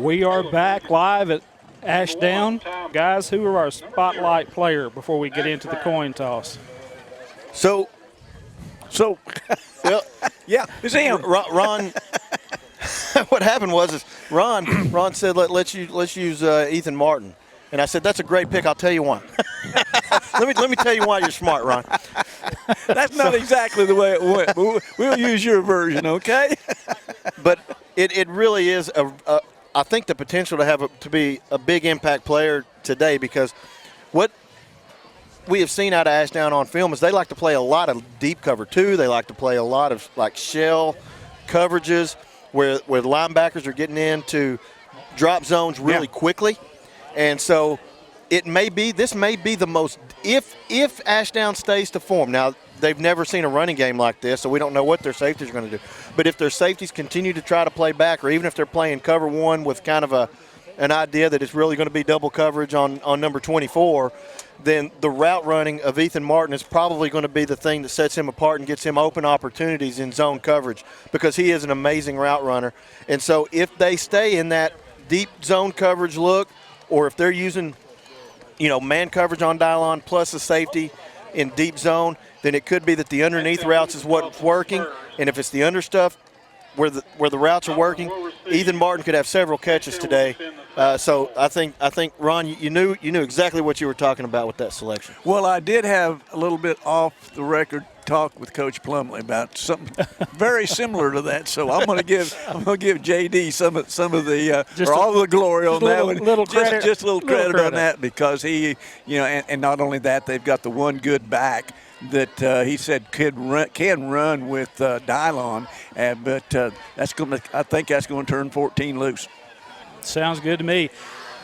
We are back live at Ashdown. Guys, who are our spotlight player before we get into the coin toss? So, well, yeah, it's him. Ron. What happened was Ron said let's use Ethan Martin, and I said that's a great pick. I'll tell you why. let me tell you why you're smart, Ron. That's not exactly the way it went. But we'll use your version, okay? But it really is I think the potential to be a big impact player today, because what we have seen out of Ashdown on film is they like to play a lot of deep cover two. They like to play a lot of like shell coverages where the linebackers are getting into drop zones really quickly. And so this may be the most, if Ashdown stays to form. Now, they've never seen a running game like this, so we don't know what their safeties are going to do. But if their safeties continue to try to play back, or even if they're playing cover one with kind of an idea that it's really going to be double coverage on number 24, then the route running of Ethan Martin is probably going to be the thing that sets him apart and gets him open opportunities in zone coverage, because he is an amazing route runner. And so if they stay in that deep zone coverage look, or if they're using man coverage on Dylon plus a safety in deep zone, then it could be that the underneath routes is what's working. And if it's the under stuff where the routes are working, Ethan Martin could have several catches today. So I think Ron, you knew exactly what you were talking about with that selection. Well, I did have a little bit off the record talk with Coach Plumley about something very similar to that. So I'm going to give JD some of the all the glory on that one. Just a little credit on that, because he, and not only that, they've got the one good back that he said can run with Dylon, but I think that's going to turn 14 loose. Sounds good to me.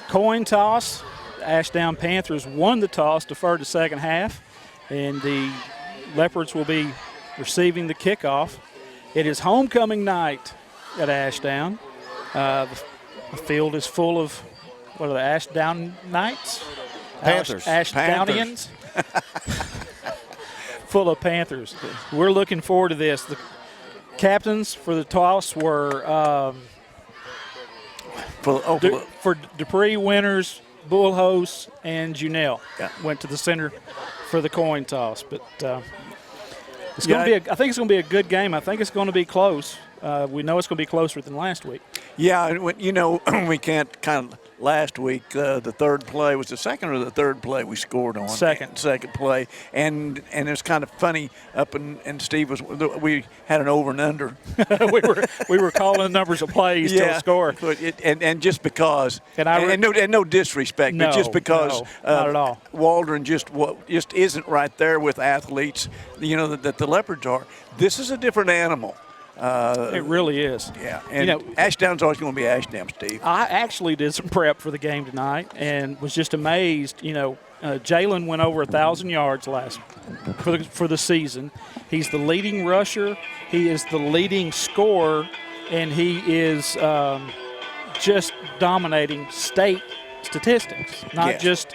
Coin toss. Ashdown Panthers won the toss, deferred to second half, and the Leopards will be receiving the kickoff. It is homecoming night at Ashdown. The field is full of, what are the Ashdown Knights? Panthers. Ashdownians. Full of Panthers. We're looking forward to this. The captains for the toss were for Dupree, Winters, Bullhouse, and Junelle went to the center for the coin toss. But it's going to be I think it's going to be a good game. I think it's going to be close. We know it's going to be closer than last week. Yeah, we can't kind of. Last week, the third play was the second or the third play we scored on. Second play, and it's kind of funny. And Steve we had an over and under. we were calling numbers of plays to score. And just because, and no disrespect, but just because not at all. Waldron just isn't right there with athletes. That the Leopards are. This is a different animal. It really is. Yeah, and Ashdown's always going to be Ashdown, Steve. I actually did some prep for the game tonight and was just amazed. Jalen went over 1,000 yards for the season. He's the leading rusher. He is the leading scorer, and he is just dominating state statistics, not just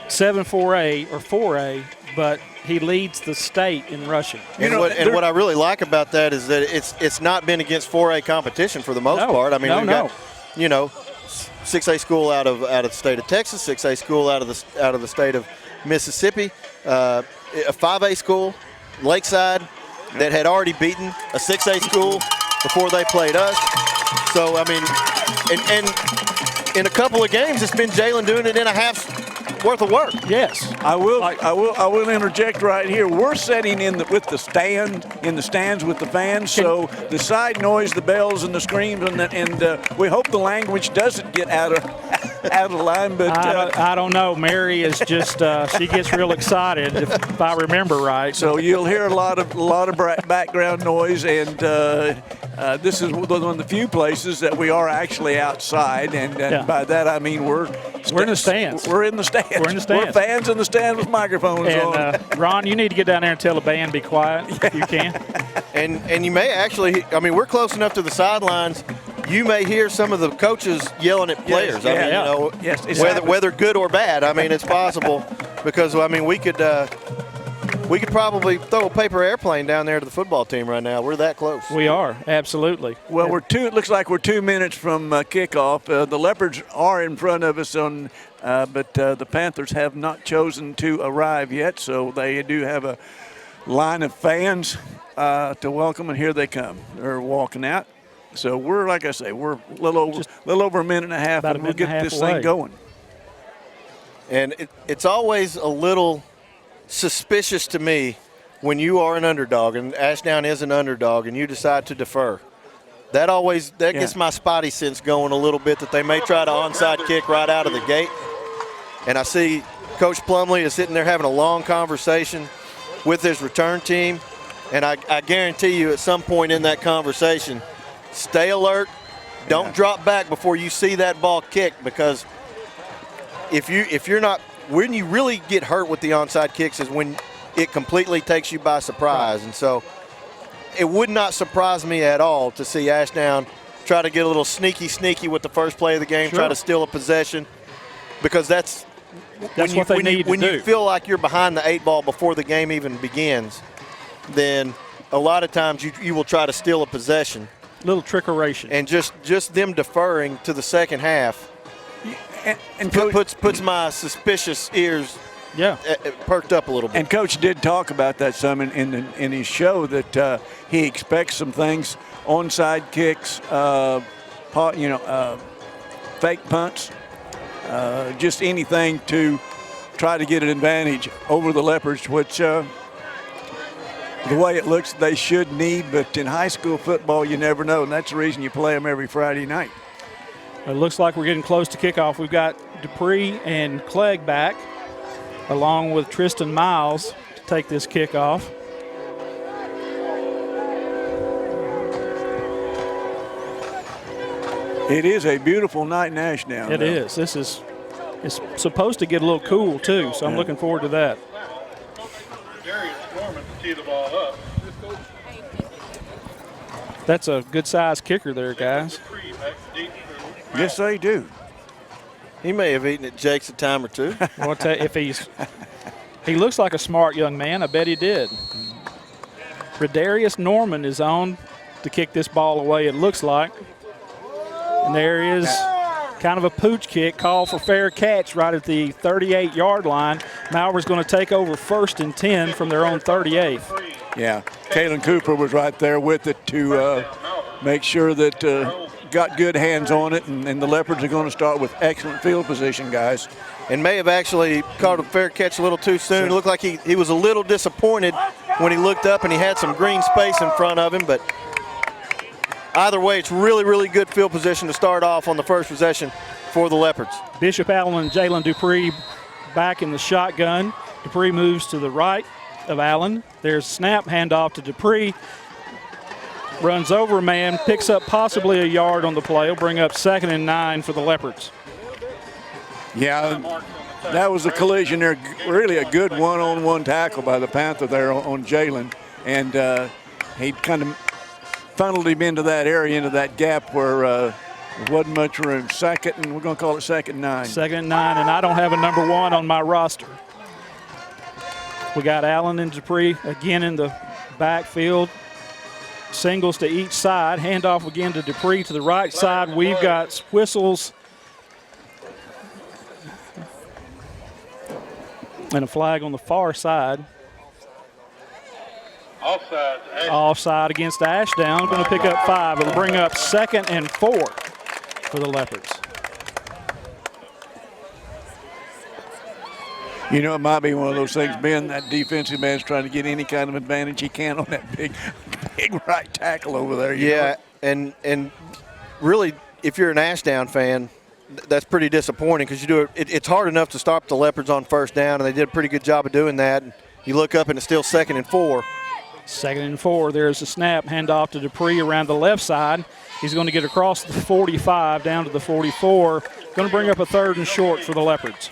7-4A or 4A, but he leads the state in rushing. What I really like about that is that it's not been against 4A competition for the most part. I mean, we've got 6A school out of the state of Texas, 6A school out of the state of Mississippi, a 5A school, Lakeside, that had already beaten a 6A school before they played us. So I mean, and in a couple of games, it's been Jalen doing it in a half worth of work. Yes, I will interject right here. We're sitting in the stands with the fans, so the side noise, the bells and the screams, and we hope the language doesn't get out of line. But I don't know. Mary is just she gets real excited if I remember right. So you'll hear a lot of background noise, and this is one of the few places that we are actually outside, and by that I mean we're in the stands. We're in the stands. We're in the stands. We're fans in the stands with microphones on. Ron, you need to get down there and tell the band be quiet if you can. And you may actually, I mean, we're close enough to the sidelines. You may hear some of the coaches yelling at players. Yes, whether good or bad. I mean, it's possible because I mean we could we could probably throw a paper airplane down there to the football team right now. We're that close. We are, absolutely. Well, it looks like we're 2 minutes from kickoff. The Leopards are in front of us, but the Panthers have not chosen to arrive yet, so they do have a line of fans to welcome, and here they come. They're walking out. So we're, like I say, we're a little over a minute and a half, and we'll get this thing going. And it's always a little suspicious to me when you are an underdog, and Ashdown is an underdog, and you decide to defer. That gets my spotty sense going a little bit, that they may try to onside kick right out of the gate. And I see Coach Plumlee is sitting there having a long conversation with his return team, and I guarantee you at some point in that conversation, stay alert, don't drop back before you see that ball kicked, because if you're not, when you really get hurt with the onside kicks is when it completely takes you by surprise. Right. And so it would not surprise me at all to see Ashdown try to get a little sneaky with the first play of the game, try to steal a possession, because that's what they need to do. When you feel like you're behind the 8 ball before the game even begins, then a lot of times you will try to steal a possession. Little trickeration. And just them deferring to the second half and puts my suspicious ears perked up a little bit. And Coach did talk about that some in his show, that he expects some things, onside kicks, fake punts, just anything to try to get an advantage over the Leopards, which the way it looks they should need, but in high school football you never know, and that's the reason you play them every Friday night. It looks like we're getting close to kickoff. We've got Dupree and Clegg back, along with Tristan Miles to take this kickoff. It is a beautiful night in Ashdown. It is. It's supposed to get a little cool too, so I'm looking forward to that. The ball up. That's a good-sized kicker there, guys. Yes, they do. He may have eaten at Jake's a time or two. Well, I'll tell you, he looks like a smart young man. I bet he did. Redarius Norman is on to kick this ball away, it looks like. And there is kind of a pooch kick, call for fair catch right at the 38-yard line. Malvern's going to take over 1st and 10 from their own 38. Yeah, Kalen Cooper was right there with it to make sure that got good hands on it, and the Leopards are going to start with excellent field position, guys. And may have actually caught a fair catch a little too soon. It looked like he was a little disappointed when he looked up and he had some green space in front of him, but either way, it's really good field position to start off on the first possession for the Leopards. Bishop Allen and Jalen Dupree back in the shotgun. Dupree moves to the right of Allen. There's snap, handoff to Dupree. Runs over a man, picks up possibly a yard on the play. Will bring up 2nd and 9 for the Leopards. Yeah, that was a collision there. Really a good one-on-one tackle by the Panther there on Jalen. And he kind of funneled him into that area, into that gap where there wasn't much room. We're going to call it 2nd and 9. 2nd and 9, and I don't have a number 1 on my roster. We got Allen and Dupree again in the backfield. Singles to each side. Handoff again to Dupree to the right side. We've got whistles and a flag on the far side. Offside against Ashdown. Going to pick up 5. It'll bring up 2nd and 4 for the Leopards. You know, it might be one of those things, Ben, that defensive man's trying to get any kind of advantage he can on that big right tackle over there. Yeah, and really, if you're an Ashdown fan, that's pretty disappointing, because it's hard enough to stop the Leopards on 1st down, and they did a pretty good job of doing that. You look up, and it's still 2nd and 4. 2nd and 4. There's a snap, handoff to Dupree around the left side. He's going to get across the 45 down to the 44. Going to bring up a 3rd and short for the Leopards.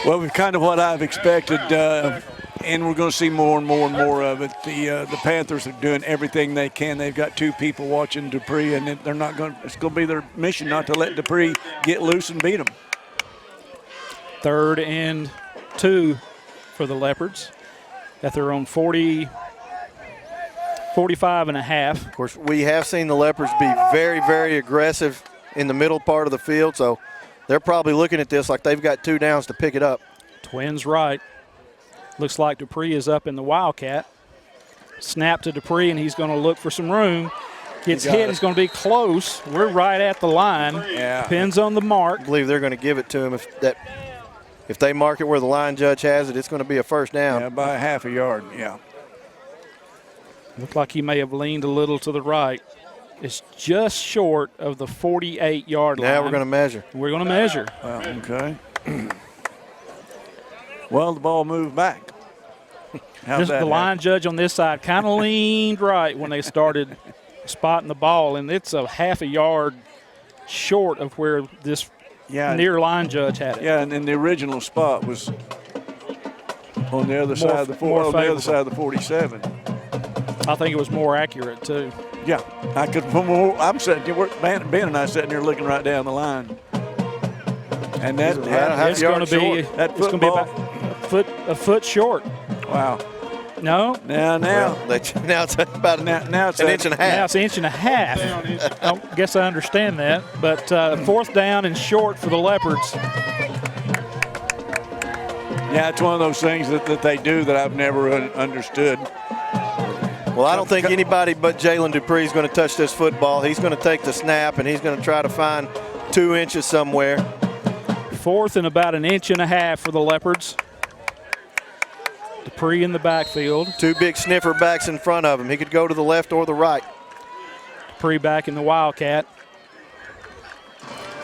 Well, we've kind of what I've expected, and we're going to see more and more of it. The Panthers are doing everything they can. They've got 2 people watching Dupree, and they're not going. It's going to be their mission not to let Dupree get loose and beat them. 3rd and 2 for the Leopards. at their own 40, 45 and a half. Of course, we have seen the Leopards be very, very aggressive in the middle part of the field, so they're probably looking at this like they've got 2 downs to pick it up. Twins right. Looks like Dupree is up in the Wildcat. Snap to Dupree, and he's going to look for some room. Gets hit. He's going to be close. We're right at the line. Yeah. Depends on the mark. I believe they're going to give it to him. If they mark it where the line judge has it, it's going to be a first down. Yeah, by half a yard, yeah. Looked like he may have leaned a little to the right. It's just short of the 48-yard line. Now we're going to measure. We're going to measure. Well, okay. Well, the ball moved back. The line judge on this side kind of leaned right when they started spotting the ball, and it's a half a yard short of where this near line judge had it. Yeah, and then the original spot was on the other side of the 47. I think it was more accurate too. Yeah, I'm sitting here. Ben and I sitting here looking right down the line, and it's going to be about a foot short. Wow. No. Now. Well, now it's about an inch and a half. Now it's an inch and a half. I guess I understand that. But fourth down and short for the Leopards. Yeah, it's one of those things that they do that I've never understood. Well, I don't think anybody but Jalen Dupree is going to touch this football. He's going to take the snap, and he's going to try to find 2 inches somewhere. Fourth and about an inch and a half for the Leopards. Dupree in the backfield. 2 big sniffer backs in front of him. He could go to the left or the right. Dupree back in the Wildcat.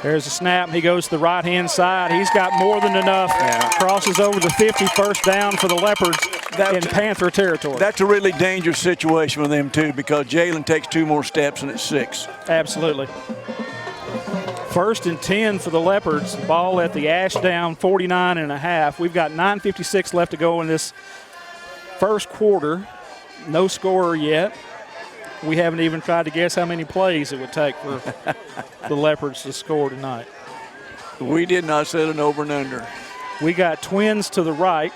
There's a snap. He goes to the right-hand side. He's got more than enough. Yeah. Crosses over the 50, first down for the Leopards in Panther territory. That's a really dangerous situation with them, too, because Jalen takes 2 more steps and it's 6. Absolutely. First and 10 for the Leopards. Ball at the Ashdown 49 and a half. We've got 9:56 left to go in this first quarter. No scorer yet. We haven't even tried to guess how many plays it would take for the Leopards to score tonight. We did not set an over and under. We got Twins to the right.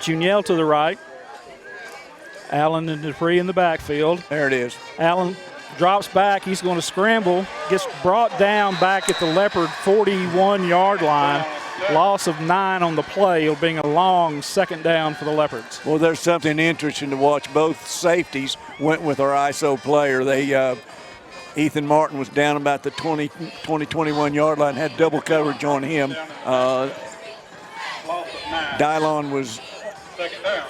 Juniel to the right. Allen and Dupree in the backfield. There it is. Allen drops back. He's going to scramble. Gets brought down back at the Leopard 41-yard line. Loss of 9 on the play. It'll be a long second down for the Leopards. Well, there's something interesting to watch. Both safeties went with our ISO player. Ethan Martin was down about the 21-yard line, had double coverage on him. Dylon was second down.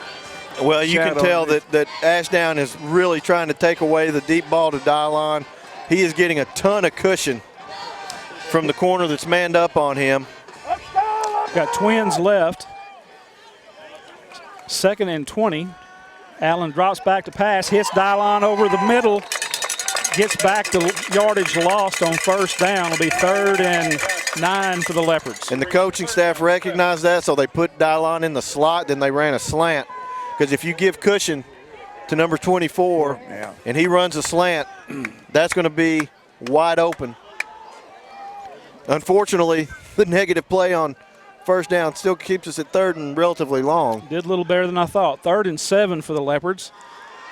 Well, you can tell that Ashdown is really trying to take away the deep ball to Dylon. He is getting a ton of cushion from the corner that's manned up on him. Got Twins left. Second and 20. Allen drops back to pass, hits Dylon over the middle, gets back the yardage lost on first down. It'll be 3rd and 9 for the Leopards. And the coaching staff recognized that, so they put Dylon in the slot, then they ran a slant. Because if you give cushion to number 24 and he runs a slant, that's going to be wide open. Unfortunately, the negative play on first down still keeps us at 3rd and relatively long. Did a little better than I thought. 3rd and 7 for the Leopards.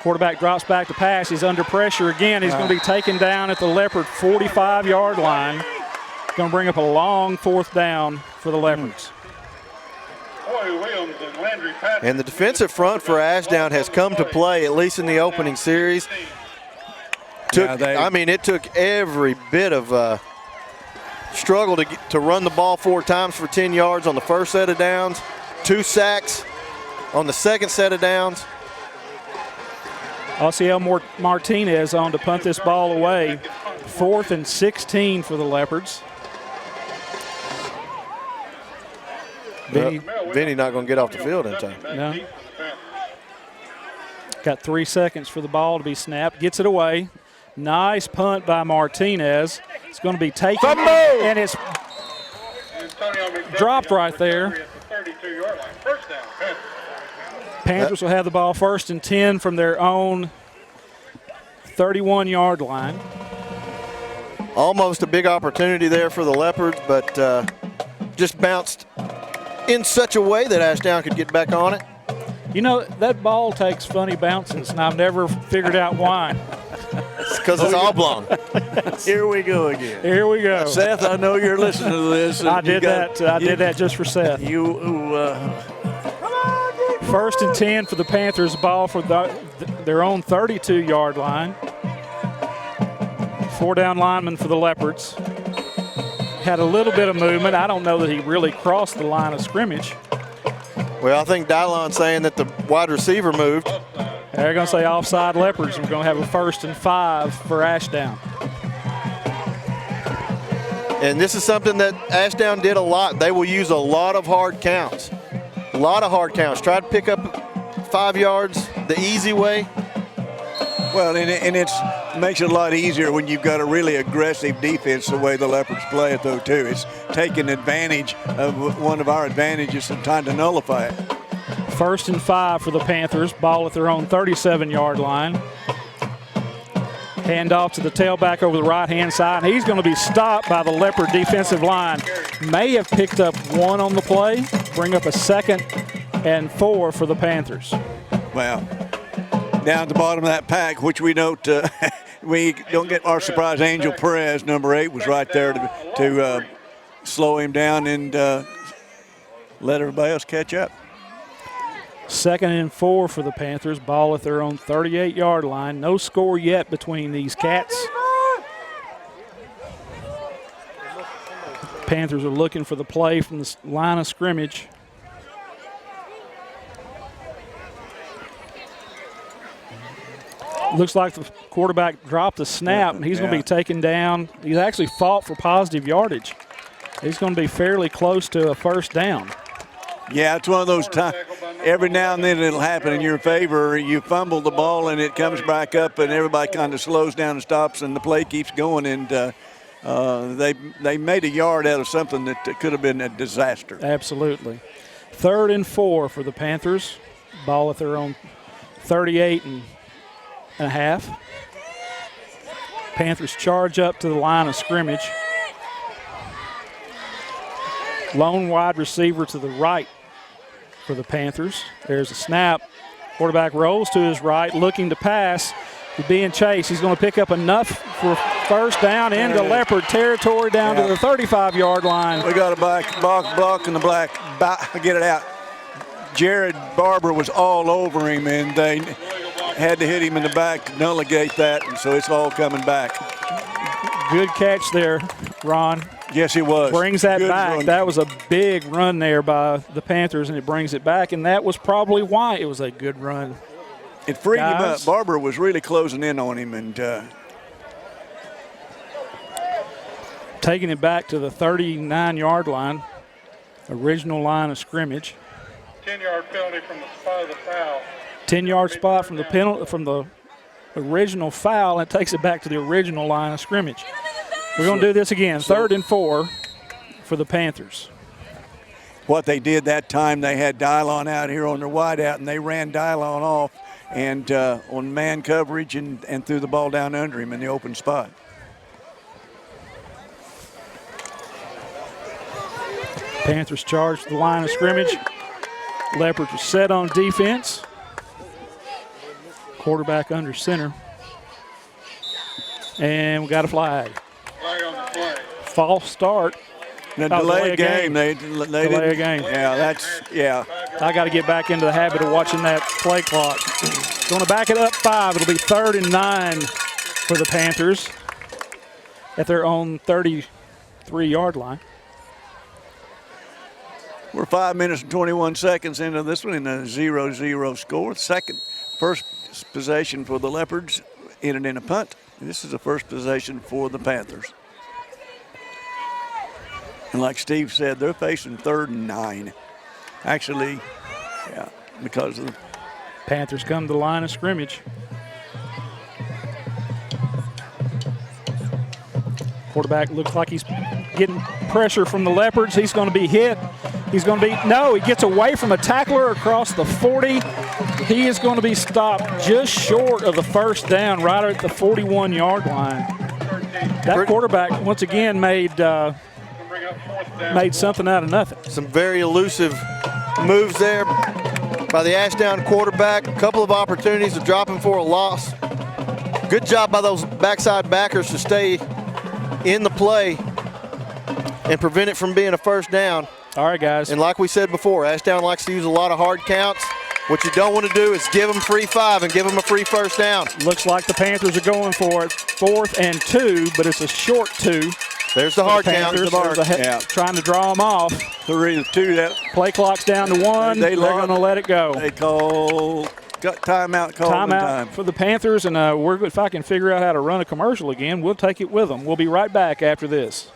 Quarterback drops back to pass. He's under pressure again. He's going to be taken down at the Leopard 45-yard line. Going to bring up a long 4th down for the Leopards. And the defensive front for Ashdown has come to play, at least in the opening series. It took every bit of struggle to run the ball 4 times for 10 yards on the first set of downs, 2 sacks on the second set of downs. Osiel Martinez on to punt this ball away. 4th and 16 for the Leopards. Vinny not going to get off the field in time. No. Got 3 seconds for the ball to be snapped. Gets it away. Nice punt by Martinez. It's going to be taken, and it's dropped right there. Panthers will have the ball 1st and 10 from their own 31-yard line. Almost a big opportunity there for the Leopards, but just bounced in such a way that Ashdown could get back on it. You know, that ball takes funny bounces, and I've never figured out why. It's because it's oblong. Here we go again. Here we go. Seth, I know you're listening to this. I did that just for Seth. First and 10 for the Panthers, ball for their own 32-yard line. 4-down lineman for the Leopards. Had a little bit of movement. I don't know that he really crossed the line of scrimmage. Well, I think Dylon's saying that the wide receiver moved. They're going to say offside Leopards. We're going to have a 1st and 5 for Ashdown. And this is something that Ashdown did a lot. They will use a lot of hard counts. A lot of hard counts. Try to pick up 5 yards the easy way. Well, and it makes it a lot easier when you've got a really aggressive defense the way the Leopards play it, though, too. It's taking advantage of one of our advantages and trying to nullify it. 1st and 5 for the Panthers. Ball at their own 37-yard line. Handoff to the tailback over the right-hand side. He's going to be stopped by the Leopard defensive line. May have picked up 1 on the play. Bring up a 2nd and 4 for the Panthers. Wow. Down at the bottom of that pack, which we don't get our surprise. Angel Perez, number 8, was right there to slow him down and let everybody else catch up. 2nd and 4 for the Panthers. Ball at their own 38-yard line. No score yet between these cats. Panthers are looking for the play from the line of scrimmage. Looks like the quarterback dropped the snap, and he's going to be taken down. He's actually fought for positive yardage. He's going to be fairly close to a 1st down. Yeah, it's one of those times. Every now and then it'll happen in your favor. You fumble the ball, and it comes back up, and everybody kind of slows down and stops, and the play keeps going. And they made a yard out of something that could have been a disaster. Absolutely. 3rd and 4 for the Panthers. Ball at their own 38 and a half. Panthers charge up to the line of scrimmage. Lone wide receiver to the right for the Panthers. There's a snap. Quarterback rolls to his right, looking to pass. He's being chased. He's going to pick up enough for 1st down into Leopard territory down to the 35-yard line. We got a block in the black. Get it out. Jared Barber was all over him, and they had to hit him in the back to nullify that, and so it's all coming back. Good catch there, Ron. Yes, it was. Brings that Good back. run. That was a big run there by the Panthers, and it brings it back, and that was probably why it was a good run. It freed him Guys. up. Barber was really closing in on him, and taking it back to the 39-yard line, original line of scrimmage. 10-yard penalty from the spot of the foul. 10-yard spot from the penalty from the original foul, and takes it back to the original line of scrimmage. We're going to do this again. 3rd and 4 for the Panthers. what they did that time, they had Dylon out here on their wideout, and they ran Dylon off and on man coverage and threw the ball down under him in the open spot. Panthers charged the line of scrimmage. Leopards are set on defense. Quarterback under center. And we got a flag. Flag on the play. False start. Delay a game. They Delay a game. Yeah. I got to get back into the habit of watching that play clock. Going to back it up 5. It'll be 3rd and 9 for the Panthers at their own 33-yard line. We're 5 minutes and 21 seconds into this one in a 0-0 score. First possession for the Leopards, ended in a punt. This is the first possession for the Panthers. And like Steve said, they're facing 3rd and 9. Actually, yeah, because of the Panthers come to the line of scrimmage. Quarterback looks like he's getting pressure from the Leopards. He's going to be hit. He gets away from a tackler across the 40. He is going to be stopped just short of the first down, right at the 41-yard line. That quarterback, once again, made something out of nothing. Some very elusive moves there. by the Ashdown quarterback. A couple of opportunities to drop him for a loss. Good job by those backside backers to stay in the play and prevent it from being a first down. All right, guys. And like we said before, Ashdown likes to use a lot of hard counts. What you don't want to do is give them free 5 and give them a free first down. Looks like the Panthers are going for it. 4th and 2, but it's a short 2. There's the hard count. Trying to draw them off. 3 to 2. That play clock's down to 1. They're going to let it go. They got timeout called. Timeout for the Panthers, and if I can figure out how to run a commercial again, we'll take it with them. We'll be right back after this.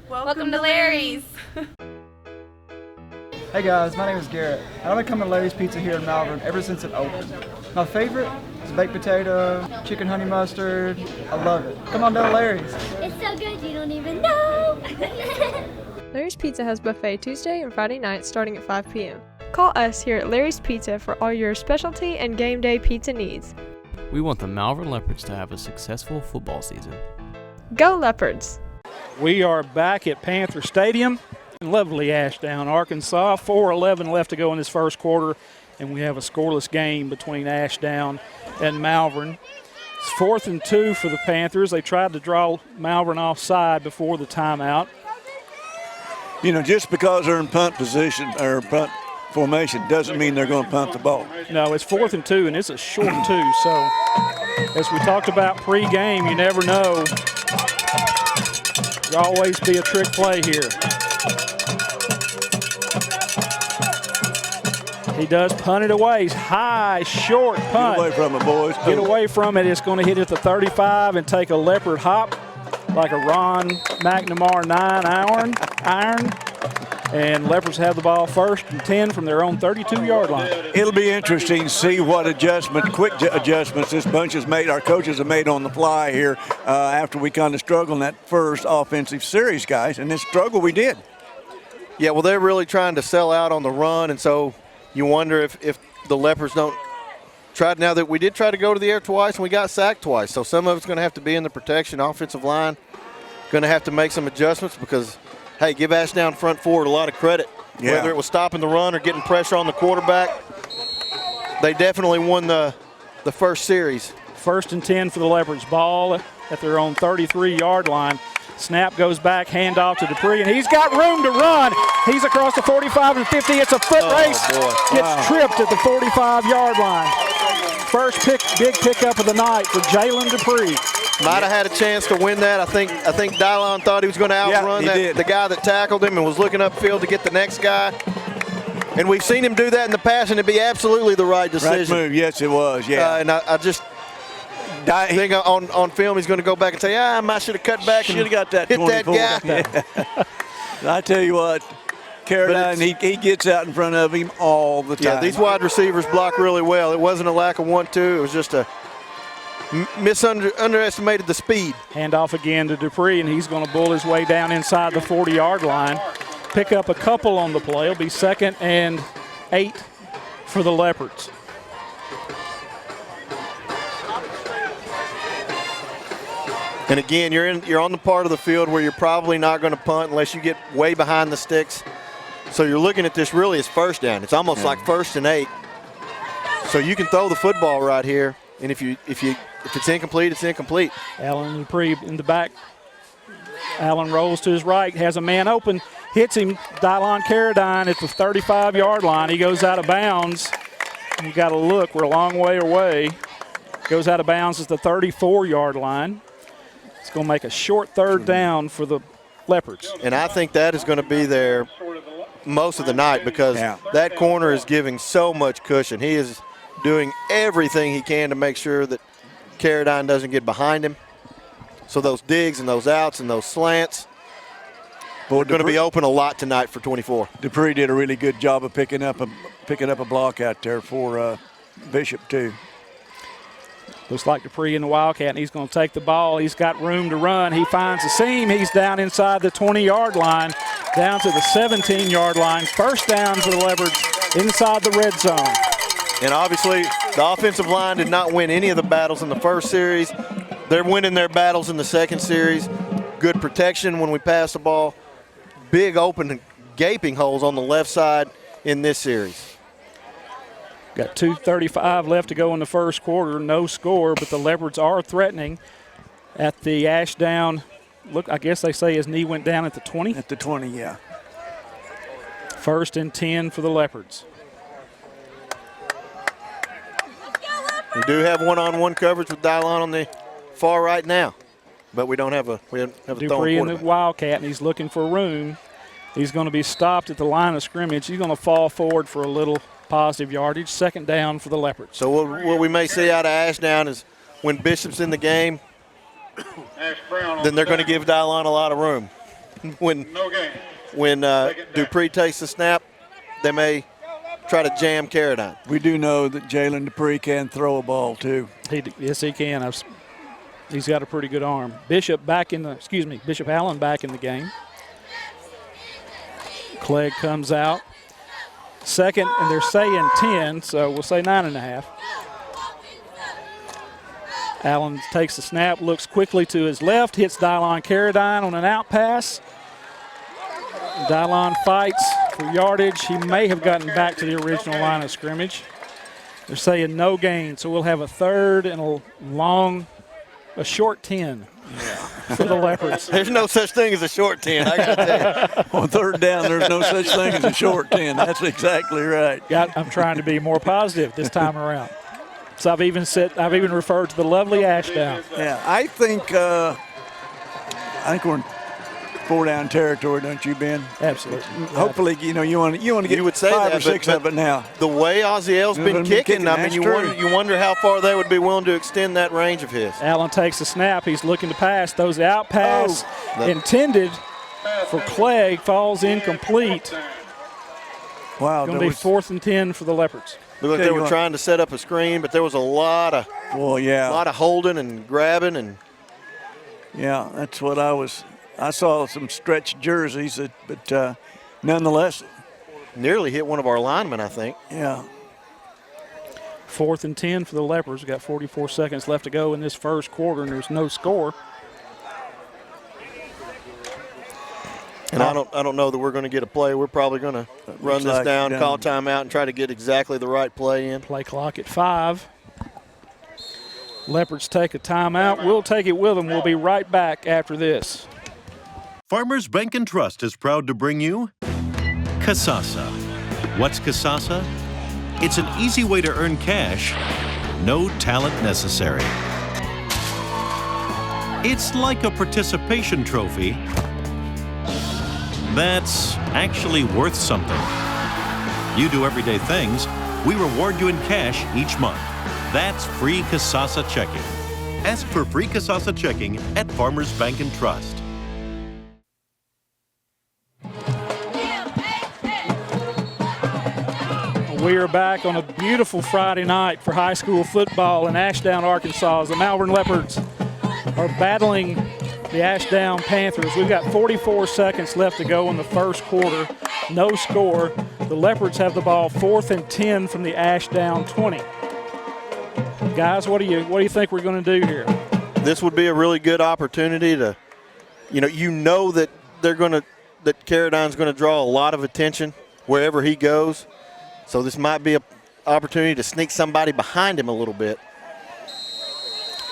Welcome to Larry's. Hey guys, my name is Garrett, and I've been coming to Larry's Pizza here in Malvern ever since it opened. My favorite is baked potato, chicken honey mustard. I love it. Come on down to Larry's. It's so good you don't even know. Larry's Pizza has buffet Tuesday and Friday nights starting at 5 p.m. Call us here at Larry's Pizza for all your specialty and game day pizza needs. We want the Malvern Leopards to have a successful football season. Go Leopards! We are back at Panther Stadium in lovely Ashdown, Arkansas. 4:11 left to go in this first quarter, and we have a scoreless game between Ashdown and Malvern. It's 4th and 2 for the Panthers. They tried to draw Malvern offside before the timeout. You know, just because they're in punt position or punt formation doesn't mean they're going to punt the ball. No, it's 4th and 2, and it's a short 2. So, as we talked about pre-game, you never know. There'll always be a trick play here. He does punt it away. High, short punt. Get away from it, boys. Get away from it. It's going to hit at the 35 and take a leopard hop like a Ron McNamara 9 iron. And Leopards have the ball 1st and 10 from their own 32-yard line. It'll be interesting to see what quick adjustments this bunch has made, our coaches have made on the fly here after we kind of struggled in that first offensive series, guys. And this struggle we did. Yeah, well, they're really trying to sell out on the run, and so you wonder if the Leopards don't try. Now that we did try to go to the air twice and we got sacked twice, so some of it's going to have to be in the protection. Offensive line going to have to make some adjustments because, hey, give Ashdown front forward a lot of credit. Yeah. Whether it was stopping the run or getting pressure on the quarterback, they definitely won the first series. 1st and 10 for the Leopards. Ball at their own 33-yard line. Snap goes back, handoff to Dupree, and he's got room to run. He's across the 45 and 50. It's a foot race. Gets tripped at the 45-yard line. First big pickup of the night for Jalen Dupree. Might have had a chance to win that. I think Dylon thought he was going to outrun the guy that tackled him and was looking upfield to get the next guy. And we've seen him do that in the past, and it'd be absolutely the right decision. Right move, yes, it was, yeah. And I just think on film he's going to go back and say, I should have cut back and got that hit that 24. guy. Yeah. I tell you what, Caroline, he gets out in front of him all the time. Yeah, these wide receivers block really well. It wasn't a lack of 1-2. It was just a underestimated the speed. Handoff again to Dupree, and he's going to bull his way down inside the 40-yard line. Pick up a couple on the play. It'll be 2nd and 8 for the Leopards. And again, you're on the part of the field where you're probably not going to punt unless you get way behind the sticks. So you're looking at this really as 1st down. It's almost like 1st and 8. So you can throw the football right here, and if it's incomplete, it's incomplete. Allen Dupree in the back. Allen rolls to his right, has a man open, hits him. Dylon Carradine at the 35-yard line. He goes out of bounds. You got to look. We're a long way away. Goes out of bounds at the 34-yard line. It's going to make a short 3rd down for the Leopards. And I think that is going to be there most of the night because that corner is giving so much cushion. He is doing everything he can to make sure that Carradine doesn't get behind him. So those digs and those outs and those slants are going to be open a lot tonight for 24. Dupree did a really good job of picking up a block out there for Bishop too. Looks like Dupree in the Wildcat, and he's going to take the ball. He's got room to run. He finds the seam. He's down inside the 20-yard line, down to the 17-yard line. 1st down for the Leopards inside the red zone. And obviously, the offensive line did not win any of the battles in the first series. They're winning their battles in the second series. Good protection when we pass the ball. Big open gaping holes on the left side in this series. Got 2:35 left to go in the first quarter. No score, but the Leopards are threatening at the Ashdown. Look, I guess they say his knee went down at the 20. At the 20, yeah. 1st and 10 for the Leopards. We do have one-on-one coverage with Dylon on the far right now, but we don't have a throwing Dupree in the quarterback. Wildcat, and he's looking for room. He's going to be stopped at the line of scrimmage. He's going to fall forward for a little positive yardage. 2nd down for the Leopards. So what we may see out of Ashdown is when Bishop's in the game, then they're going to give Dylon a lot of room. When Dupree takes the snap, they may try to jam Carradine. We do know that Jalen Dupree can throw a ball too. Yes, he can. He's got a pretty good arm. Bishop Allen back in the game. Clegg comes out. 2nd, and they're saying 10, so we'll say 9.5. Allen takes the snap, looks quickly to his left, hits Dylon Carradine on an out pass. Dylon fights for yardage. He may have gotten back to the original line of scrimmage. They're saying no gain, so we'll have a 3rd and a short 10 for the Leopards. There's no such thing as a short 10, I got to tell you. On 3rd down, there's no such thing as a short 10. That's exactly right. I'm trying to be more positive this time around. So I've even referred to the lovely Ashdown. Yeah, I think we're in 4-down territory, don't you, Ben? Absolutely. Hopefully, you want to get would say 5 that, or 6 but of it now. The way Oziel's been kicking, I mean, that's you wonder how far they would be willing to extend that range of his. Allen takes the snap. He's looking to pass. Those out pass intended for Clegg falls incomplete. Wow. Going to be 4th and 10 for the Leopards. Looked like they were trying to set up a screen, but there was a lot of holding and grabbing. And yeah, that's what I saw some stretched jerseys, but nonetheless. Nearly hit one of our linemen, I think. Yeah. 4th and 10 for the Leopards. We've got 44 seconds left to go in this first quarter, and there's no score. And I don't know that we're going to get a play. We're probably going to run this down, call timeout, and try to get exactly the right play in. Play clock at 5. Leopards take a timeout. We'll take it with them. We'll be right back after this. Farmers Bank and Trust is proud to bring you Kasasa. What's Kasasa? It's an easy way to earn cash, no talent necessary. It's like a participation trophy that's actually worth something. You do everyday things, we reward you in cash each month. That's free Kasasa checking. Ask for free Kasasa checking at Farmers Bank and Trust. We are back on a beautiful Friday night for high school football in Ashdown, Arkansas, as the Malvern Leopards are battling the Ashdown Panthers. We've got 44 seconds left to go in the first quarter. No score. The Leopards have the ball 4th and 10 from the Ashdown 20. Guys, what do you think we're going to do here? This would be a really good opportunity to, that that Carradine's going to draw a lot of attention wherever he goes. So this might be an opportunity to sneak somebody behind him a little bit.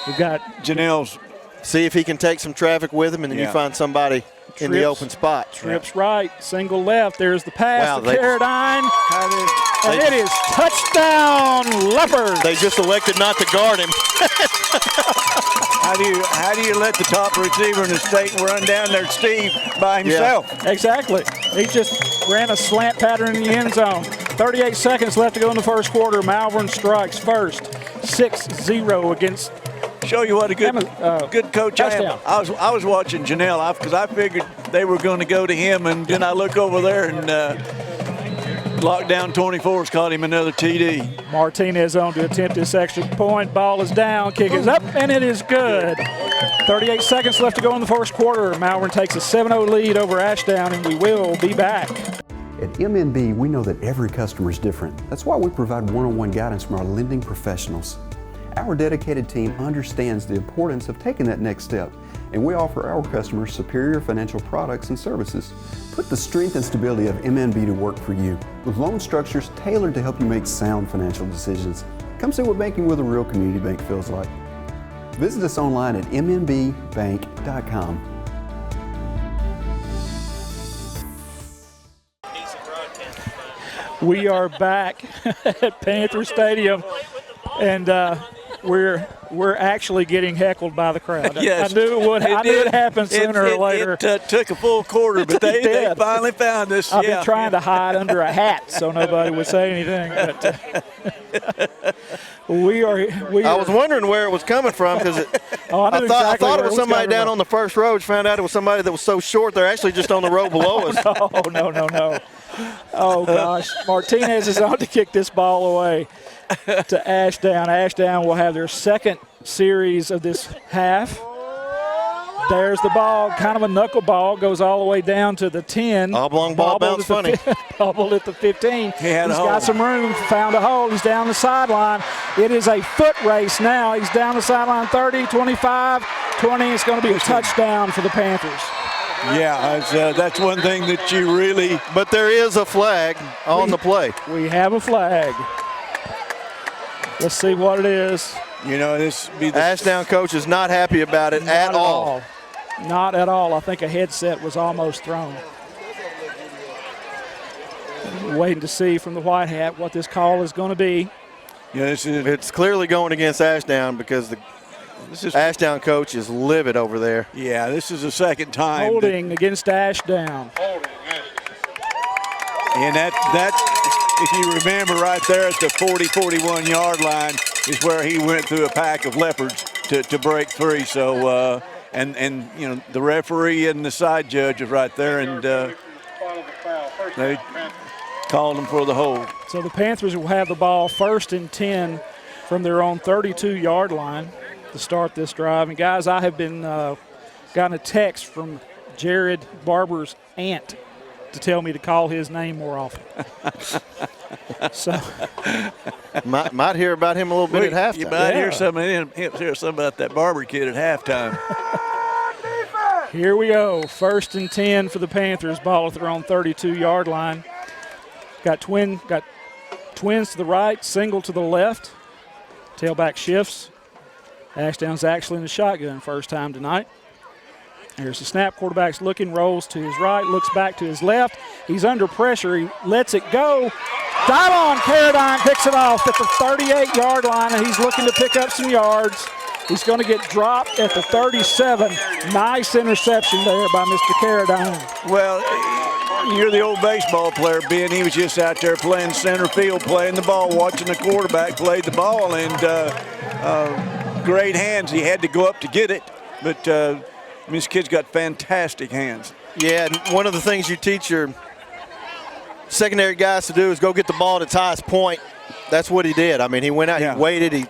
We've got Janelle's. See if he can take some traffic with him, and then you find somebody in the open spot. Trips right, single left. There's the pass to Carradine. And it is touchdown, Leopards. They just elected not to guard him. How do you let the top receiver in the state run down there, Steve, by himself? Yeah, exactly. He just ran a slant pattern in the end zone. 38 seconds left to go in the first quarter. Malvern strikes first, 6-0 against. Show you what a good coach I am. I was watching Janelle because I figured they were going to go to him, and then I look over there and lockdown 24's caught him another TD. Martinez on to attempt this extra point. Ball is down, kick is up, and it is good. 38 seconds left to go in the first quarter. Malvern takes a 7-0 lead over Ashdown, and we will be back. At MNB, we know that every customer is different. That's why we provide one-on-one guidance from our lending professionals. Our dedicated team understands the importance of taking that next step, and we offer our customers superior financial products and services. Put the strength and stability of MNB to work for you, with loan structures tailored to help you make sound financial decisions. Come see what banking with a real community bank feels like. Visit us online at mnbbank.com. We are back at Panther Stadium, and we're actually getting heckled by the crowd. Yes. I knew it would. I knew it happened sooner or later. It took a full quarter, but they finally found us. I've been trying to hide under a hat so nobody would say anything. But I was wondering where it was coming from because I thought it was somebody down on the first row. Found out it was somebody that was so short they're actually just on the row below us. No. Oh, gosh. Martinez is on to kick this ball away to Ashdown. Ashdown will have their second series of this half. There's the ball, kind of a knuckleball, goes all the way down to the 10. Oblong ball bounce funny. Bobbled at the 15. He's got some room, found a hole. He's down the sideline. It is a foot race now. He's down the sideline 30, 25, 20. It's going to be a touchdown for the Panthers. Yeah, that's one thing that you really. But there is a flag on the play. We have a flag. Let's see what it is. You know, this be the Ashdown coach is not happy about it at all. Not at all. I think a headset was almost thrown. Waiting to see from the white hat what this call is going to be. Yeah, it's clearly going against Ashdown because Ashdown coach is livid over there. Yeah, this is the second time. Holding against Ashdown. And that, if you remember right there at the 40-41 yard line is where he went through a pack of Leopards to break free. So, and you know, the referee and the side judge is right there, and they called him for the hold. So the Panthers will have the ball 1st and 10 from their own 32-yard line to start this drive. And guys, I have been gotten a text from Jared Barber's aunt to tell me to call his name more often. So might hear about him a little bit at halftime. You might hear something about that Barber kid at halftime. Here we go. 1st and 10 for the Panthers. Ball at their own 32-yard line. Got twins to the right, single to the left. Tailback shifts. Ashdown's actually in the shotgun first time tonight. There's the snap. Quarterback's looking, rolls to his right, looks back to his left. He's under pressure. He lets it go. Dylon Carradine picks it off at the 38-yard line, and he's looking to pick up some yards. He's going to get dropped at the 37. Nice interception there by Mr. Carradine. Well, you're the old baseball player, Ben. He was just out there playing center field, playing the ball, watching the quarterback play the ball, and great hands. He had to go up to get it, but this kid's got fantastic hands. Yeah, and one of the things you teach your secondary guys to do is go get the ball at its highest point. That's what he did. I mean, he went out, he waited, he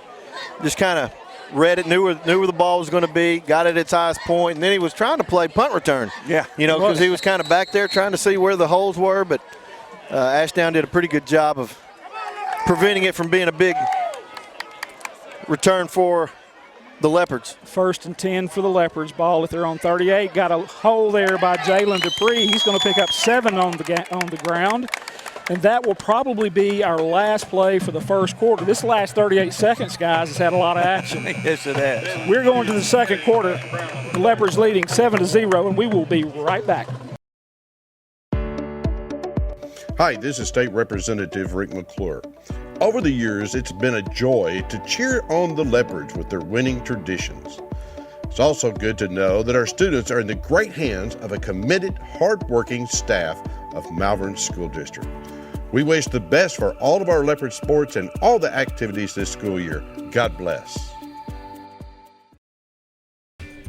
just kind of read it, knew where the ball was going to be, got it at its highest point, and then he was trying to play punt return. Yeah. You know, because he was kind of back there trying to see where the holes were, but Ashdown did a pretty good job of preventing it from being a big return for the Leopards. 1st and 10 for the Leopards. Ball at their own 38. Got a hole there by Jalen Dupree. He's going to pick up 7 on the ground. And that will probably be our last play for the first quarter. This last 38 seconds, guys, has had a lot of action. Yes, it has. We're going to the second quarter. The Leopards leading 7-0, and we will be right back. Hi, this is State Representative Rick McClure. Over the years, it's been a joy to cheer on the Leopards with their winning traditions. It's also good to know that our students are in the great hands of a committed, hard-working staff of Malvern School District. We wish the best for all of our Leopard sports and all the activities this school year. God bless.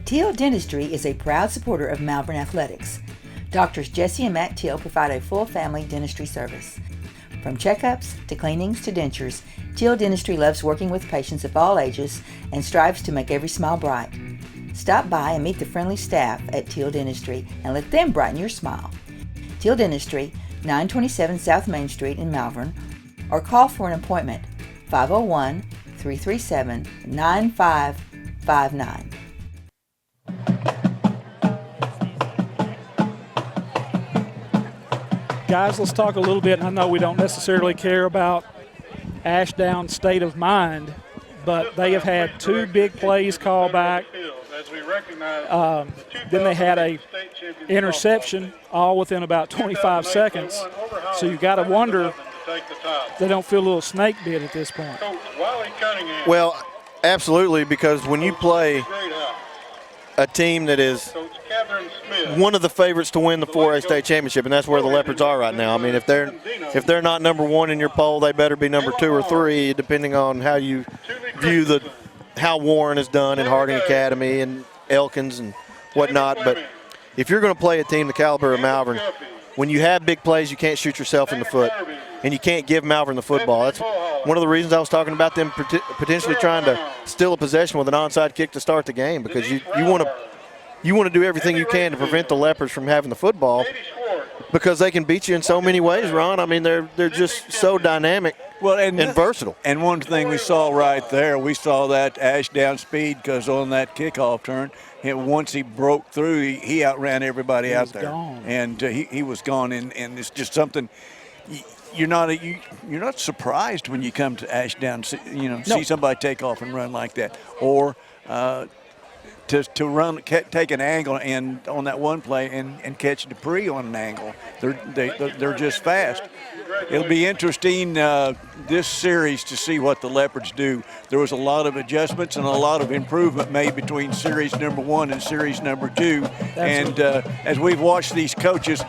Teal Dentistry is a proud supporter of Malvern Athletics. Doctors Jesse and Matt Teal provide a full family dentistry service. From checkups to cleanings to dentures, Teal Dentistry loves working with patients of all ages and strives to make every smile bright. Stop by and meet the friendly staff at Teal Dentistry and let them brighten your smile. Teal Dentistry, 927 South Main Street in Malvern, or call for an appointment 501-337-9559. Guys, let's talk a little bit. I know we don't necessarily care about Ashdown's state of mind, but they have had 2 big plays called back. Then they had a interception all within about 25 seconds. So you got to wonder they don't feel a little snake bit at this point. Well, absolutely, because when you play a team that is one of the favorites to win the 4A state championship, and that's where the Leopards are right now. I mean, if they're not number 1 in your poll, they better be number 2 or 3, depending on how you view how Warren has done in Harding Academy and Elkins and whatnot. But if you're going to play a team the caliber of Malvern, when you have big plays, you can't shoot yourself in the foot, and you can't give Malvern the football. That's one of the reasons I was talking about them potentially trying to steal a possession with an onside kick to start the game, because you want to do everything you can to prevent the Leopards from having the football, because they can beat you in so many ways, Ron. I mean, they're just so dynamic and versatile. And one thing we saw right there, we saw that Ashdown speed, because on that kickoff turn, once he broke through, he outran everybody out there. Gone. And he was gone, and it's just something you're not surprised when you come to Ashdown, see somebody take off and run like that, or to run, take an angle and on that one play and catch Dupree on an angle. They're just fast. It'll be interesting this series to see what the Leopards do. There was a lot of adjustments and a lot of improvement made between series number 1 and series number 2. And as we've watched these coaches,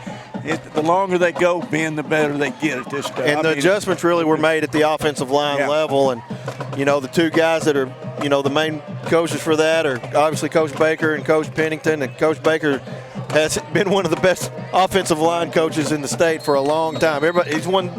the longer they go, Ben, the better they get at this stuff. And the adjustments really were made at the offensive line level. And, the 2 guys that are, the main coaches for that are obviously Coach Baker and Coach Pennington. And Coach Baker has been one of the best offensive line coaches in the state for a long time. He's won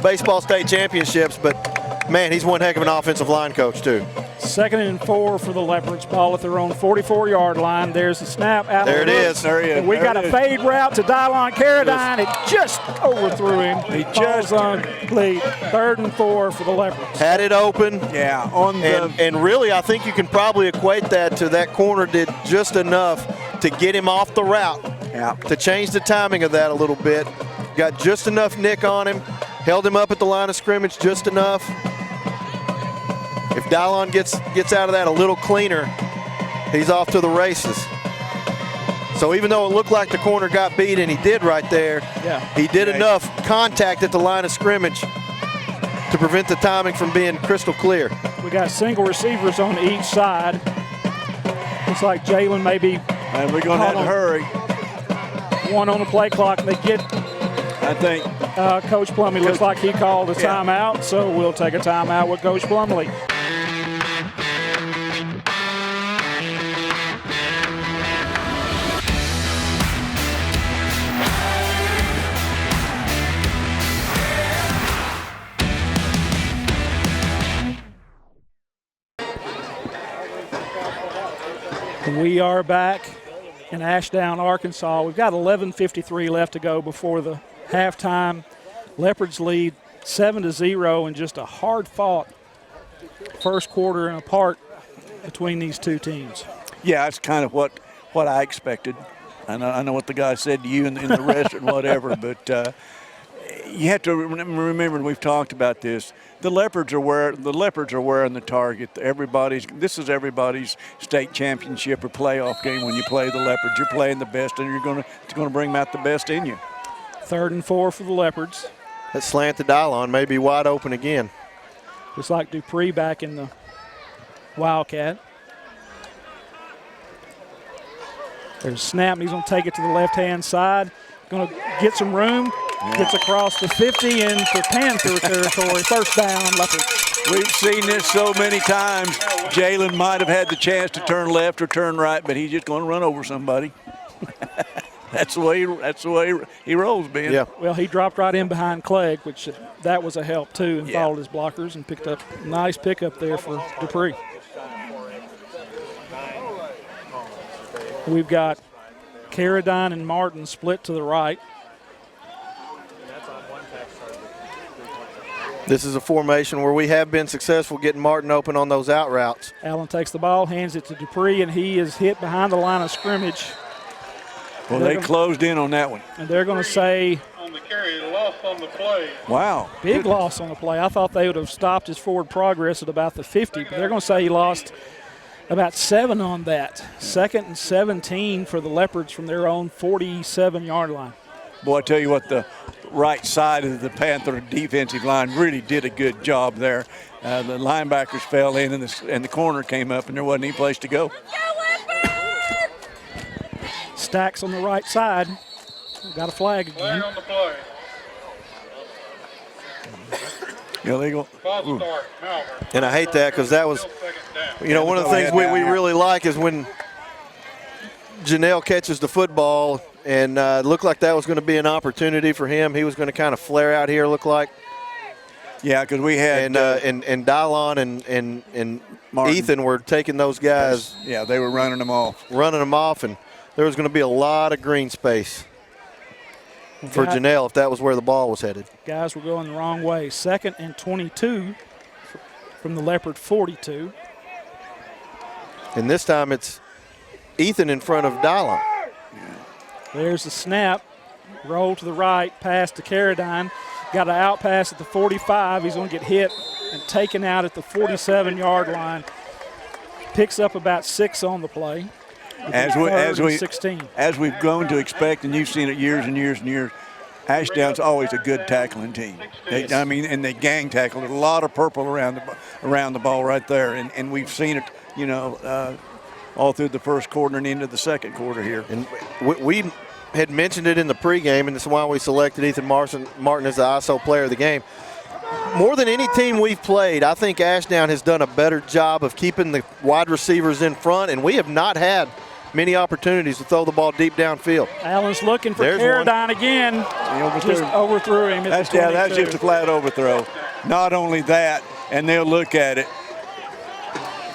baseball state championships, but, man, he's one heck of an offensive line coach, too. 2nd and 4 for the Leopards. Ball at their own 44-yard line. There's the snap out. There it is. There he is. And we got a fade route to Dylon Carradine. It just overthrew him. He just complete. 3rd and 4 for the Leopards. Had it open. Yeah. And really, I think you can probably equate that to that corner did just enough to get him off the route. Yeah. To change the timing of that a little bit. Got just enough nick on him. Held him up at the line of scrimmage just enough. If Dylon gets out of that a little cleaner, he's off to the races. So even though it looked like the corner got beat, and he did right there, he did enough contact at the line of scrimmage to prevent the timing from being crystal clear. We got single receivers on each side. Looks like Jalen maybe. And we're going to have to hurry. 1 on the play clock, and they get. I think Coach Plumley looks like he called a timeout, so we'll take a timeout with Coach Plumley. We are back in Ashdown, Arkansas. We've got 11:53 left to go before the halftime. Leopards lead 7-0 in just a hard-fought first quarter and a part between these 2 teams. Yeah, it's kind of what I expected. I know what the guy said to you in the restaurant, whatever, but you have to remember, and we've talked about this, the Leopards are wearing the target. This is everybody's state championship or playoff game. When you play the Leopards, you're playing the best, and it's going to bring out the best in you. 3rd and 4 for the Leopards. That slant to Dylon may be wide open again. Just like Dupree back in the Wildcat. There's a snap, and he's going to take it to the left-hand side. Going to get some room. Gets across the 50 into Panther territory. First down, Leopards. We've seen this so many times. Jalen might have had the chance to turn left or turn right, but he's just going to run over somebody. That's the way he rolls, Ben. Yeah. Well, he dropped right in behind Clegg, which that was a help too, and followed his blockers and picked up a nice pickup there for Dupree. We've got Carradine and Martin split to the right. This is a formation where we have been successful getting Martin open on those out routes. Allen takes the ball, hands it to Dupree, and he is hit behind the line of scrimmage. Well, they closed in on that one. And they're going to say On the carry, loss on the play. Wow. big loss on the play. I thought they would have stopped his forward progress at about the 50, but they're going to say he lost about 7 on that. 2nd and 17 for the Leopards from their own 47-yard line. Boy, I tell you what, the right side of the Panther defensive line really did a good job there. The linebackers fell in, and the corner came up, and there wasn't any place to go. Stacks on the right side. Got a flag again. Flag on the play. Illegal. False start, Malvern. And I hate that because that was, one of the things we really like is when Janelle catches the football, and it looked like that was going to be an opportunity for him. He was going to kind of flare out here, look like. Yeah, because we had and Dylon and Martin. Ethan were taking those guys. Yeah, they were running them off. And there was going to be a lot of green space for Janelle if that was where the ball was headed. Guys were going the wrong way. 2nd and 22 from the Leopard 42. And this time it's Ethan in front of Dylon. There's the snap. Roll to the right, pass to Carradine. Got an out pass at the 45. He's going to get hit and taken out at the 47-yard line. Picks up about 6 on the play. As we've grown to expect, and you've seen it years and years and years, Ashdown's always a good tackling team. And they gang tackle. There's a lot of purple around the ball right there, and we've seen it, all through the first quarter and into the second quarter here. And we had mentioned it in the pregame, and that's why we selected Ethan Martin as the ISO player of the game. More than any team we've played, I think Ashdown has done a better job of keeping the wide receivers in front, and we have not had many opportunities to throw the ball deep downfield. Allen's looking for Carradine again. Just overthrew him. That's just a flat overthrow. Not only that, and they'll look at it,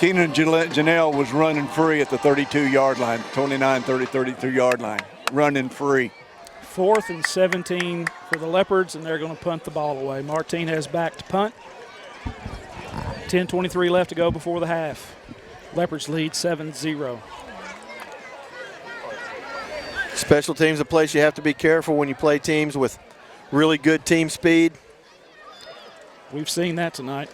Keenan Janelle was running free at the 32-yard line, 32-yard line, running free. 4th and 17 for the Leopards, and they're going to punt the ball away. Martinez back to punt. 10:23 left to go before the half. Leopards lead 7-0. Special teams, a place you have to be careful when you play teams with really good team speed. We've seen that tonight.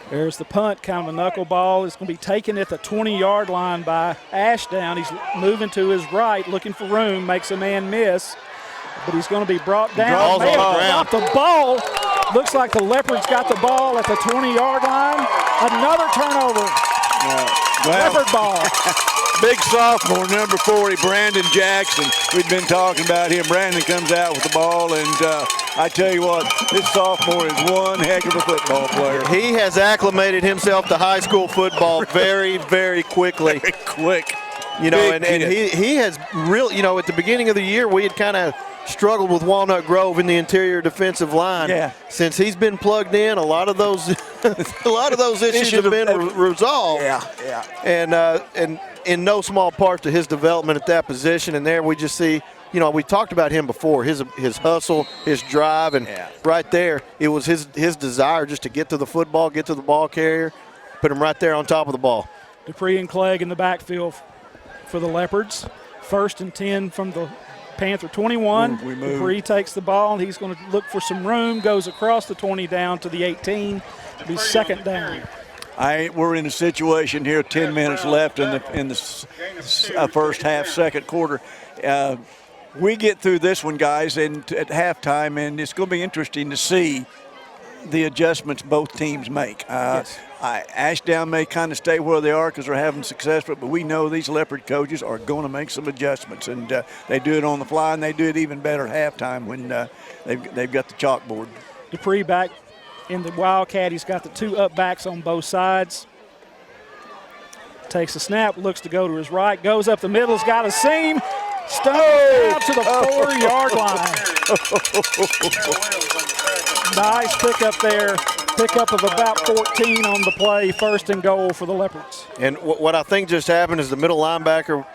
There's the punt, kind of a knuckleball. It's going to be taken at the 20-yard line by Ashdown. He's moving to his right, looking for room, makes a man miss, but he's going to be brought down. May have dropped the ball. Looks like the Leopards got the ball at the 20-yard line. Another turnover. Leopard ball. Big sophomore, number 40, Brandon Jackson. We've been talking about him. Brandon comes out with the ball, and I tell you what, this sophomore is one heck of a football player. He has acclimated himself to high school football very, very quickly. Very quick. And he has really, at the beginning of the year, we had kind of struggled with Walnut Grove in the interior defensive line. Yeah. Since he's been plugged in, a lot of those issues have been resolved. Yeah. And in no small part to his development at that position. And there we just see, we talked about him before, his hustle, his drive, and right there, it was his desire just to get to the football, get to the ball carrier, put him right there on top of the ball. Dupree and Clegg in the backfield for the Leopards. 1st and 10 from the Panther 21. Dupree takes the ball, and he's going to look for some room, goes across the 20 down to the 18. It'll be 2nd down. We're in a situation here, 10 minutes left in the first half, second quarter. We get through this one, guys, and at halftime, and it's going to be interesting to see the adjustments both teams make. Ashdown may kind of stay where they are because they're having success, but we know these Leopard coaches are going to make some adjustments, and they do it on the fly, and they do it even better at halftime when they've got the chalkboard. Dupree back in the Wildcat. He's got the 2 up backs on both sides. Takes a snap, looks to go to his right, goes up the middle, has got a seam, stumbles out to the 4-yard line. Nice pickup there. Pickup of about 14 on the play, 1st and goal for the Leopards. And what I think just happened is the middle linebacker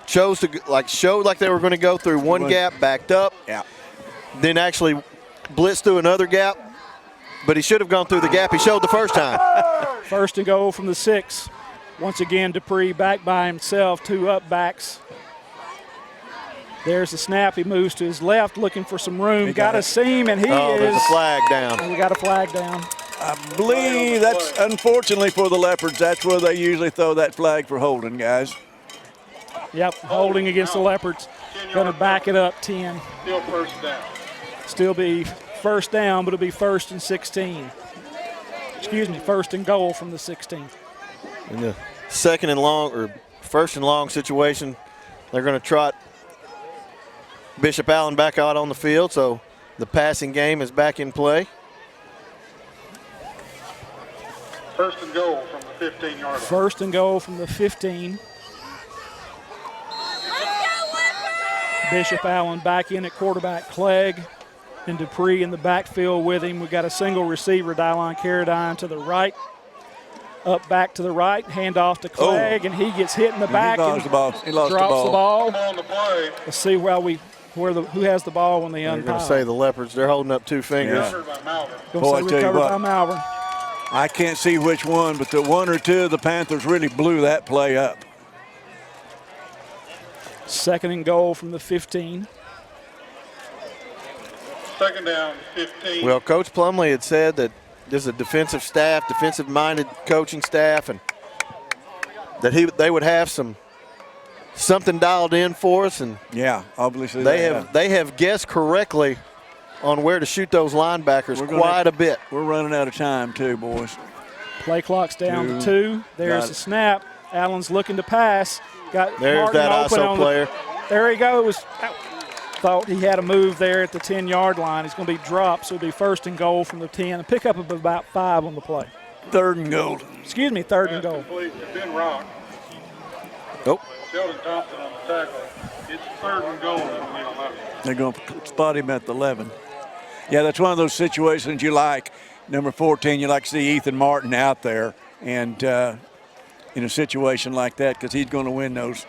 showed like they were going to go through one gap, backed up, then actually blitzed through another gap, but he should have gone through the gap he showed the first time. First and goal from the 6. Once again, Dupree back by himself, 2 up backs. There's the snap. He moves to his left, looking for some room. Got a seam, and there's a flag down. And we got a flag down. I believe that's, unfortunately for the Leopards, that's where they usually throw that flag for holding, guys. Yep, holding against the Leopards. Going to back it up 10. Still first down. Still be first down, but it'll be 1st and 16. Excuse me, 1st and goal from the 16. In the second and long, or 1st and long situation, they're going to trot Bishop Allen back out on the field, so the passing game is back in play. 1st and goal from the 15-yard line. 1st and goal from the 15. Bishop Allen back in at quarterback. Clegg and Dupree in the backfield with him. We've got a single receiver, Dylon Carradine, to the right. Up back to the right, hand off to Clegg, and he gets hit in the back and He lost the ball. drops the ball. On the play. Let's see who has the ball when they They're umpire. going to say the Leopards. They're holding up 2 fingers. Yeah. Covered by Malvern. Boy, I tell you recovered what. by Malvern. I can't see which one, but the 1 or 2 of the Panthers really blew that play up. 2nd and goal from the 15. 2nd down, 15. Well, Coach Plumlee had said that this is a defensive staff, defensive-minded coaching staff, and that they would have something dialed in for us. And yeah, obviously they have guessed correctly on where to shoot those linebackers quite a bit. We're running out of time too, boys. Play clock's down to 2. There's the snap. Allen's looking to pass. There's that ISO player. There he goes. Thought he had a move there at the 10-yard line. He's going to be dropped, so it'll be 1st and goal from the 10. A pickup of about 5 on the play. 3rd and goal. Excuse me, 3rd and goal. Complete to Ben Rock. Nope. Sheldon Thompson on the tackle. It's 3rd and goal from the 11. They're going to spot him at the 11. Yeah, that's one of those situations you like. Number 14, you like to see Ethan Martin out there, and in a situation like that, because he's going to win those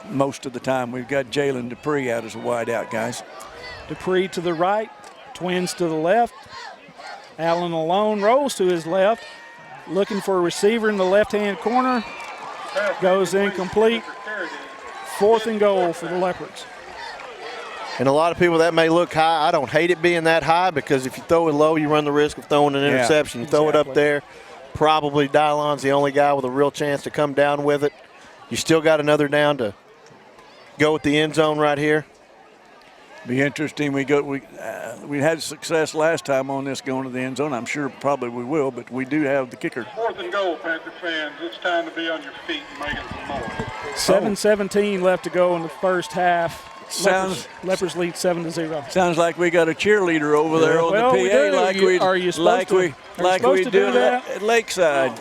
most of the time. We've got Jalen Dupree out as a wide out, guys. Dupree to the right, Twins to the left. Allen alone rolls to his left, looking for a receiver in the left-hand corner. Goes incomplete. 4th and goal for the Leopards. And a lot of people, that may look high. I don't hate it being that high, because if you throw it low, you run the risk of throwing an interception. You throw it up there, probably Dylon's the only guy with a real chance to come down with it. You still got another down to go with the end zone right here. Be interesting. We had success last time on this going to the end zone. I'm sure probably we will, but we do have the kicker. 4th and goal, Panther fans. It's time to be on your feet and making some more. 7:17 left to go in the first half. Leopards lead 7-0. Sounds like we got a cheerleader over there on the PA, like we do at Lakeside.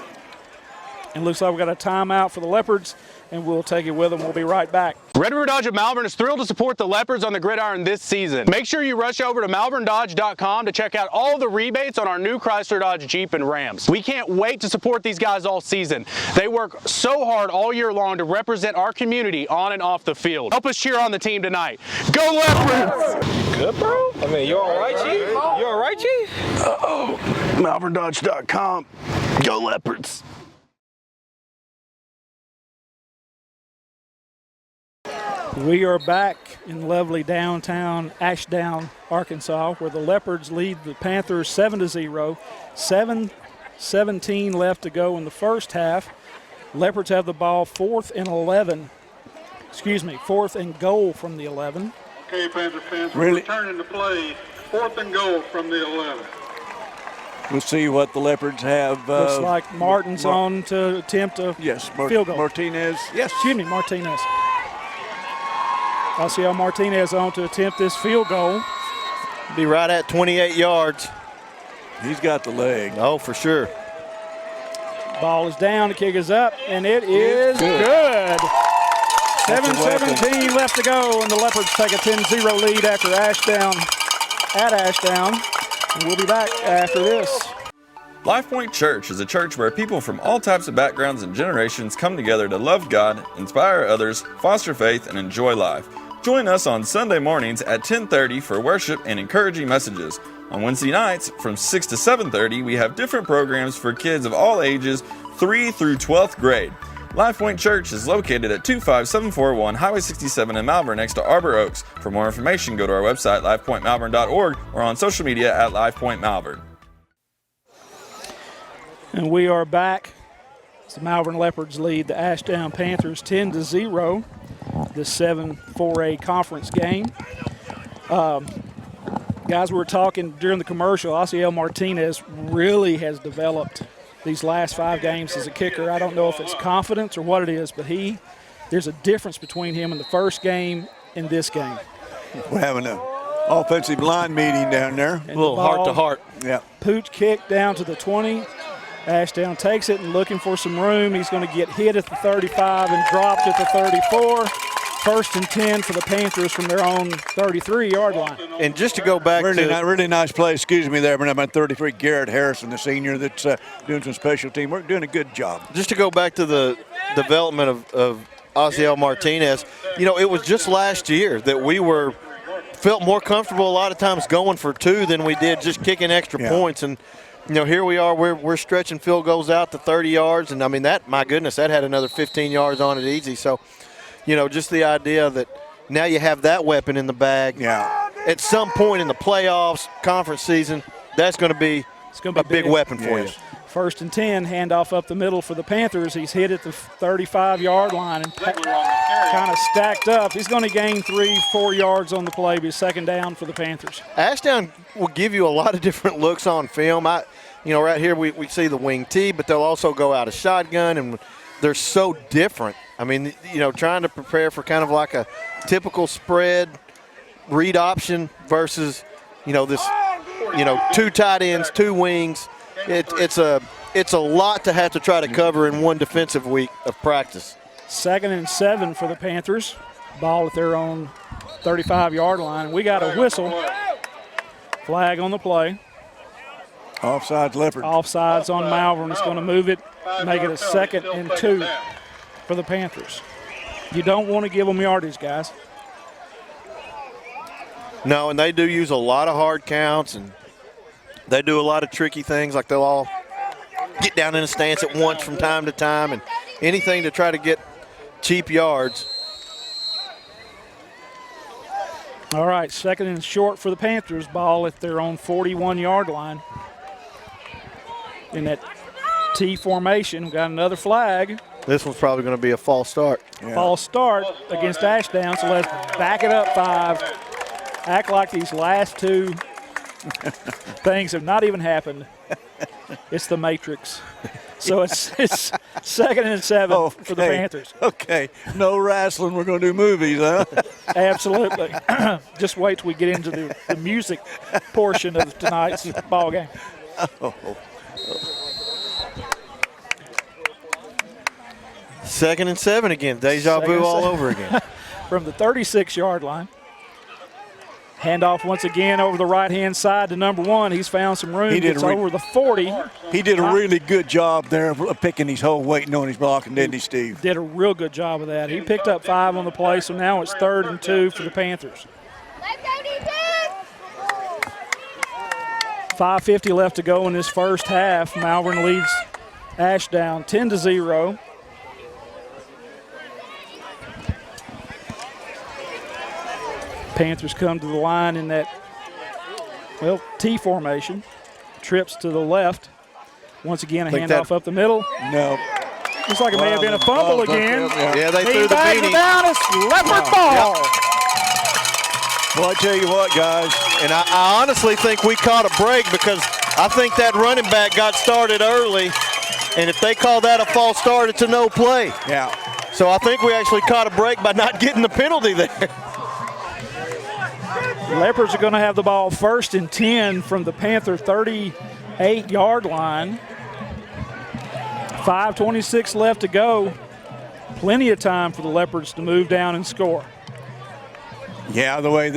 And looks like we got a timeout for the Leopards, and we'll take it with them. We'll be right back. Red River Dodge of Malvern is thrilled to support the Leopards on the gridiron this season. Make sure you rush over to malverndodge.com to check out all the rebates on our new Chrysler, Dodge, Jeep, and Rams. We can't wait to support these guys all season. They work so hard all year long to represent our community on and off the field. Help us cheer on the team tonight. Go Leopards! Good, bro? I mean, you all right, Chief? You all right, Chief? Uh-oh. malverndodge.com. Go Leopards! We are back in lovely downtown Ashdown, Arkansas, where the Leopards lead the Panthers 7-0. 7:17 left to go in the first half. Leopards have the ball 4th and 11. Excuse me, 4th and goal from the 11. Okay, Panther fans, we're returning to play. 4th and goal from the 11. We'll see what the Leopards have. Looks like Martin's on to attempt a field goal. Martinez. Yes. Excuse me, Martinez. I'll see how Martinez on to attempt this field goal. Be right at 28 yards. He's got the leg. Oh, for sure. Ball is down, the kick is up, and it is good. 7:17 left to go, and the Leopards take a 10-0 lead after Ashdown, and we'll be back after this. LifePoint Church is a church where people from all types of backgrounds and generations come together to love God, inspire others, foster faith, and enjoy life. Join us on Sunday mornings at 10:30 for worship and encouraging messages. On Wednesday nights from 6 to 7:30, we have different programs for kids of all ages, 3 through 12th grade. Life Point Church is located at 25741 Highway 67 in Malvern next to Arbor Oaks. For more information, go to our website, lifepointmalvern.org, or on social media at LifePointMalvern. And we are back. The Malvern Leopards lead the Ashdown Panthers 10-0. This 7-4A conference game. Guys, we were talking during the commercial, Osceola Martinez really has developed these last 5 games as a kicker. I don't know if it's confidence or what it is, but there's a difference between him in the first game and this game. We're having an offensive line meeting down there. A little heart-to-heart. Yeah. Pooch kick down to the 20. Ashdown takes it and looking for some room. He's going to get hit at the 35 and dropped at the 34. First and 10 for the Panthers from their own 33-yard line. And just to go back really nice play, excuse me there, but number 33, Garrett Harrison, the senior that's doing some special team work, doing a good job. Just to go back to the development of Osceola Martinez, it was just last year that we felt more comfortable a lot of times going for 2 than we did just kicking extra points. And here we are, we're stretching field goals out to 30 yards, and I mean that had another 15 yards on it easy. So, just the idea that now you have that weapon in the bag. Yeah. At some point in the playoffs, conference season, that's going to be a big weapon for you. First and 10, handoff up the middle for the Panthers. He's hit at the 35-yard line and kind of stacked up. He's going to gain 3-4 yards on the play, be second down for the Panthers. Ashdown will give you a lot of different looks on film. Right here we see the wing tee, but they'll also go out a shotgun, and they're so different. I mean, trying to prepare for kind of like a typical spread read option versus, this, 2 tight ends, 2 wings. It's a lot to have to try to cover in one defensive week of practice. 2nd and 7 for the Panthers. Ball at their own 35-yard line. We got a whistle. Flag on the play. Offsides Leopard. Offsides on Malvern. It's going to move it, make it a 2nd and 2 for the Panthers. You don't want to give them yardage, guys. No, and they do use a lot of hard counts, and they do a lot of tricky things, like they'll all get down in a stance at once from time to time, and anything to try to get cheap yards. All right, 2nd and short for the Panthers. Ball at their own 41-yard line. In that T formation, we've got another flag. This one's probably going to be a false start. Yeah. False start against Ashdown, so let's back it up 5. Act like these last 2 things have not even happened. It's the Matrix. So it's 2nd and 7 for the Panthers. Okay, no wrestling. We're going to do movies, huh? Absolutely. Just wait till we get into the music portion of tonight's ball game. Oh. 2nd and 7 again. Deja vu all over again. From the 36-yard line. Handoff once again over the right-hand side to number 1. He's found some room. It's over the 40. He did a really good job there of picking his hole, waiting on his blocking, didn't he, Steve? Did a real good job of that. He picked up 5 on the play, so now it's 3rd and 2 for the Panthers. 5:50 left to go in this first half. Malvern leads Ashdown 10-0. Panthers come to the line in that, T formation. Trips to the left. Once again, a handoff up the middle. No. Looks like it may have been a fumble again. Yeah, they threw the beanie. Down. It's Leopard ball. Well, I tell you what, guys. And I honestly think we caught a break because I think that running back got started early. And if they call that a false start, it's a no play. Yeah. So I think we actually caught a break by not getting the penalty there. Leopards are going to have the ball 1st and 10 from the Panther 38-yard line. 5:26 left to go. Plenty of time for the Leopards to move down and score. Yeah, the way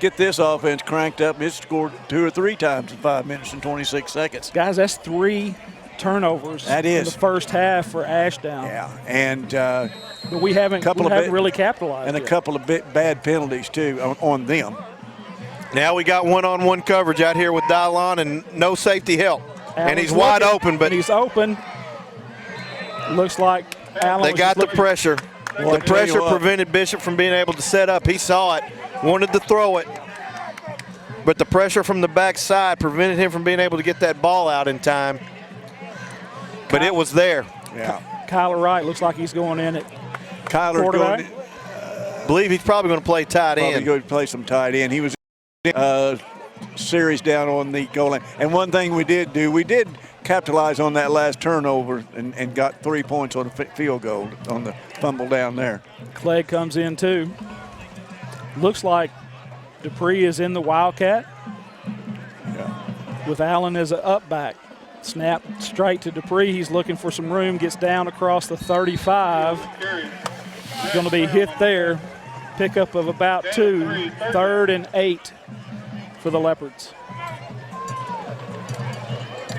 get this offense cranked up, it's scored 2 or 3 times in 5 minutes and 26 seconds. Guys, that's 3 turnovers That is. in the first half for Ashdown. Yeah, and but we haven't really capitalized. And yet. a couple of bad penalties too on them. Now we got one-on-one coverage out here with Dylon and no safety help. And he's wide open, but he's open. Looks like Allen. They got the pressure. The pressure prevented Bishop from being able to set up. He saw it, wanted to throw it, but the pressure from the backside prevented him from being able to get that ball out in time. But it was there. Yeah. Kyler Wright looks like he's going in at Kyler's quarterback. Believe he's probably going to play tight end. Probably going to play some tight end. He was series down on the goal line. And one thing we did capitalize on that last turnover and got 3 points on the field goal on the fumble down there. Clegg comes in too. Looks like Dupree is in the Wildcat. Yeah. With Allen as an up back. Snap straight to Dupree. He's looking for some room. Gets down across the 35. He's going to be hit there. Pickup of about 2. 3rd and 8 for the Leopards.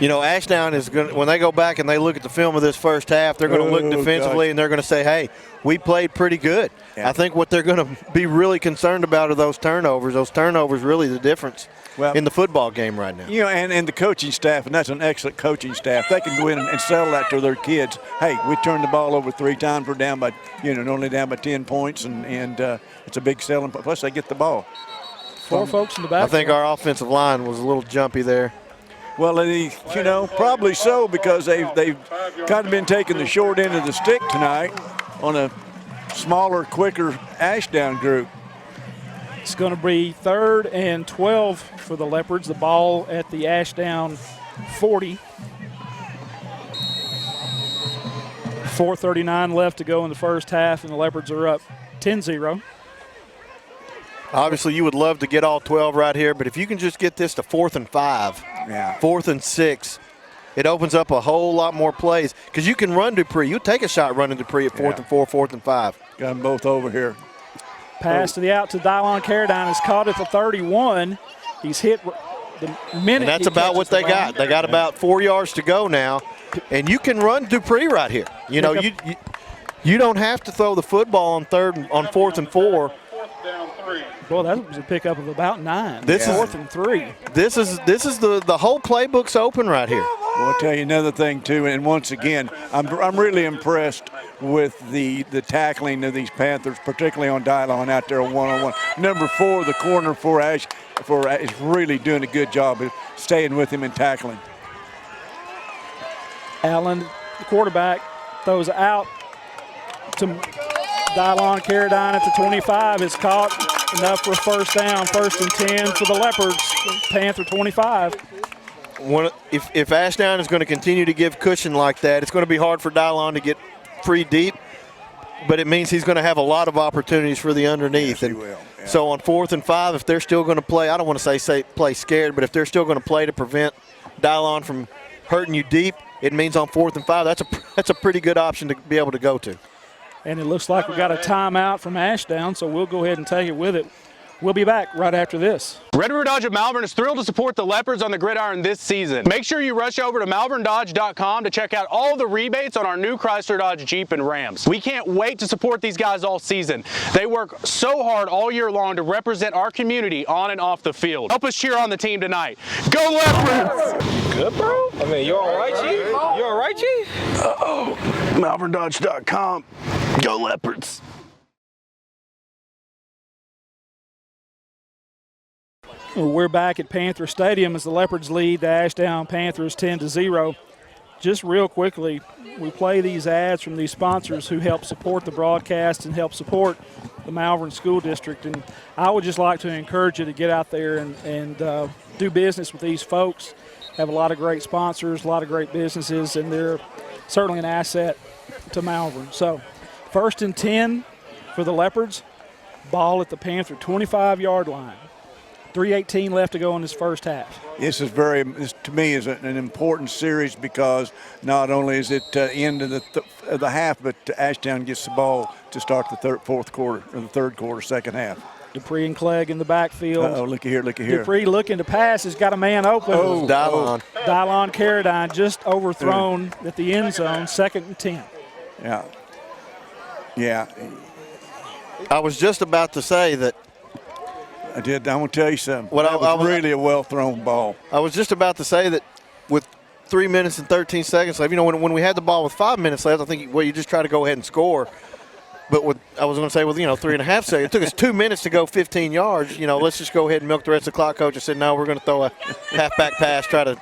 You know, Ashdown is going to, when they go back and they look at the film of this first half, they're going to look defensively and they're going to say, hey, we played pretty good. Yeah. I think what they're going to be really concerned about are those turnovers. Those turnovers really the difference in the football game right now. You know, and the coaching staff, and that's an excellent coaching staff. They can go in and sell that to their kids. Hey, we turned the ball over 3 times. We're down by, only down by 10 points, and it's a big selling. Plus, they get the ball. 4 folks in the back. I think our offensive line was a little jumpy there. Well, probably so, because they've kind of been taking the short end of the stick tonight on a smaller, quicker Ashdown group. It's going to be 3rd and 12 for the Leopards. The ball at the Ashdown 40. 4:39 left to go in the first half, and the Leopards are up 10-0. Obviously, you would love to get all 12 right here, but if you can just get this to 4th and 5, 4th and 6, it opens up a whole lot more plays because you can run Dupree. You take a shot running Dupree at 4th and 4, 4th and 5. Got them both over here. Pass to the out to Dylon Carradine is caught at the 31. He's hit the minute. And that's about what they got. They got about 4 yards to go now, and you can run Dupree right here. You don't have to throw the football on 4th and 4. Well, that was a pickup of about 9. This is 4th and 3. This is the whole playbook's open right here. Well, I'll tell you another thing too, and once again, I'm really impressed with the tackling of these Panthers, particularly on Dylon out there one-on-one. Number 4, the corner for Ash, is really doing a good job of staying with him and tackling. Allen, the quarterback, throws out to Dylon Carradine at the 25. Is caught enough for a first down. 1st and 10 for the Leopards. Panther 25. If Ashdown is going to continue to give cushion like that, it's going to be hard for Dylon to get free deep, but it means he's going to have a lot of opportunities for the underneath. Yes, he will. Yeah. So on 4th and 5, if they're still going to play, I don't want to say play scared, but if they're still going to play to prevent Dylon from hurting you deep, it means on 4th and 5, that's a pretty good option to be able to go to. And it looks like we got a timeout from Ashdown, so we'll go ahead and take it with it. We'll be back right after this. Red River Dodge of Malvern is thrilled to support the Leopards on the gridiron this season. Make sure you rush over to malverndodge.com to check out all the rebates on our new Chrysler, Dodge, Jeep, and Rams. We can't wait to support these guys all season. They work so hard all year long to represent our community on and off the field. Help us cheer on the team tonight. Go Leopards! Good, bro? I mean, you all right, Chief? You all right, Chief? Uh-oh. malverndodge.com. Go Leopards! We're back at Panther Stadium as the Leopards lead the Ashdown Panthers 10-0. Just real quickly, we play these ads from these sponsors who help support the broadcast and help support the Malvern School District. And I would just like to encourage you to get out there and do business with these folks. Have a lot of great sponsors, a lot of great businesses, and they're certainly an asset to Malvern. So 1st and 10 for the Leopards. Ball at the Panther 25-yard line. 3:18 left to go in this first half. This to me is an important series because not only is it end of the half, but Ashdown gets the ball to start the third quarter, second half. Dupree and Clegg in the backfield. Oh, looky here. Dupree looking to pass. Has got a man open. Dylon. Dylon Carradine just overthrown at the end zone, 2nd and 10. Yeah. I was just about to say that. I did. I'm going to tell you something. That was really a well-thrown ball. I was just about to say that with 3 minutes and 13 seconds left, when we had the ball with 5 minutes left, I think, you just try to go ahead and score. But I was going to say, with 3.5 seconds, it took us 2 minutes to go 15 yards. Let's just go ahead and milk the rest of the clock. Coach, I said, no, we're going to throw a halfback pass, try to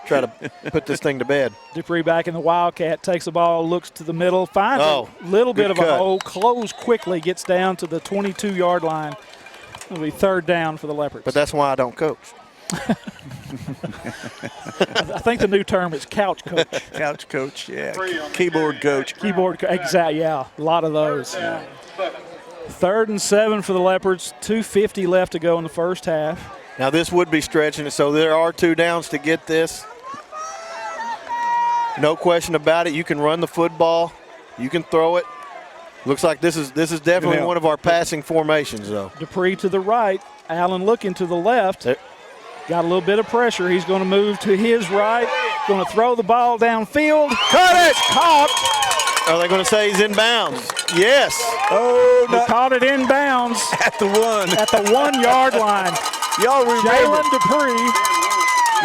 put this thing to bed. Dupree back in the Wildcat, takes the ball, looks to the middle, finds a little bit of a hole, close quickly, gets down to the 22-yard line. It'll be 3rd down for the Leopards. But that's why I don't coach. I think the new term is couch coach. Couch coach, yeah. Keyboard coach. Exactly, yeah. A lot of those. 3rd and 7 for the Leopards. 2:50 left to go in the first half. Now this would be stretching it, so there are 2 downs to get this. No question about it. You can run the football. You can throw it. Looks like this is definitely one of our passing formations, though. Dupree to the right. Allen looking to the left. Got a little bit of pressure. He's going to move to his right. Going to throw the ball downfield. Cut it! Caught. Are they going to say he's in bounds? Yes. Oh, he caught it in bounds. At the 1. At the 1-yard line. Y'all remember. Jalen Dupree.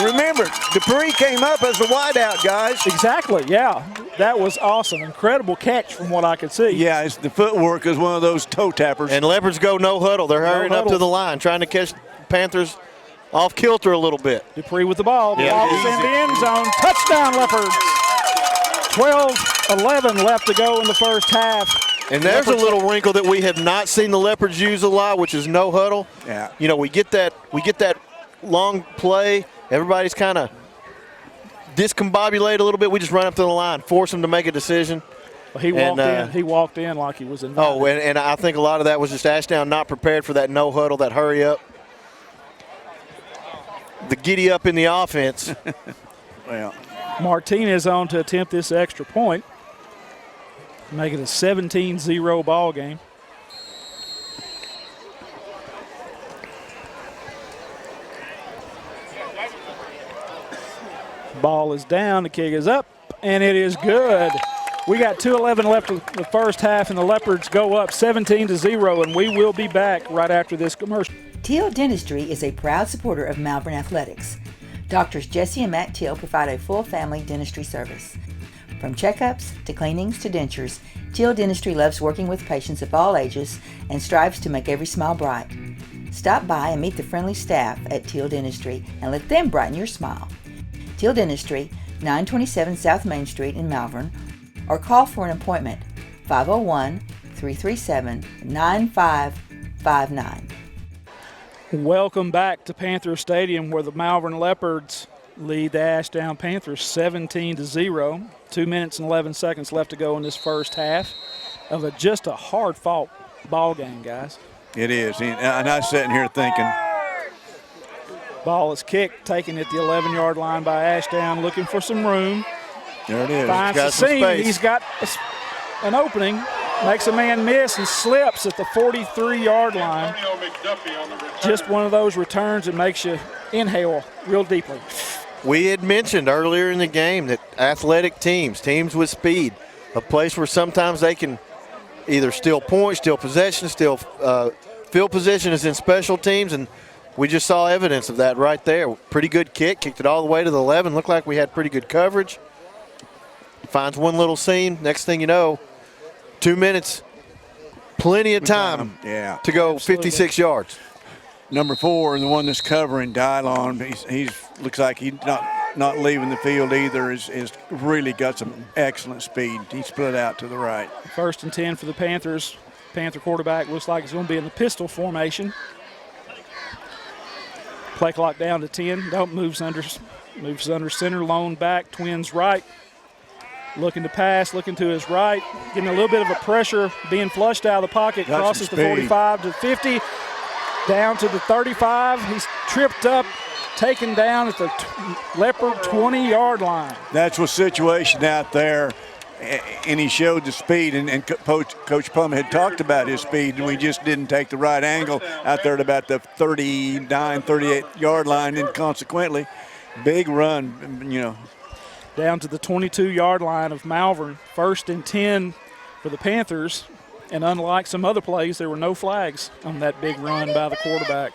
Remember, Dupree came up as the wideout, guys. Exactly, yeah. That was awesome. Incredible catch from what I could see. Yeah, the footwork is one of those toe tappers. And Leopards go no huddle. They're hurrying up to the line, trying to catch Panthers off kilter a little bit. Dupree with the ball. The ball is in the end zone. Touchdown, Leopards. 12-11 left to go in the first half. And there's a little wrinkle that we have not seen the Leopards use a lot, which is no huddle. Yeah. We get that long play. Everybody's kind of discombobulated a little bit. We just run up to the line, force them to make a decision. Well, he walked in like he was invited. Oh, and I think a lot of that was just Ashdown not prepared for that no huddle, that hurry up. The giddy up in the offense. Well, Martinez on to attempt this extra point. Make it a 17-0 ball game. Ball is down, the kick is up, and it is good. We got 2:11 left of the first half, and the Leopards go up 17-0, and we will be back right after this commercial. Teal Dentistry is a proud supporter of Malvern Athletics. Doctors Jesse and Matt Teal provide a full family dentistry service. From checkups to cleanings to dentures, Teal Dentistry loves working with patients of all ages and strives to make every smile bright. Stop by and meet the friendly staff at Teal Dentistry and let them brighten your smile. Teal Dentistry, 927 South Main Street in Malvern, or call for an appointment, 501-337-9559. Welcome back to Panther Stadium, where the Malvern Leopards lead the Ashdown Panthers 17-0. 2 minutes and 11 seconds left to go in this first half of just a hard-fought ball game, guys. It is, and I'm sitting here thinking. Ball is kicked, taken at the 11-yard line by Ashdown, looking for some room. There it is. Finds the seam. He's got an opening, makes a man miss, and slips at the 43-yard line. Just one of those returns that makes you inhale real deeply. We had mentioned earlier in the game that athletic teams with speed, a place where sometimes they can either steal points, steal possession, steal field position is in special teams, and we just saw evidence of that right there. Pretty good kick, kicked it all the way to the 11. Looked like we had pretty good coverage. Finds one little seam. Next thing you know, 2 minutes, plenty of time to go 56 yards. Number 4, the one that's covering Dylon, he's looks like he's not leaving the field either. Is really got some excellent speed. He split out to the right. 1st and 10 for the Panthers. Panther quarterback looks like he's going to be in the pistol formation. Play clock down to 10. Moves under center, lone back, twins right. Looking to pass, looking to his right. Getting a little bit of a pressure, being flushed out of the pocket. Crosses the 45 to 50. Down to the 35. He's tripped up, taken down at the Leopard 20-yard line. That's a situation out there. and he showed the speed, and Coach Plum had talked about his speed, and we just didn't take the right angle out there at about the 39, 38-yard line, and consequently, big run, you know. Down to the 22-yard line of Malvern, 1st and 10 for the Panthers, and unlike some other plays, there were no flags on that big run by the quarterback.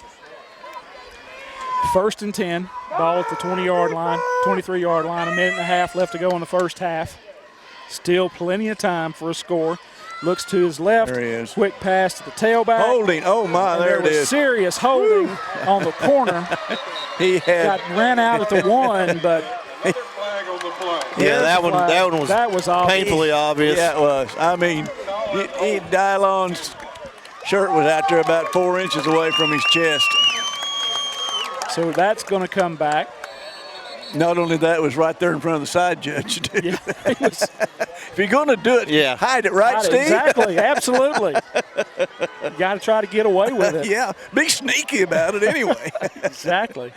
1st and 10, ball at the 20-yard line, 23-yard line, a minute and a half left to go in the first half. Still plenty of time for a score. Looks to his left. There he is. Quick pass to the tailback. Holding. Oh, my, and there it is. Serious holding on the corner. He ran out at the 1, but that one was obvious. painfully obvious. Yeah, it was. I mean, Dylon's shirt was out there about 4 inches away from his chest. So that's going to come back. Not only that, it was right there in front of the side judge. Yeah, if you're going to do it, hide it, right, Steve? Exactly, absolutely. You got to try to get away with it. Yeah, be sneaky about it anyway. Exactly.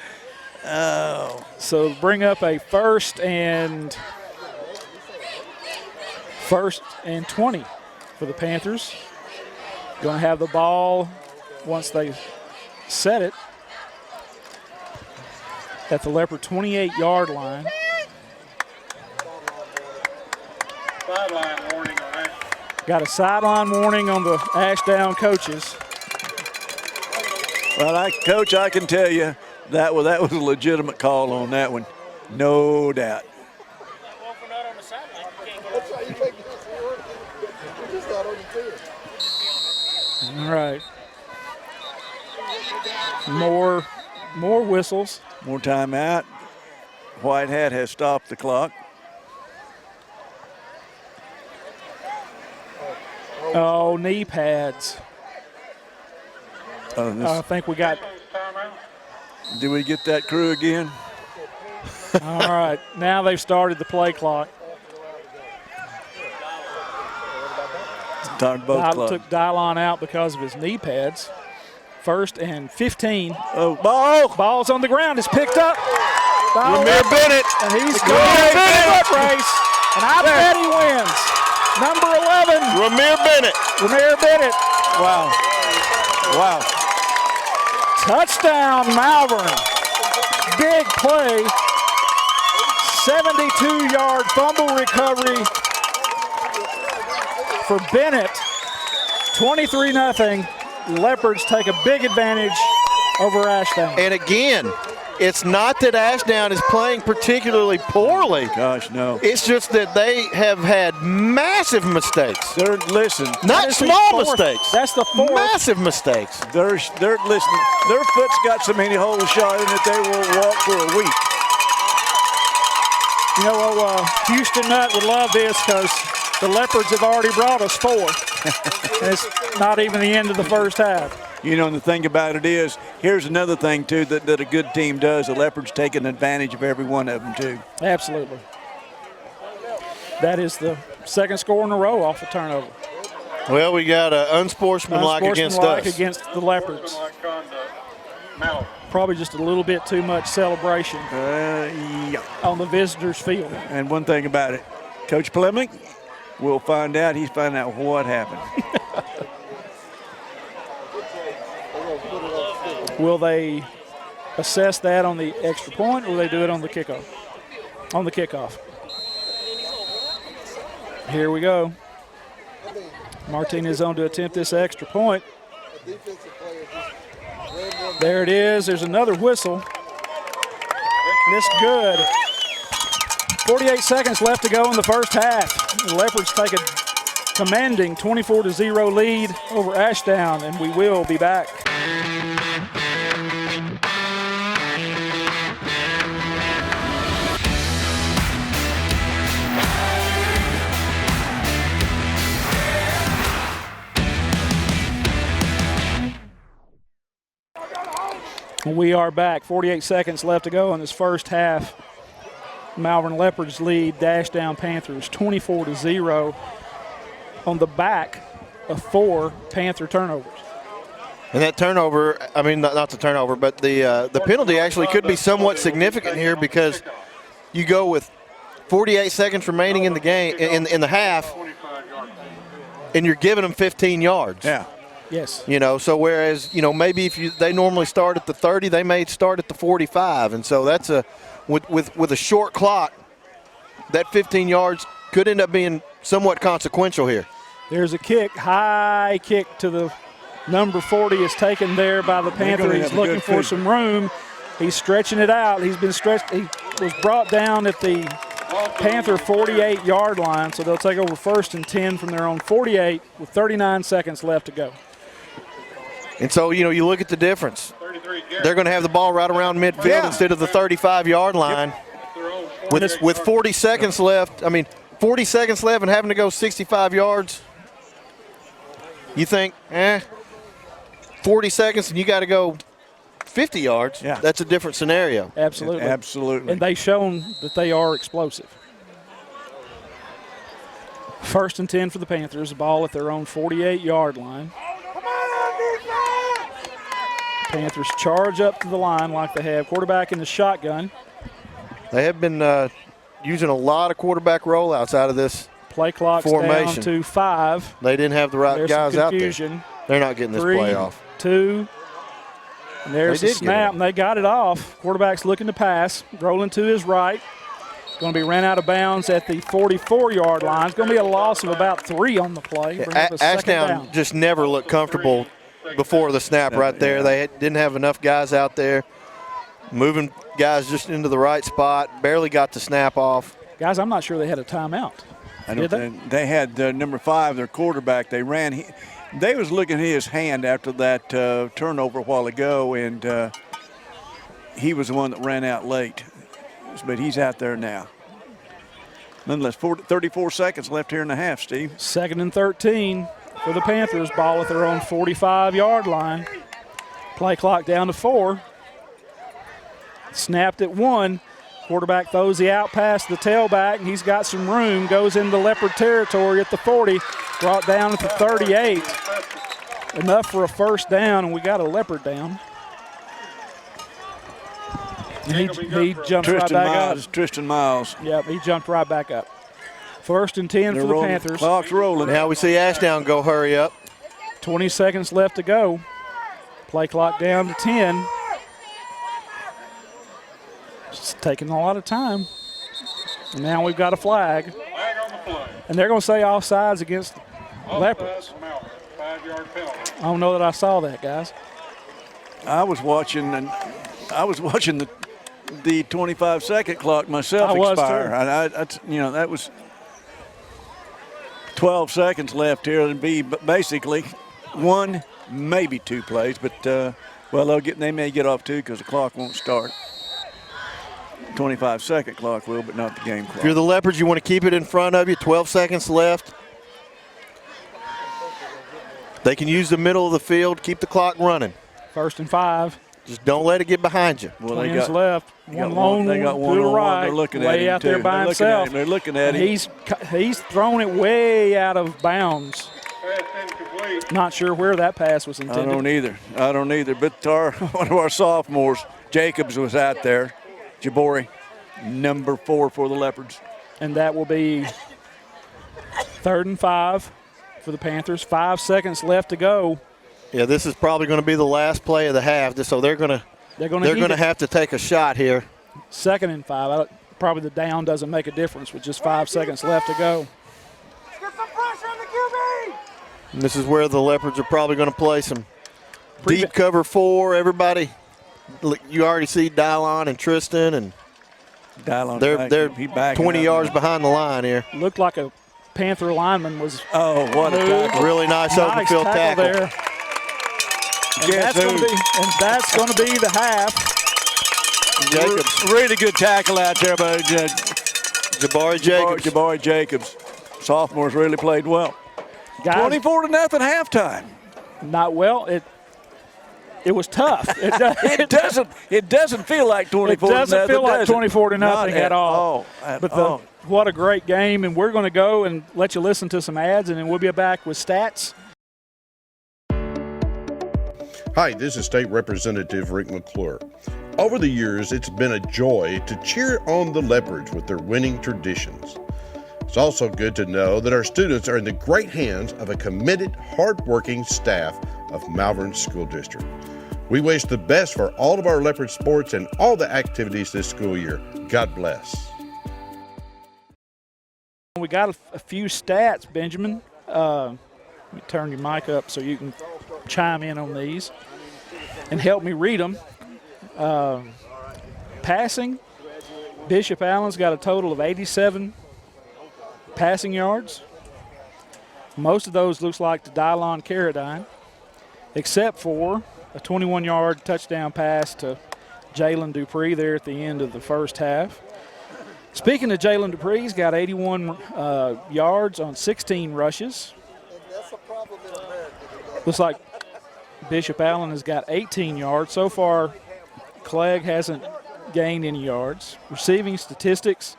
Oh. So bring up a 1st and 20 for the Panthers. Going to have the ball once they set it at the Leopard 28-yard line. Sideline warning on that. Got a sideline warning on the Ashdown coaches. Well, Coach, I can tell you that was a legitimate call on that one, no doubt. All right. More whistles. More timeout. White Hat has stopped the clock. Oh, knee pads. I think we got. Do we get that crew again? All right. Now they've started the play clock. Both took Dylon out because of his knee pads. 1st and 15. Oh, ball's on the ground. It's picked up. Ramir Bennett. And he's going to win the foot race. And I bet he wins. Number 11. Ramir Bennett. Ramir Bennett. Wow. Wow. Touchdown, Malvern. Big play. 72-yard fumble recovery for Bennett. 23-0. Leopards take a big advantage over Ashdown. And again, it's not that Ashdown is playing particularly poorly. Gosh, no. It's just that they have had massive mistakes. Not small mistakes. That's the 4th. Massive mistakes. They're listen. Their foot's got so many holes shot in it they will walk for a week. You know, Houston Nutt would love this because the Leopards have already brought us 4. And it's not even the end of the first half. You know, and the thing about it is, here's another thing, too, that a good team does. The Leopards take an advantage of every one of them, too. Absolutely. That is the 2nd score in a row off a turnover. Well, we got unsportsmanlike against us. Against the Leopards. Probably just a little bit too much celebration on the visitors' field. And one thing about it, Coach Plemley, we'll find out. He's finding out what happened. Will they assess that on the extra point, or will they do it on the kickoff? On the kickoff. Here we go. Martinez on to attempt this extra point. There it is. There's another whistle. And it's good. 48 seconds left to go in the first half. The Leopards take a commanding 24-0 lead over Ashdown, and we will be back. We are back. 48 seconds left to go in this first half. Malvern Leopards lead Ashdown Panthers 24-0 on the back of 4 Panther turnovers. And that turnover, I mean, not the turnover, but the penalty actually could be somewhat significant here because you go with 48 seconds remaining in the game, in the half, and you're giving them 15 yards. Yeah. Yes. You know, so whereas, you know, maybe if they normally start at the 30, they may start at the 45. And so that's with a short clock, that 15 yards could end up being somewhat consequential here. There's a kick, high kick to the number 40 is taken there by the Panther. He's looking for some room. He's stretching it out. He's been stretched. He was brought down at the Panther 48-yard line, so they'll take over 1st and 10 from their own 48 with 39 seconds left to go. And so, you know, you look at the difference. They're going to have the ball right around midfield instead of the 35-yard line. Yep. With 40 seconds left, 40 seconds left and having to go 65 yards, you think, 40 seconds and you got to go 50 yards, that's a different scenario. Absolutely. Absolutely. And they've shown that they are explosive. 1st and 10 for the Panthers, the ball at their own 48-yard line. Panthers charge up to the line like they have. Quarterback in the shotgun. They have been using a lot of quarterback rollouts out of this play clock's formation. Down to 5. They didn't have the right guys out there. They're not getting this 3, play off. 2. And there's the snap, and they got it off. Quarterback's looking to pass, rolling to his right. Going to be ran out of bounds at the 44-yard line. It's going to be a loss of about 3 on the play. Ashdown just never looked comfortable before the snap right there. They didn't have enough guys out there. Moving guys just into the right spot. Barely got the snap off. Guys, I'm not sure they had a timeout. They had number 5, their quarterback. They ran. They was looking at his hand after that turnover a while ago, and he was the one that ran out late. But he's out there now. Nonetheless, 34 seconds left here in the half, Steve. 2nd and 13 for the Panthers. Ball at their own 45-yard line. Play clock down to 4. Snapped at 1. Quarterback throws the out pass to the tailback, and he's got some room. Goes into Leopard territory at the 40. Brought down at the 38. Enough for a 1st down, and we got a Leopard down. He jumped right back up. Tristan Miles. Yep, he jumped right back up. 1st and 10 for the Panthers. Clock's rolling. Now we see Ashdown go hurry up. 20 seconds left to go. Play clock down to 10. It's taking a lot of time. And now we've got a flag. And they're going to say offsides against Leopards. I don't know that I saw that, guys. I was watching the 25-second clock myself expire. That was 12 seconds left here, and be basically 1, maybe 2 plays. But they may get off 2 because the clock won't start. 25-second clock will, but not the game clock. If you're the Leopards, you want to keep it in front of you. 12 seconds left. They can use the middle of the field, keep the clock running. 1st and 5. Just don't let it get behind you. Well, they got left. One lone to the right. They're looking way at him out there too. by himself. They're looking at him. He's thrown it way out of bounds. Not sure where that pass was intended. I don't either. But one of our sophomores, Jacobs, was out there. Jabori, number 4 for the Leopards. And that will be 3rd and 5 for the Panthers. 5 seconds left to go. Yeah, this is probably going to be the last play of the half, so they're going to have to take a shot here. 2nd and 5. Probably the down doesn't make a difference with just 5 seconds left to go. Get some pressure on the QB. And this is where the Leopards are probably going to play some deep cover 4. Everybody, you already see Dylon and Tristan, and they're 20 yards behind the line here. Looked like a Panther lineman was. Oh, what a tackle! Really nice open field tackle there. And that's going to be the half. Jacobs. Really good tackle out there by Jabari Jacobs. Jabari Jacobs. Sophomores really played well. Guys, 24-0 halftime. Not well. It was tough. It doesn't feel like 24-0. It doesn't feel like 24-0 at all. But what a great game, and we're going to go and let you listen to some ads, and then we'll be back with stats. Hi, this is State Representative Rick McClure. Over the years, it's been a joy to cheer on the Leopards with their winning traditions. It's also good to know that our students are in the great hands of a committed, hard-working staff of Malvern School District. We wish the best for all of our Leopard sports and all the activities this school year. God bless. We got a few stats, Benjamin. Let me turn your mic up so you can chime in on these and help me read them. Passing, Bishop Allen's got a total of 87 passing yards. Most of those looks like to Dylon Carradine, except for a 21-yard touchdown pass to Jalen Dupree there at the end of the first half. Speaking of Jalen Dupree, he's got 81 yards on 16 rushes. Looks like Bishop Allen has got 18 yards. So far, Clegg hasn't gained any yards. Receiving statistics,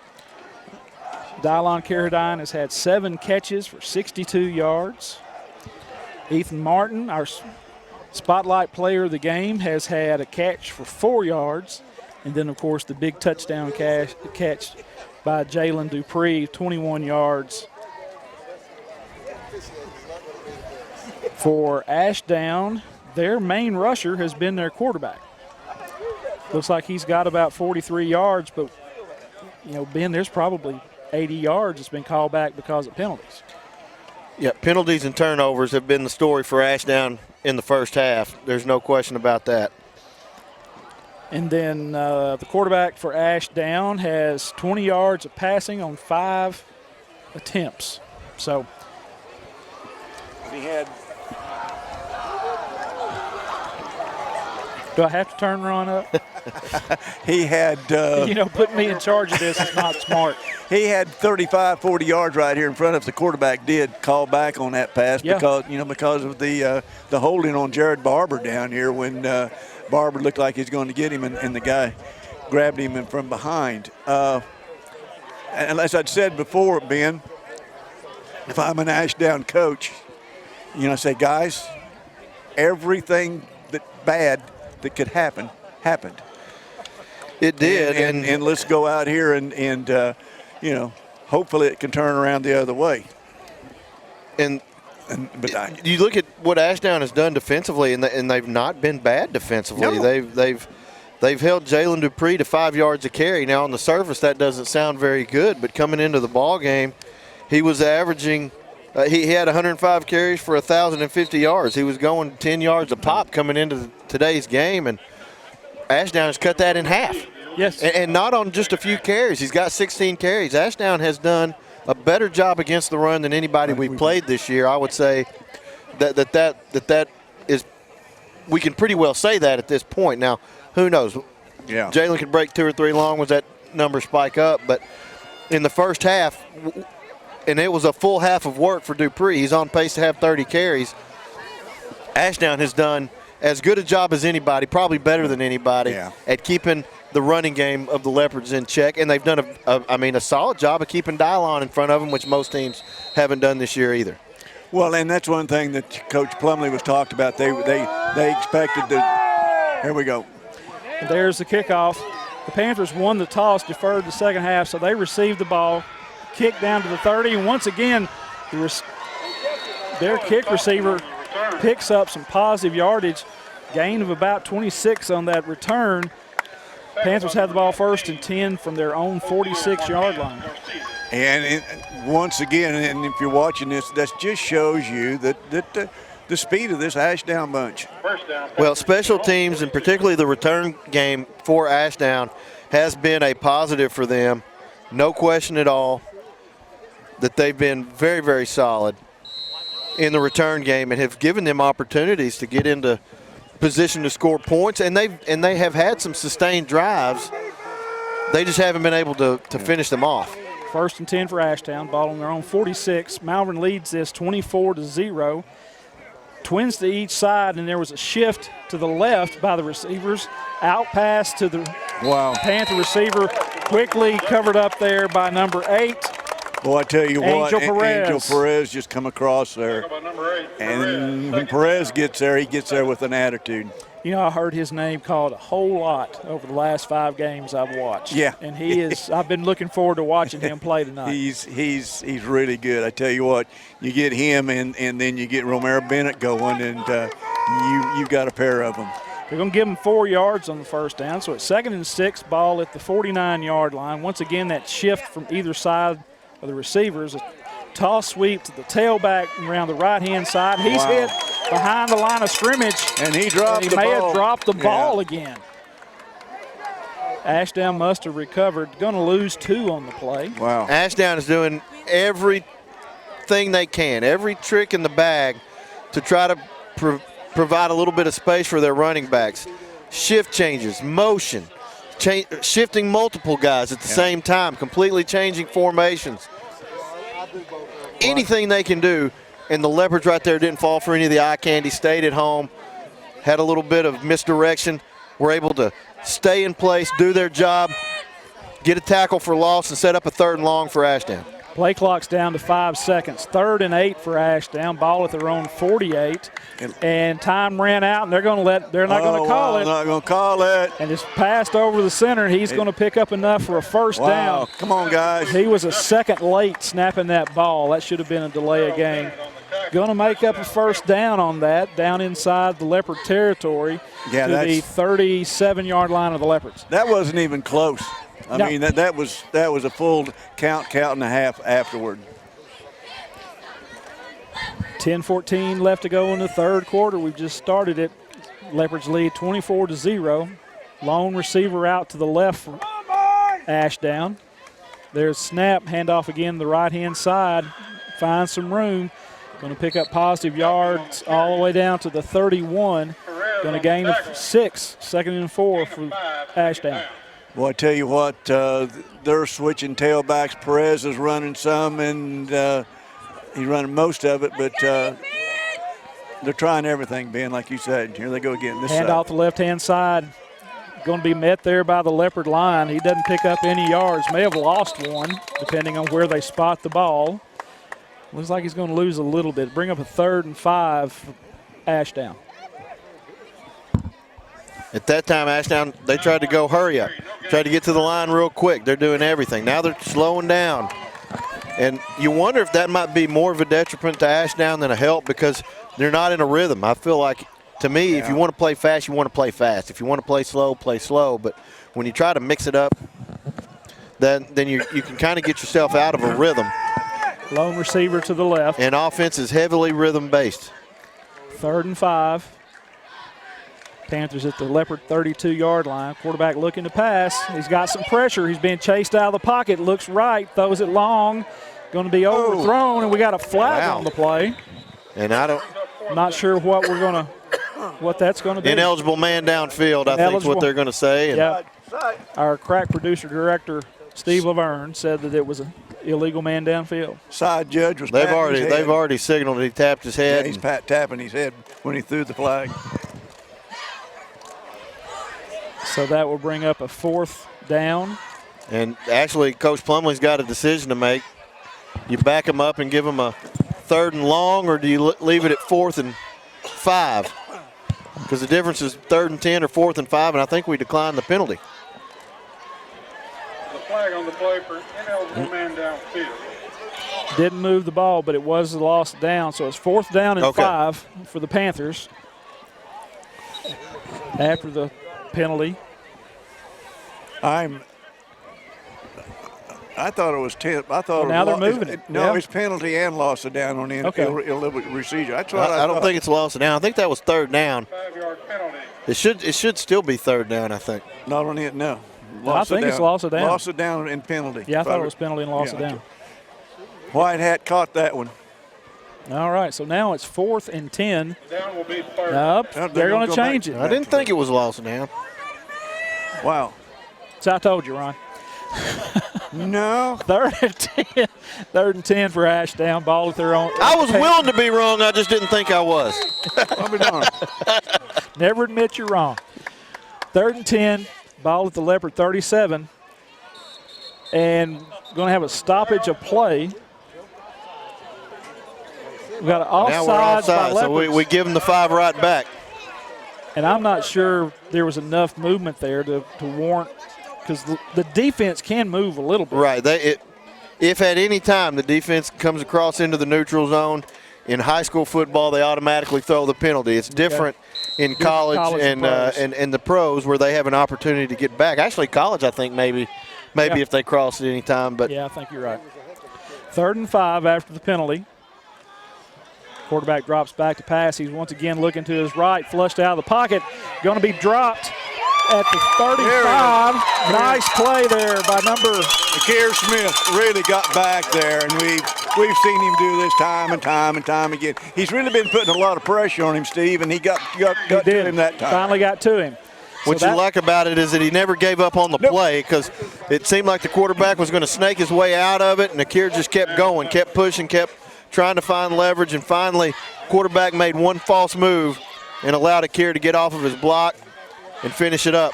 Dylon Carradine has had 7 catches for 62 yards. Ethan Martin, our spotlight player of the game, has had a catch for 4 yards. And then, of course, the big touchdown catch by Jalen Dupree, 21 yards. For Ashdown, their main rusher has been their quarterback. Looks like he's got about 43 yards, but, Ben, there's probably 80 yards that's been called back because of penalties. Yeah, penalties and turnovers have been the story for Ashdown in the first half. There's no question about that. And then the quarterback for Ashdown has 20 yards of passing on 5 attempts. So he had. Do I have to turn Ron up? He had. Putting me in charge of this is not smart. He had 35, 40 yards right here in front of us. The quarterback did call back on that pass because of the holding on Jared Barber down here when Barber looked like he's going to get him, and the guy grabbed him from behind. And as I'd said before, Ben, if I'm an Ashdown coach, I say, guys, everything bad that could happen happened. It did, and let's go out here and hopefully it can turn around the other way. But you look at what Ashdown has done defensively, and they've not been bad defensively. No. They've held Jalen Dupree to 5 yards a carry. Now on the surface that doesn't sound very good, but coming into the ball game, he was averaging. He had 105 carries for 1,050 yards. He was going 10 yards a pop coming into today's game, and Ashdown has cut that in half. Yes. And not on just a few carries. He's got 16 carries. Ashdown has done a better job against the run than anybody we've played this year. I would say that is, we can pretty well say that at this point. Now, who knows? Yeah. Jalen could break 2 or 3 long ones, that number spike up. But in the first half, and it was a full half of work for Dupree. He's on pace to have 30 carries. Ashdown has done as good a job as anybody, probably better than anybody, at keeping the running game of the Leopards in check. And they've done a solid job of keeping Dylon in front of them, which most teams haven't done this year either. Well, and that's one thing that Coach Plumlee was talked about. They expected to. Here we go. And there's the kickoff. The Panthers won the toss, deferred the second half, so they received the ball, kicked down to the 30, and once again, their kick receiver picks up some positive yardage, gain of about 26 on that return. Panthers have the ball 1st and 10 from their own 46-yard line. And once again, and if you're watching this, that just shows you that the speed of this Ashdown bunch. Well, special teams, and particularly the return game for Ashdown, has been a positive for them. No question at all that they've been very, very solid in the return game and have given them opportunities to get into position to score points, and they have had some sustained drives. They just haven't been able to finish them off. 1st and 10 for Ashdown, ball on their own 46. Malvern leads this 24-0. Twins to each side, and there was a shift to the left by the receivers. Out pass to the Panther receiver, quickly covered up there by number 8. Well, I tell you what, Angel Perez just come across there. And when Perez gets there, he gets there with an attitude. You know, I heard his name called a whole lot over the last 5 games I've watched. Yeah. And he is – I've been looking forward to watching him play tonight. He's really good. I tell you what, you get him and then you get Romero Bennett going, and you've got a pair of them. They're going to give him 4 yards on the first down. So it's 2nd and 6, ball at the 49-yard line. Once again, that shift from either side of the receivers. A toss sweep to the tailback around the right-hand side. He's hit behind the line of scrimmage. And he dropped the ball. He may have dropped the ball again. Ashdown must have recovered. Going to lose 2 on the play. Wow. Ashdown is doing everything they can, every trick in the bag to try to provide a little bit of space for their running backs. Shift changes, motion, shifting multiple guys at the same time, completely changing formations. Anything they can do, and the Leopards right there didn't fall for any of the eye candy, stayed at home, had a little bit of misdirection, were able to stay in place, do their job, get a tackle for loss, and set up a 3rd and long for Ashdown. Play clock's down to 5 seconds. 3rd and 8 for Ashdown. Ball at their own 48. And time ran out, and they're not going to call it. Not going to call it. And it's passed over the center. He's going to pick up enough for a first down. Come on, guys. He was a second late snapping that ball. That should have been a delay of game. Going to make up a first down on that, down inside the Leopard territory to the 37-yard line of the Leopards. That wasn't even close. I mean, that was a full count and a half afterward. 10-14 left to go in the 3rd quarter. We've just started it. Leopards lead 24-0. Lone receiver out to the left for Ashdown. There's snap, handoff again to the right-hand side. Finds some room. Going to pick up positive yards all the way down to the 31. Going to gain 6, 2nd and 4 for Ashdown. Well, I tell you what, they're switching tailbacks. Perez is running some, and he's running most of it, but they're trying everything, Ben, like you said. Here they go again. This hand side. off the left-hand side. Going to be met there by the Leopard line. He doesn't pick up any yards. May have lost one, depending on where they spot the ball. Looks like he's going to lose a little bit. Bring up a 3rd and 5 for Ashdown. At that time, Ashdown, they tried to go hurry up, tried to get to the line real quick. They're doing everything. Now they're slowing down. And you wonder if that might be more of a detriment to Ashdown than a help because they're not in a rhythm. I feel like, to me, if you want to play fast, you want to play fast. If you want to play slow, play slow. But when you try to mix it up, then you can kind of get yourself out of a rhythm. Lone receiver to the left. And offense is heavily rhythm-based. 3rd and 5. Panthers at the Leopard 32-yard line. Quarterback looking to pass. He's got some pressure. He's being chased out of the pocket. Looks right. Throws it long. Going to be overthrown, and we got a flag on the play. And not sure what that's going to be. Ineligible man downfield, I think is what they're going to say. And our crack producer director, Steve Laverne, said that it was an illegal man downfield. Side judge was They've already signaled that he tapped his head. Yeah, he's tapping his head when he threw the flag. So that will bring up a 4th down. And actually, Coach Plumlee's got a decision to make. You back him up and give him a 3rd and long, or do you leave it at 4th and 5? Because the difference is 3rd and 10 or 4th and 5, and I think we declined the penalty. The flag on the play for ineligible man downfield. Didn't move the ball, but it was a loss down. So it's 4th down and 5 for the Panthers after the penalty. I thought it was 10. I thought now they're moving it. No, it's penalty and loss of down on the illegal procedure. That's what I don't think it's loss of down. I think that was 3rd down. 5-yard penalty. It should still be 3rd down, I think. Not on it, no. I think it's loss of down. Loss of down and penalty. Yeah, I thought it was penalty and loss of down. White hat caught that one. All right, so now it's 4th and 10. Down will be 3rd. Nope, they're going to change it. I didn't think it was loss of down. Wow. So I told you, Ron. No. 3rd and 10. 3rd and 10 for Ashdown. Ball at their own. I was willing to be wrong. I just didn't think I was. I'll be darned. Never admit you're wrong. 3rd and 10. Ball at the Leopard 37. And going to have a stoppage of play. We've got an offside. Now we're offside, by so Leopards. we give them the 5 right back. And I'm not sure there was enough movement there to warrant, because the defense can move a little bit. Right. If at any time the defense comes across into the neutral zone, in high school football they automatically throw the penalty. It's different in college and the pros, where they have an opportunity to get back. Actually, college, I think maybe if they cross at any time. But yeah, I think you're right. 3rd and 5 after the penalty. Quarterback drops back to pass. He's once again looking to his right, flushed out of the pocket. Going to be dropped at the 35. Nice play there by number. Keir Smith really got back there, and we've seen him do this time and time again. He's really been putting a lot of pressure on him, Steve, and he got to him that time. Finally got to him. What you like about it is that he never gave up on the play, because it seemed like the quarterback was going to snake his way out of it, and Akir just kept going, kept pushing, kept trying to find leverage, and finally quarterback made one false move and allowed Akir to get off of his block and finish it up.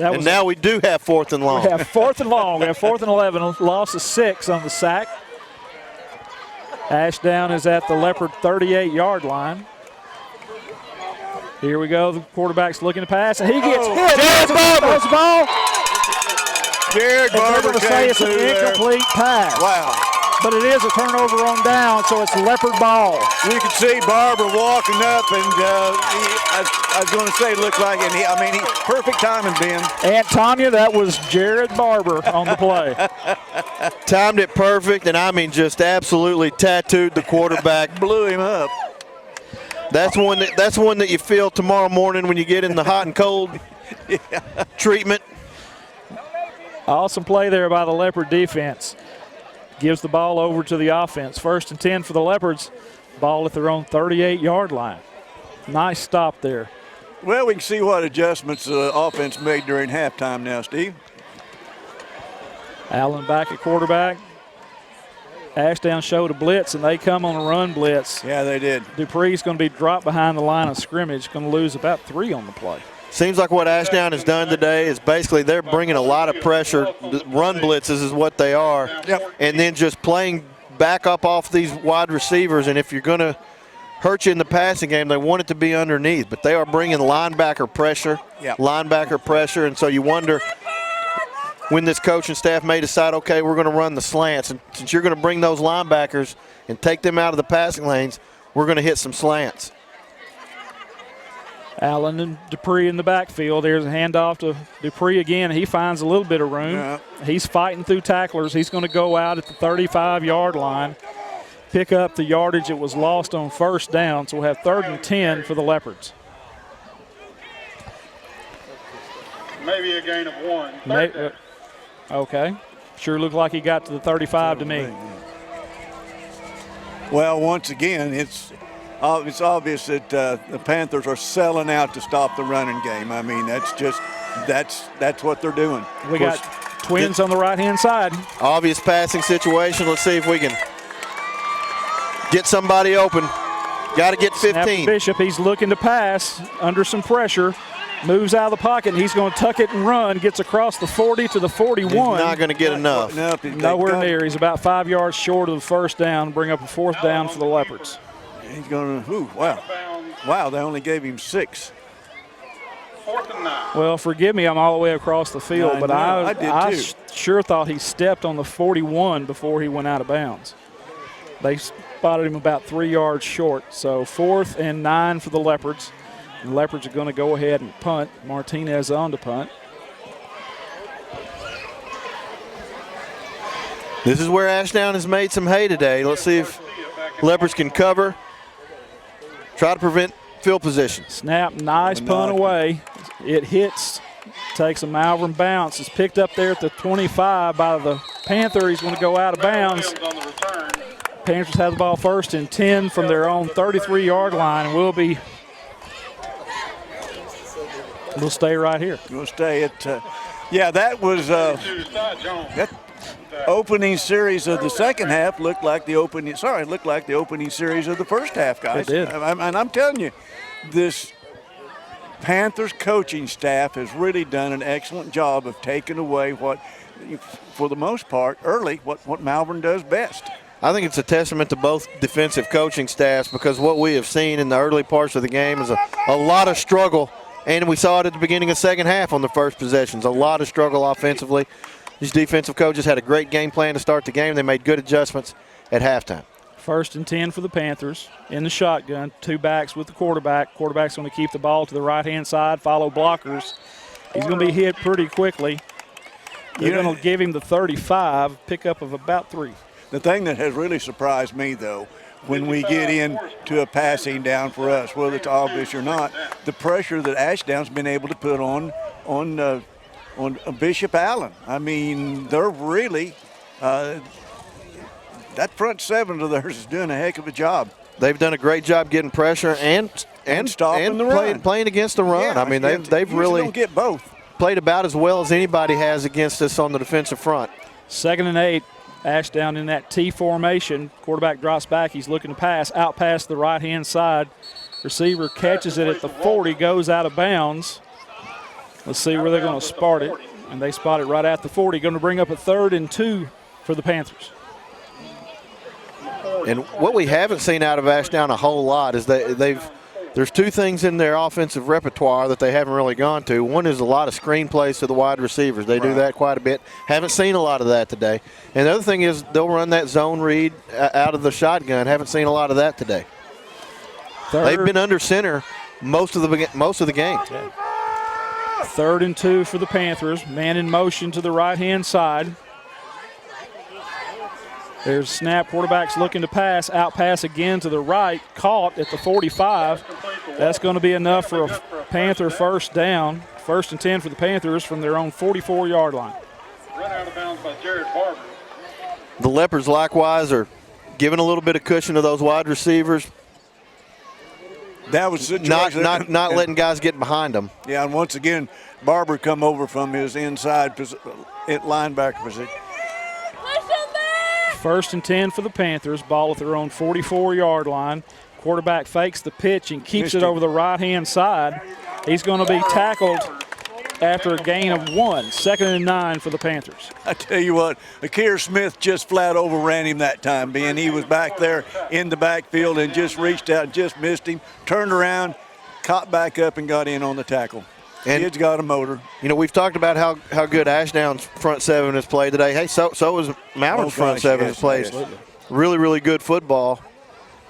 And now we do have 4th and long. We have 4th and long. We have 4th and 11. Loss of 6 on the sack. Ashdown is at the Leopard 38-yard line. Here we go. The quarterback's looking to pass, and he gets hit. Jared Barber. The ball. Jared Barber going to say it's an incomplete pass. Wow. But it is a turnover on down, so it's Leopard ball. You can see Barber walking up, and I was going to say looked like it. He perfect timing, Ben. Aunt Tanya, that was Jared Barber on the play. Timed it perfect, and just absolutely tattooed the quarterback. Blew him up. That's one that you feel tomorrow morning when you get in the hot and cold treatment. Awesome play there by the Leopard defense. Gives the ball over to the offense. 1st and 10 for the Leopards. Ball at their own 38-yard line. Nice stop there. Well, we can see what adjustments the offense made during halftime now, Steve. Allen back at quarterback. Ashdown showed a blitz, and they come on a run blitz. Yeah, they did. Dupree's going to be dropped behind the line of scrimmage. Going to lose about 3 on the play. Seems like what Ashdown has done today is basically they're bringing a lot of pressure. Run blitzes is what they are. Yep. And then just playing back up off these wide receivers. And if you're going to hurt you in the passing game, they want it to be underneath. But they are bringing linebacker pressure. Yep. Linebacker pressure. And so you wonder when this coaching staff may decide, okay, we're going to run the slants. And since you're going to bring those linebackers and take them out of the passing lanes, we're going to hit some slants. Allen and Dupree in the backfield. There's a handoff to Dupree again. He finds a little bit of room. Yeah. He's fighting through tacklers. He's going to go out at the 35-yard line, pick up the yardage that was lost on 1st down. So we'll have 3rd and 10 for the Leopards. Maybe a gain of 1. Okay. Sure looked like he got to the 35 to me. Well, once again, it's obvious that the Panthers are selling out to stop the running game. That's what they're doing. We got twins on the right-hand side. Obvious passing situation. Let's see if we can get somebody open. Got to get 15. Bishop, he's looking to pass under some pressure. Moves out of the pocket, and he's going to tuck it and run. Gets across the 40 to the 41. He's not going to get enough. Nowhere near. He's about 5 yards short of the 1st down. Bring up a 4th down for the Leopards. He's going to, wow, they only gave him 6. 4th and 9. Well, forgive me, I'm all the way across the field, but I sure thought he stepped on the 41 before he went out of bounds. They spotted him about 3 yards short. So 4th and 9 for the Leopards. The Leopards are going to go ahead and punt. Martinez on to punt. This is where Ashdown has made some hay today. Let's see if Leopards can cover. Try to prevent field position. Snap, nice punt away. It hits, takes a Malvern bounce. It's picked up there at the 25 by the Panther. He's going to go out of bounds. Panthers have the ball 1st and 10 from their own 33-yard line. We'll stay right here. We'll stay at, that was that opening series of the second half looked like the opening series of the first half, guys. It did. And I'm telling you, this Panthers coaching staff has really done an excellent job of taking away what for the most part, early, what Malvern does best. I think it's a testament to both defensive coaching staffs, because what we have seen in the early parts of the game is a lot of struggle, and we saw it at the beginning of the second half on the first possessions. A lot of struggle offensively. These defensive coaches had a great game plan to start the game. They made good adjustments at halftime. 1st and 10 for the Panthers in the shotgun. 2 backs with the quarterback. Quarterback's going to keep the ball to the right-hand side, follow blockers. He's going to be hit pretty quickly. They're going to give him the 35, pickup of about 3. The thing that has really surprised me, though, when we get into a passing down for us, whether it's obvious or not, the pressure that Ashdown's been able to put on Bishop Allen. I mean, they're really that front 7 of theirs is doing a heck of a job. They've done a great job getting pressure and stopping the run. Playing against the run. Yeah, I mean, they've really don't get both. Played about as well as anybody has against us on the defensive front. 2nd and 8. Ashdown in that T formation. Quarterback drops back. He's looking to pass. Out past the right-hand side. Receiver catches it at the 40, goes out of bounds. Let's see where they're going to spot it. And they spot it right at the 40. Going to bring up a 3rd and 2 for the Panthers. And what we haven't seen out of Ashdown a whole lot is that there's 2 things in their offensive repertoire that they haven't really gone to. One is a lot of screen plays to the wide receivers. They do that quite a bit. Haven't seen a lot of that today. And the other thing is they'll run that zone read out of the shotgun. Haven't seen a lot of that today. They've been under center most of the game. 3rd and 2 for the Panthers. Man in motion to the right-hand side. There's snap. Quarterback's looking to pass. Out pass again to the right. Caught at the 45. That's going to be enough for a Panther first down. 1st and 10 for the Panthers from their own 44-yard line. Run out of bounds by Jared Barber. The Leopards likewise are giving a little bit of cushion to those wide receivers. That was the situation. Not letting guys get behind them. Yeah, and once again, Barber come over from his inside linebacker position. 1st and 10 for the Panthers. Ball at their own 44-yard line. Quarterback fakes the pitch and keeps it over the right-hand side. He's going to be tackled after a gain of 1. 2nd and 9 for the Panthers. I tell you what, Akir Smith just flat overran him that time, being he was back there in the backfield and just reached out and just missed him, turned around, caught back up and got in on the tackle. And kid's got a motor. You know, we've talked about how good Ashdown's front 7 has played today. Hey, so was Malvern's front 7 has played. Really, really good football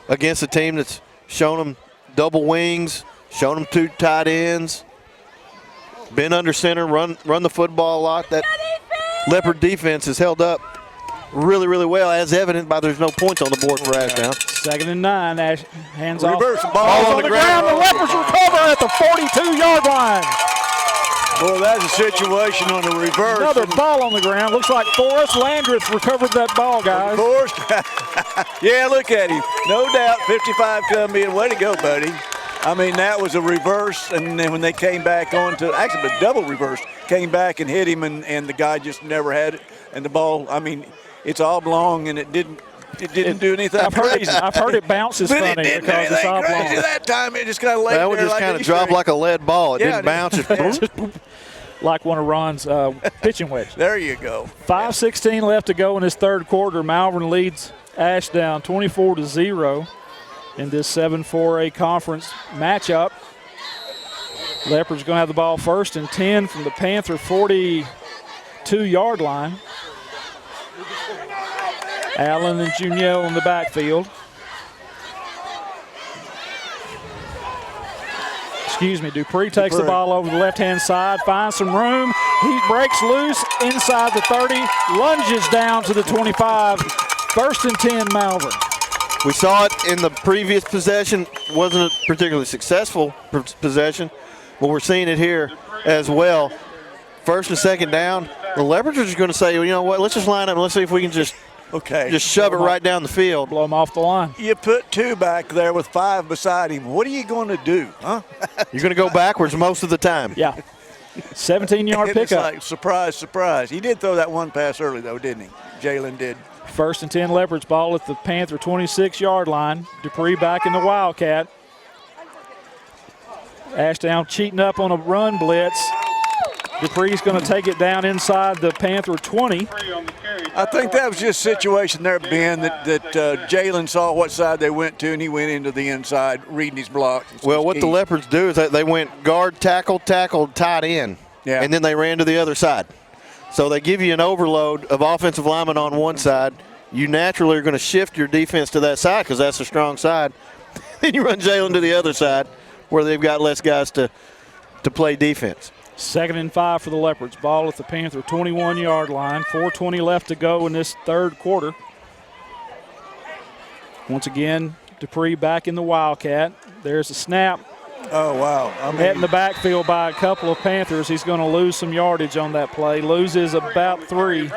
against a team that's shown them double wings, shown them 2 tight ends, been under center, run the football a lot. That Leopard defense has held up really, really well, as evident by there's no points on the board for Ashdown. 2nd and 9. Hands reverse off. Ball on the ground. The Leopards recover at the 42-yard line. Boy, that's a situation on a reverse. Another ball on the ground. Looks like Forrest Landreth recovered that ball, guys. Forrest. Yeah, look at him. No doubt, 55 come in. Way to go, buddy. I mean, that was a reverse, and then when they came back on to, actually a double reverse, came back and hit him, and the guy just never had it. And the ball, I mean, it's oblong, and it didn't do anything. I've heard it bounces funny because it's oblong. Crazy that time. It just kind of laid there. That would just kind of drop like a lead ball. It didn't bounce. Like one of Ron's pitching wedges. There you go. 5:16 left to go in this 3rd quarter. Malvern leads Ashdown 24-0 in this 7-4A conference matchup. Leopards going to have the ball 1st and 10 from the Panther 42-yard line. Allen and Junio in the backfield. Dupree takes the ball over the left-hand side, finds some room. He breaks loose inside the 30, lunges down to the 25. 1st and 10, Malvern. We saw it in the previous possession. Wasn't a particularly successful possession, but we're seeing it here as well. 1st and 2nd down. The Leopards are just going to say, well, you know what, let's just line up and let's see if we can just shove it right down the field. Blow him off the line. You put 2 back there with 5 beside him. What are you going to do, huh? You're going to go backwards most of the time. Yeah. 17-yard pickup. It's like, surprise, surprise. He did throw that one pass early, though, didn't he? Jalen did. 1st and 10 Leopards, ball at the Panther 26-yard line. Dupree back in the Wildcat. Ashdown cheating up on a run blitz. Dupree's going to take it down inside the Panther 20. I think that was just a situation there, Ben, that Jalen saw what side they went to, and he went into the inside, reading his blocks. Well, what the Leopards do is they went guard, tackle, tight end, and then they ran to the other side. So they give you an overload of offensive linemen on one side. You naturally are going to shift your defense to that side because that's a strong side. Then you run Jalen to the other side where they've got less guys to play defense. 2nd and 5 for the Leopards. Ball at the Panther 21-yard line. 4:20 left to go in this third quarter. Once again, Dupree back in the Wildcat. There's a snap. Oh, wow. Met in the backfield by a couple of Panthers. He's going to lose some yardage on that play. Loses about 3.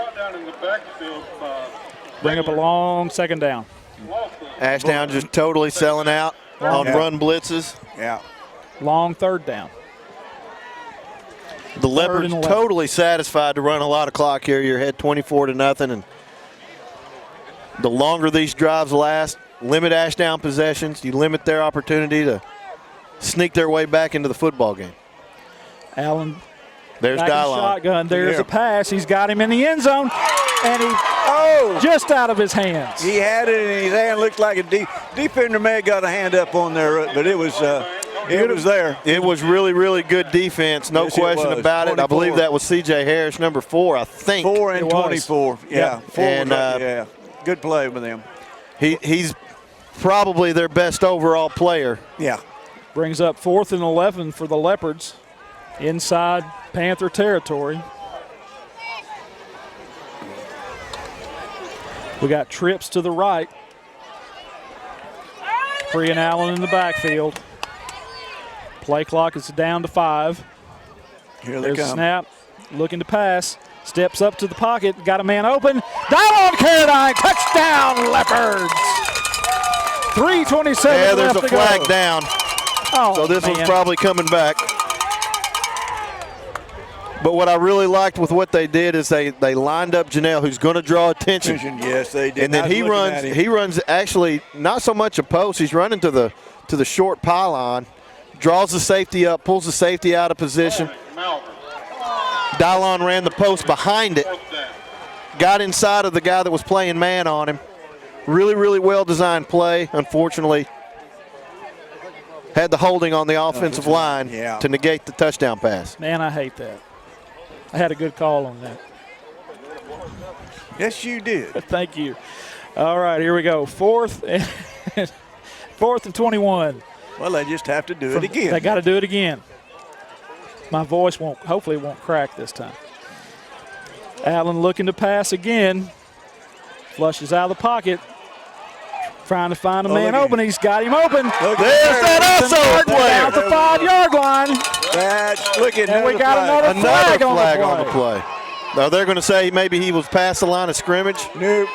Bring up a long second down. Ashdown just totally selling out on run blitzes. Yeah. Long third down. The Leopards totally satisfied to run a lot of clock here. You're ahead 24-0, and the longer these drives last, limit Ashdown possessions. You limit their opportunity to sneak their way back into the football game. Allen. There's Dylon. Shotgun. There's a pass. He's got him in the end zone, and he just out of his hands. He had it in his hand. Looked like a defender may have got a hand up on there, but it was there. It was really, really good defense. No question about it. 24. I believe that was C.J. Harris, number 4, I think. 4 and 24. Yeah. 4 and good play with him. He's probably their best overall player. Yeah. Brings up 4th and 11 for the Leopards inside Panther territory. We got trips to the right. Dupree and Allen in the backfield. Play clock is down to 5. Here There's they a come. snap. Looking to pass. Steps up to the pocket. Got a man open. Dylon Carradine. Touchdown, Leopards. 3:27 Yeah, there's left a to flag go. down. Oh, so this man. one's probably coming back. But what I really liked with what they did is they lined up Janelle, who's going to draw attention. Yes, they did. And then he runs actually not so much a post. He's running to the short pylon, draws the safety up, pulls the safety out of position. Dylon ran the post behind it, got inside of the guy that was playing man on him. Really, really well-designed play. Unfortunately, had the holding on the offensive line to negate the touchdown pass. Man, I hate that. I had a good call on that. Yes, you did. Thank you. All right, here we go. 4th and 21. Well, they just have to do it again. They got to do it again. My voice hopefully won't crack this time. Allen looking to pass again. Flushes out of the pocket. Trying to find a man open. He's got him open. There's that also play. Out the 5-yard line. And we got another flag on the play. Now they're going to say maybe he was past the line of scrimmage. Nope.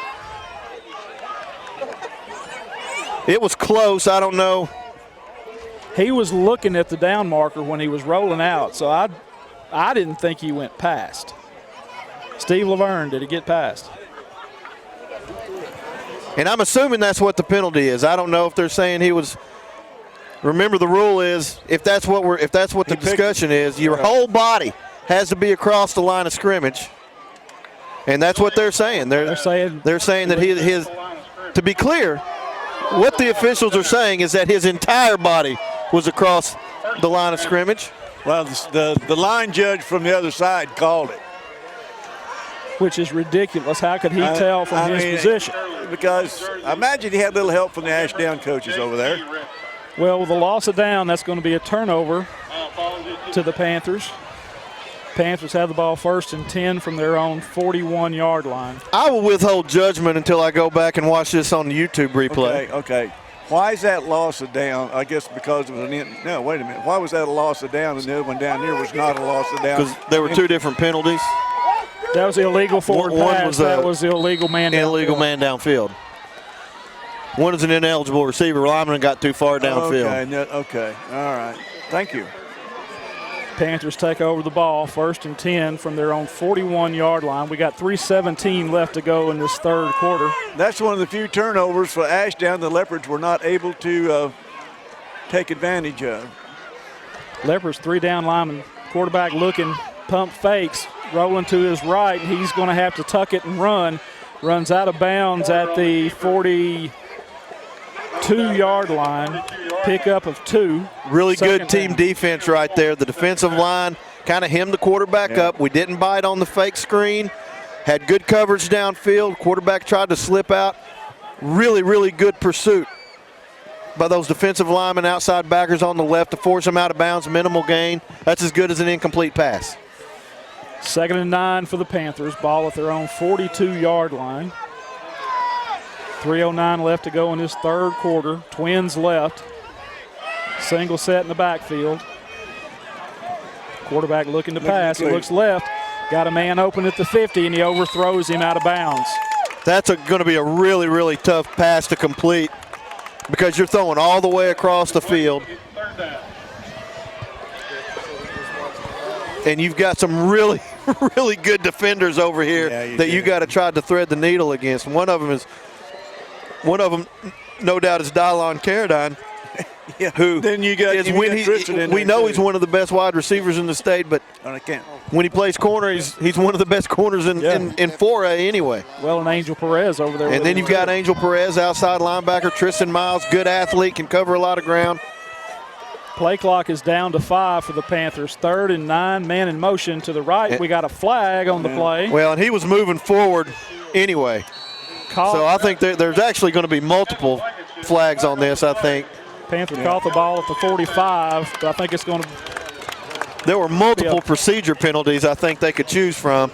It was close. I don't know. He was looking at the down marker when he was rolling out, so I didn't think he went past. Steve Laverne, did he get past? And I'm assuming that's what the penalty is. I don't know if they're saying he was. Remember, the rule is if that's what the discussion is, your whole body has to be across the line of scrimmage, and that's what they're saying. They're saying that his. To be clear, what the officials are saying is that his entire body was across the line of scrimmage. Well, the line judge from the other side called it. Which is ridiculous. How could he tell from his position? Because I imagine he had a little help from the Ashdown coaches over there. Well, with the loss of down, that's going to be a turnover to the Panthers. Panthers have the ball 1st and 10 from their own 41-yard line. I will withhold judgment until I go back and watch this on the YouTube replay. Okay. Why is that loss of down? I guess because it was no, wait a minute. Why was that a loss of down and the other one down here was not a loss of down? Because there were two different penalties. That was illegal forward pass. That was the illegal man downfield. Illegal man downfield. One is an ineligible receiver. Lineman got too far downfield. Okay. All right. Thank you. Panthers take over the ball, 1st and 10 from their own 41-yard line. We got 3:17 left to go in this third quarter. That's one of the few turnovers for Ashdown the Leopards were not able to take advantage of. Leopards 3 down linemen. Quarterback looking pump fakes, rolling to his right, and he's going to have to tuck it and run. Runs out of bounds at the 42-yard line. Pickup of 2. Really Second good team down. defense right there. The defensive line kind of hemmed the quarterback up. We didn't bite on the fake screen. Had good coverage downfield. Quarterback tried to slip out. Really, really good pursuit by those defensive linemen, outside backers on the left to force them out of bounds, minimal gain. That's as good as an incomplete pass. 2nd and 9 for the Panthers. Ball at their own 42-yard line. 3:09 left to go in this third quarter. Twins left. Single set in the backfield. Quarterback looking to pass. He looks left. Got a man open at the 50, and he overthrows him out of bounds. That's going to be a really, really tough pass to complete because you're throwing all the way across the field. And you've got some really, really good defenders over here that you got to try to thread the needle against. One of them, no doubt, is Dylon Carradine. Who then you got is when we know he's one of the best wide receivers in the state, but when he plays corner, he's one of the best corners in 4A anyway. Well, and Angel Perez over there. And then you've got Angel Perez, outside linebacker. Tristan Miles, good athlete, can cover a lot of ground. Play clock is down to 5 for the Panthers. 3rd and 9, man in motion to the right. We got a flag on the play. Well, and he was moving forward anyway. So I think there's actually going to be multiple flags on this, I think. Panther caught the ball at the 45, but I think it's going to. There were multiple procedure penalties I think they could choose from.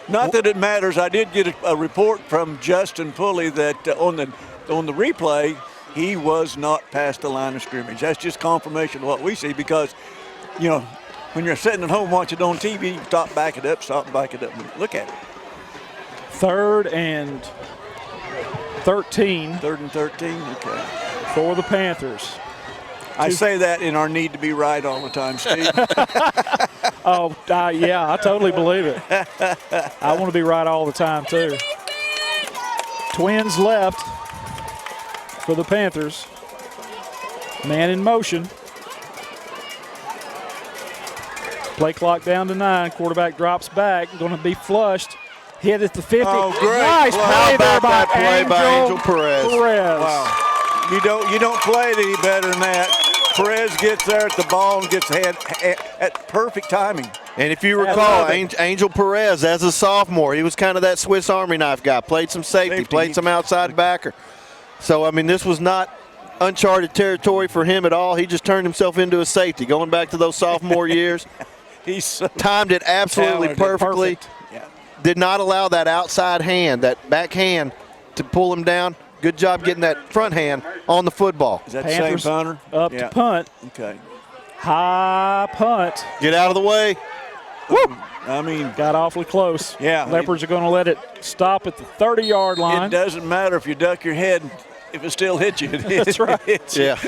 Not that it matters. I did get a report from Justin Pulley that on the replay, he was not past the line of scrimmage. That's just confirmation of what we see because, when you're sitting at home watching it on TV, stop, back it up, and look at it. 3rd and 13. 3rd and 13, okay. For the Panthers. I say that in our need to be right all the time, Steve. Yeah, I totally believe it. I want to be right all the time, too. Twins left for the Panthers. Man in motion. Play clock down to 9. Quarterback drops back. Going to be flushed. Hit at the 50. Oh, great. Nice play there by Angel Perez. Wow. You don't play it any better than that. Perez gets there at the ball and gets head at perfect timing. And if you recall, Angel Perez, as a sophomore, he was kind of that Swiss Army knife guy. Played some safety, played some outside backer. So, I mean, this was not uncharted territory for him at all. He just turned himself into a safety. Going back to those sophomore years, he's so timed it absolutely perfectly. Yeah. Did not allow that outside hand, that back hand, to pull him down. Good job getting that front hand on the football. Is that Panthers the same punter? Up to punt. Okay. High punt. Get out of the way. Woo! I mean, got awfully close. Yeah. Leopards are going to let it stop at the 30-yard line. It doesn't matter if you duck your head. If it still hits you, that's right. Yeah.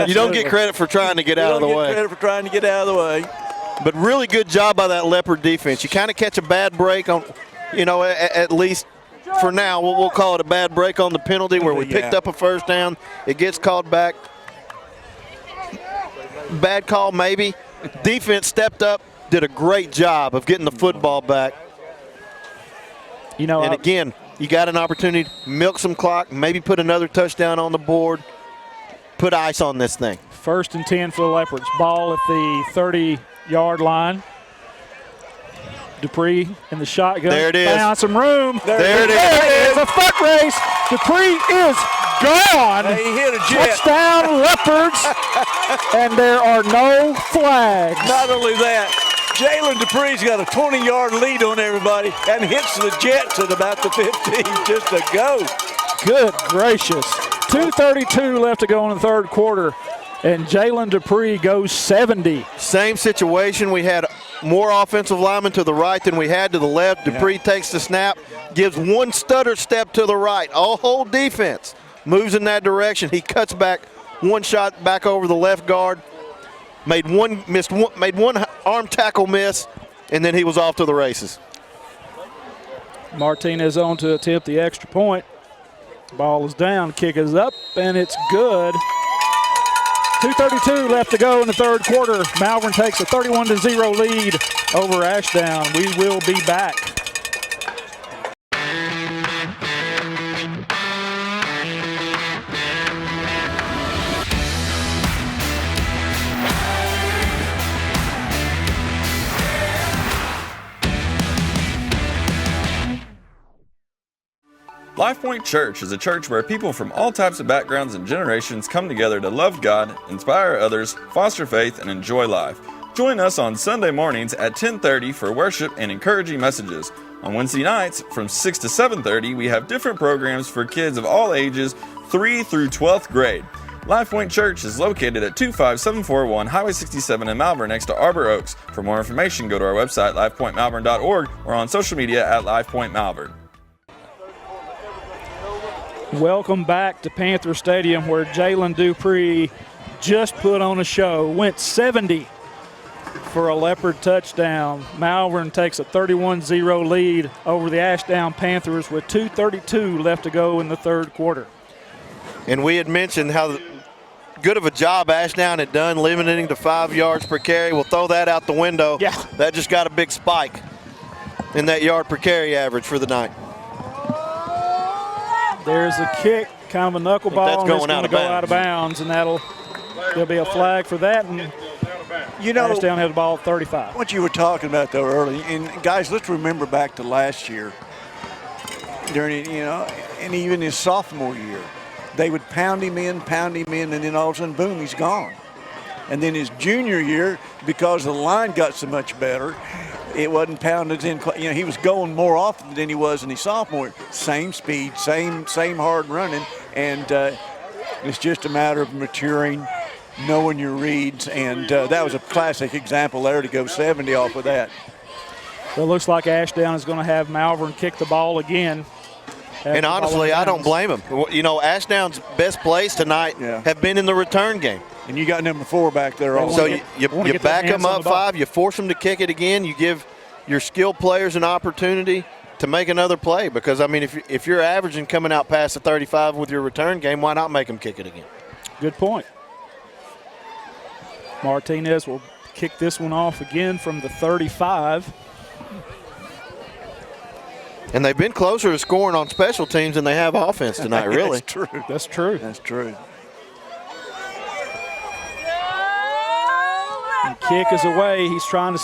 You don't get credit for trying to get out of the way. You don't get credit for trying to get out of the way. But really good job by that Leopard defense. You kind of catch a bad break on, at least for now, we'll call it a bad break on the penalty where we picked up a first down. It gets called back. Bad call maybe. Defense stepped up, did a great job of getting the football back. And again, you got an opportunity to milk some clock, maybe put another touchdown on the board, put ice on this thing. 1st and 10 for the Leopards. Ball at the 30-yard line. Dupree in the shotgun. There it is. Found some room. There it is. It's a foot race. Dupree is gone. He hit a jet. Touchdown, Leopards. And there are no flags. Not only that, Jalen Dupree's got a 20-yard lead on everybody and hits the Jets at about the 15 just to go. Good gracious. 2:32 left to go in the third quarter. And Jalen Dupree goes 70. Same situation. We had more offensive linemen to the right than we had to the left. Dupree takes the snap, gives one stutter step to the right. All whole defense moves in that direction. He cuts back, one shot back over the left guard, made one arm tackle miss, and then he was off to the races. Martinez on to attempt the extra point. Ball is down, kick is up, and it's good. 2:32 left to go in the third quarter. Malvern takes a 31-0 lead over Ashdown. We will be back. Life Point Church is a church where people from all types of backgrounds and generations come together to love God, inspire others, foster faith, and enjoy life. Join us on Sunday mornings at 10:30 for worship and encouraging messages. On Wednesday nights from 6 to 7:30, we have different programs for kids of all ages, 3 through 12th grade. Life Point Church is located at 25741 Highway 67 in Malvern next to Arbor Oaks. For more information, go to our website, lifepointmalvern.org, or on social media at LifePointMalvern. Welcome back to Panther Stadium, where Jalen Dupree just put on a show, went 70 for a Leopard touchdown. Malvern takes a 31-0 lead over the Ashdown Panthers with 2:32 left to go in the third quarter. And we had mentioned how good of a job Ashdown had done limiting to 5 yards per carry. We'll throw that out the window. Yeah. That just got a big spike in that yard per carry average for the night. There's a kick, kind of a knuckleball, that's and going it's going to go out of bounds, and there'll be a flag for that. And you know, Ashdown had the ball at 35. What you were talking about though early, and guys, let's remember back to last year. During and even his sophomore year, they would pound him in, and then all of a sudden, boom, he's gone. And then his junior year, because the line got so much better, it wasn't pounded in. He was going more often than he was in his sophomore. Same speed, same hard running, and it's just a matter of maturing, knowing your reads, and that was a classic example there to go 70 off of that. Well, it looks like Ashdown is going to have Malvern kick the ball again. And honestly, I don't blame him. Ashdown's best plays tonight have been in the return game. And you got number 4 back there also. So you back them up 5, you force them to kick it again, you give your skilled players an opportunity to make another play. Because, I mean, if you're averaging coming out past the 35 with your return game, why not make them kick it again? Good point. Martinez will kick this one off again from the 35. And they've been closer to scoring on special teams than they have offense tonight, really. That's true. That's true. That's true. And kick is away. He's trying to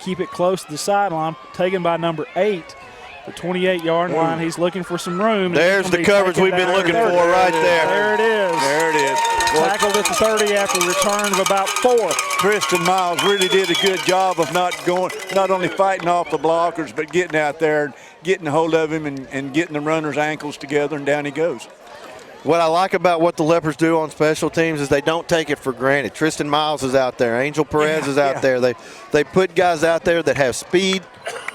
keep it close to the sideline, taken by number 8, the 28-yard line. He's looking for some room. There's the coverage we've been looking for right there. There it is. There it is. Tackled at the 30 after a return of about 4. Tristan Miles really did a good job of not only fighting off the blockers, but getting out there and getting a hold of him and getting the runner's ankles together, and down he goes. What I like about what the Leopards do on special teams is they don't take it for granted. Tristan Miles is out there. Angel Perez is out there. They put guys out there that have speed,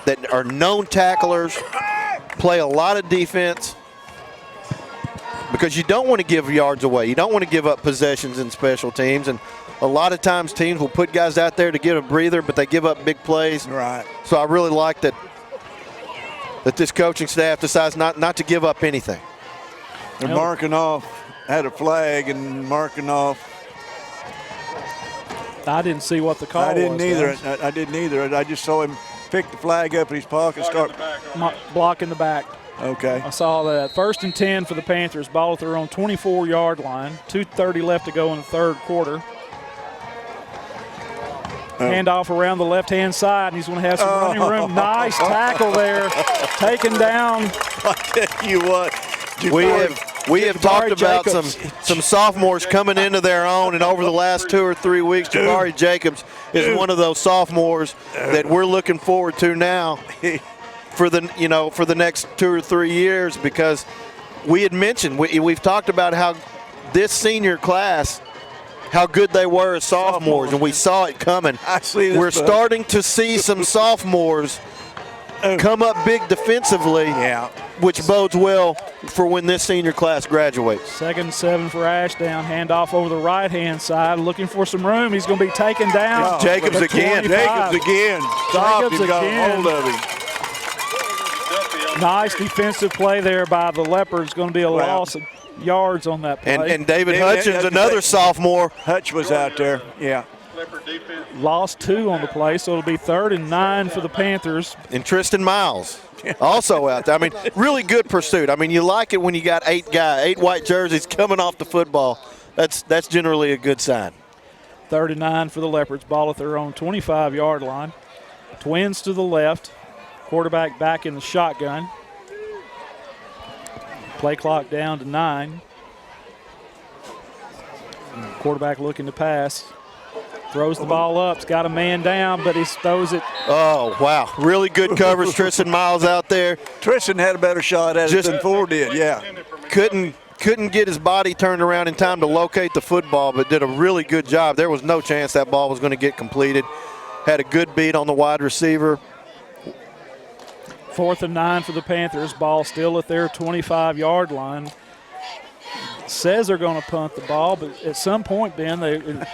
that are known tacklers, play a lot of defense, because you don't want to give yards away. You don't want to give up possessions in special teams. And a lot of times teams will put guys out there to get a breather, but they give up big plays. Right. So I really like that this coaching staff decides not to give up anything. And marking off, had a flag and marking off. I didn't see what the call was. I didn't either. I just saw him pick the flag up in his pocket, start blocking the back. Okay. I saw that. 1st and 10 for the Panthers. Ball at their own 24-yard line. 2:30 left to go in the third quarter. Handoff around the left-hand side, and he's going to have some running room. Nice tackle there. Taken down. I tell you what. We have talked about some sophomores coming into their own, and over the last 2 or 3 weeks, Jabari Jacobs is one of those sophomores that we're looking forward to now for the next 2 or 3 years, because we had mentioned we've talked about how this senior class, how good they were as sophomores, and we saw it coming. We're starting to see some sophomores come up big defensively, which bodes well for when this senior class graduates. 2nd and 7 for Ashdown. Handoff over the right-hand side, looking for some room. He's going to be taken down. Jacobs again. Stop. He got a hold of him. Nice defensive play there by the Leopards. Going to be a loss yards on that play. And David Hutchins, another sophomore. Hutch was out there, yeah. Lost 2 on the play, so it'll be 3rd and 9 for the Panthers. And Tristan Miles also out there. I mean, really good pursuit. I mean, you like it when you got 8 white jerseys coming off the football. That's generally a good sign. 3rd and 9 for the Leopards. Ball at their own 25-yard line. Twins to the left. Quarterback back in the shotgun. Play clock down to 9. Quarterback looking to pass. Throws the ball up. He's got a man down, but he throws it. Oh, wow. Really good coverage. Tristan Miles out there. Tristan had a better shot at it than Ford did, yeah. Couldn't get his body turned around in time to locate the football, but did a really good job. There was no chance that ball was going to get completed. Had a good beat on the wide receiver. 4th and 9 for the Panthers. Ball still at their 25-yard line. Says they're going to punt the ball, but at some point, Ben,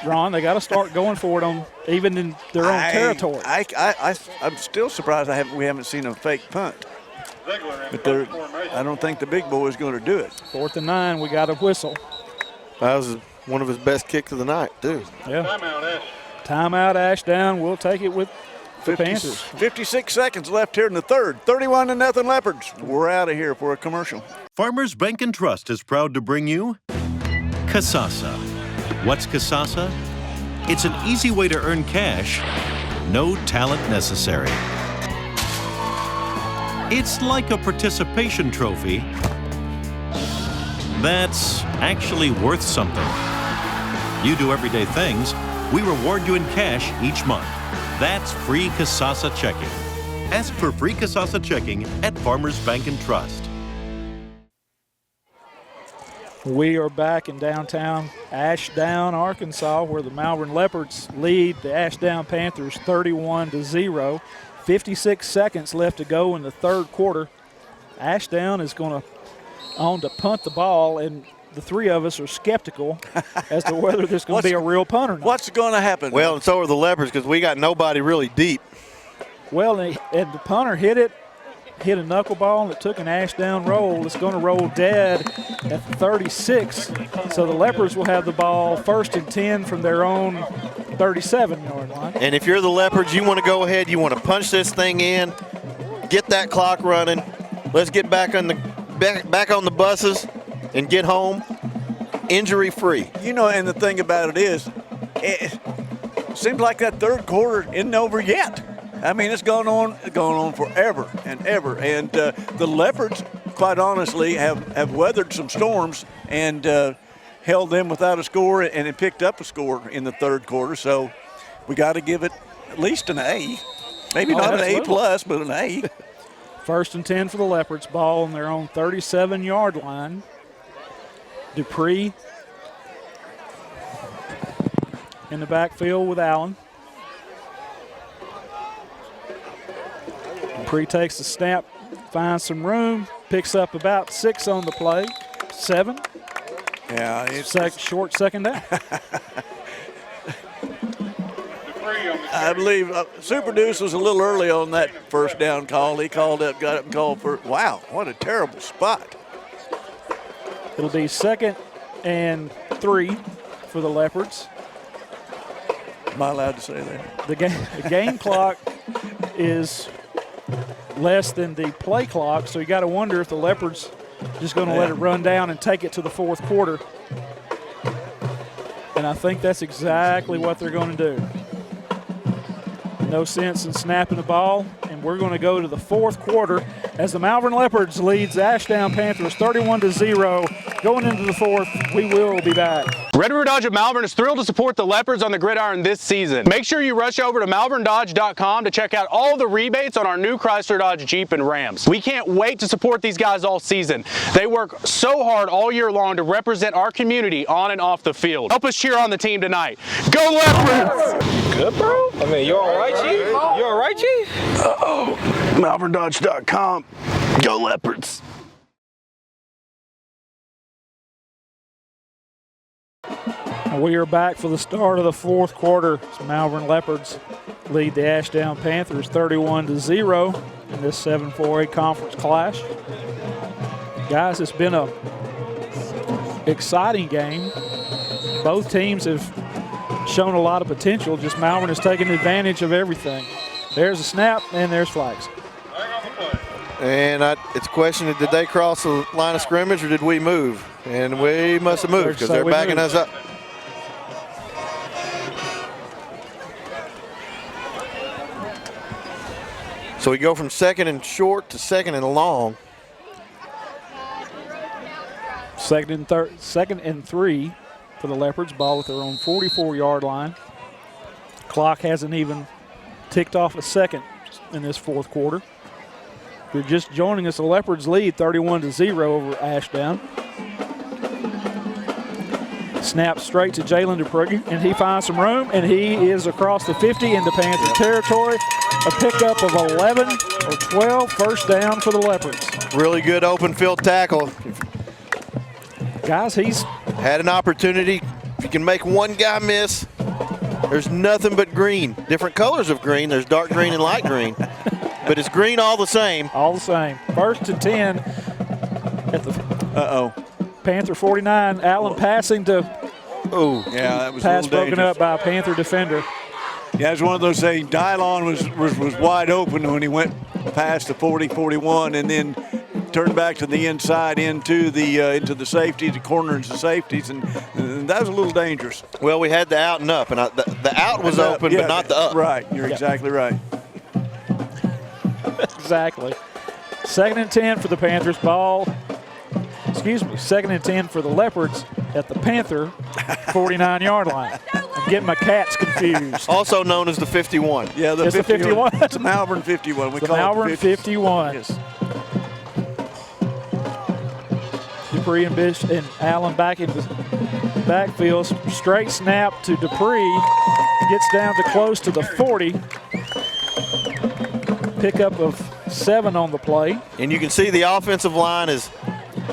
Ron, they got to start going for it even in their own territory. I'm still surprised we haven't seen a fake punt. But I don't think the big boy is going to do it. 4th and 9, we got a whistle. That was one of his best kicks of the night, too. Yeah. Timeout, Ashdown. We'll take it with the Panthers. 56 seconds left here in the third. 31-0 Leopards. We're out of here for a commercial. Farmers Bank and Trust is proud to bring you Kasasa. What's Kasasa? It's an easy way to earn cash, no talent necessary. It's like a participation trophy that's actually worth something. You do everyday things, we reward you in cash each month. That's free Kasasa checking. Ask for free Kasasa checking at Farmers Bank and Trust. We are back in downtown Ashdown, Arkansas, where the Malvern Leopards lead the Ashdown Panthers 31-0. 56 seconds left to go in the third quarter. Ashdown is going to punt the ball, and the three of us are skeptical as to whether there's going to be a real punt or not. What's going to happen? Well, and so are the Leopards because we got nobody really deep. Well, and the punter hit a knuckleball, and it took an Ashdown roll. It's going to roll dead at 36. So the Leopards will have the ball 1st and 10 from their own 37-yard line. And if you're the Leopards, you want to go ahead, you want to punch this thing in, get that clock running. Let's get back on the buses and get home injury-free. You know, and the thing about it is, it seems like that third quarter isn't over yet. I mean, it's gone on forever and ever. And the Leopards, quite honestly, have weathered some storms and held them without a score and it picked up a score in the third quarter. So we got to give it at least an A. Maybe not an A+, but an A. 1st and 10 for the Leopards. Ball on their own 37-yard line. Dupree in the backfield with Allen. Dupree takes the snap, finds some room, picks up about 6 on the play, 7. Yeah, it's short second down. I believe Super Deuce was a little early on that first down call. He got up and called for, wow, what a terrible spot. It'll be 2nd and 3 for the Leopards. Am I allowed to say that? The game clock is less than the play clock, so you got to wonder if the Leopards just going to let it run down and take it to the fourth quarter. And I think that's exactly what they're going to do. No sense in snapping the ball, and we're going to go to the fourth quarter as the Malvern Leopards leads the Ashdown Panthers 31-0. Going into the fourth, we will be back. Red River Dodge of Malvern is thrilled to support the Leopards on the gridiron this season. Make sure you rush over to malverndodge.com to check out all the rebates on our new Chrysler, Dodge, Jeep, and Rams. We can't wait to support these guys all season. They work so hard all year long to represent our community on and off the field. Help us cheer on the team tonight. Go Leopards! Good, bro? I mean, you all right, Chief? You all right, Chief? malverndodge.com. Go Leopards! We are back for the start of the fourth quarter. Malvern Leopards lead the Ashdown Panthers 31-0 in this 7-4A conference clash. Guys, it's been a exciting game. Both teams have shown a lot of potential. Just Malvern has taken advantage of everything. There's a snap, and there's flags. And it's questioned, did they cross the line of scrimmage or did we move? And we must have moved because they're backing us up. So we go from second and short to second and long. Second and 3 for the Leopards. Ball with their own 44-yard line. Clock hasn't even ticked off a second in this fourth quarter. If you're just joining us, the Leopards lead 31-0 over Ashdown. Snap straight to Jalen Dupree, and he finds some room, and he is across the 50 into Panther territory. A pickup of 11 or 12, first down for the Leopards. Really good open field tackle. Guys, he's had an opportunity. If you can make one guy miss, there's nothing but green. Different colors of green. There's dark green and light green. But it's green all the same. All the same. First and 10 at the Panther 49. Allen passing to yeah, that was pass a little broken up by a Panther defender. Yeah, it's one of those things. Dylon was wide open when he went past the 40-41 and then turned back to the inside into the safety, the corners of safeties, and that was a little dangerous. Well, we had the out and up, and the out was open, but not the up. Right, you're exactly right. Exactly. Second and 10 for the Panthers. Second and 10 for the Leopards at the Panther 49-yard line. I'm getting my cats confused. Also known as the 51. Yeah, the 51. It's the Malvern 51. We call Malvern it 51. Yes. Dupree and Bish and Allen back in the backfield. Straight snap to Dupree. Gets down to close to the 40. Pickup of 7 on the play. And you can see the offensive line is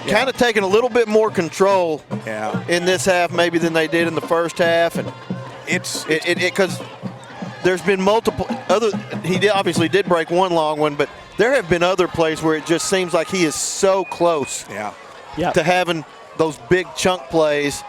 kind of taking a little bit more control in this half maybe than they did in the first half. And it's because there's been multiple other, he obviously did break one long one, but there have been other plays where it just seems like he is so close to having those big chunk plays.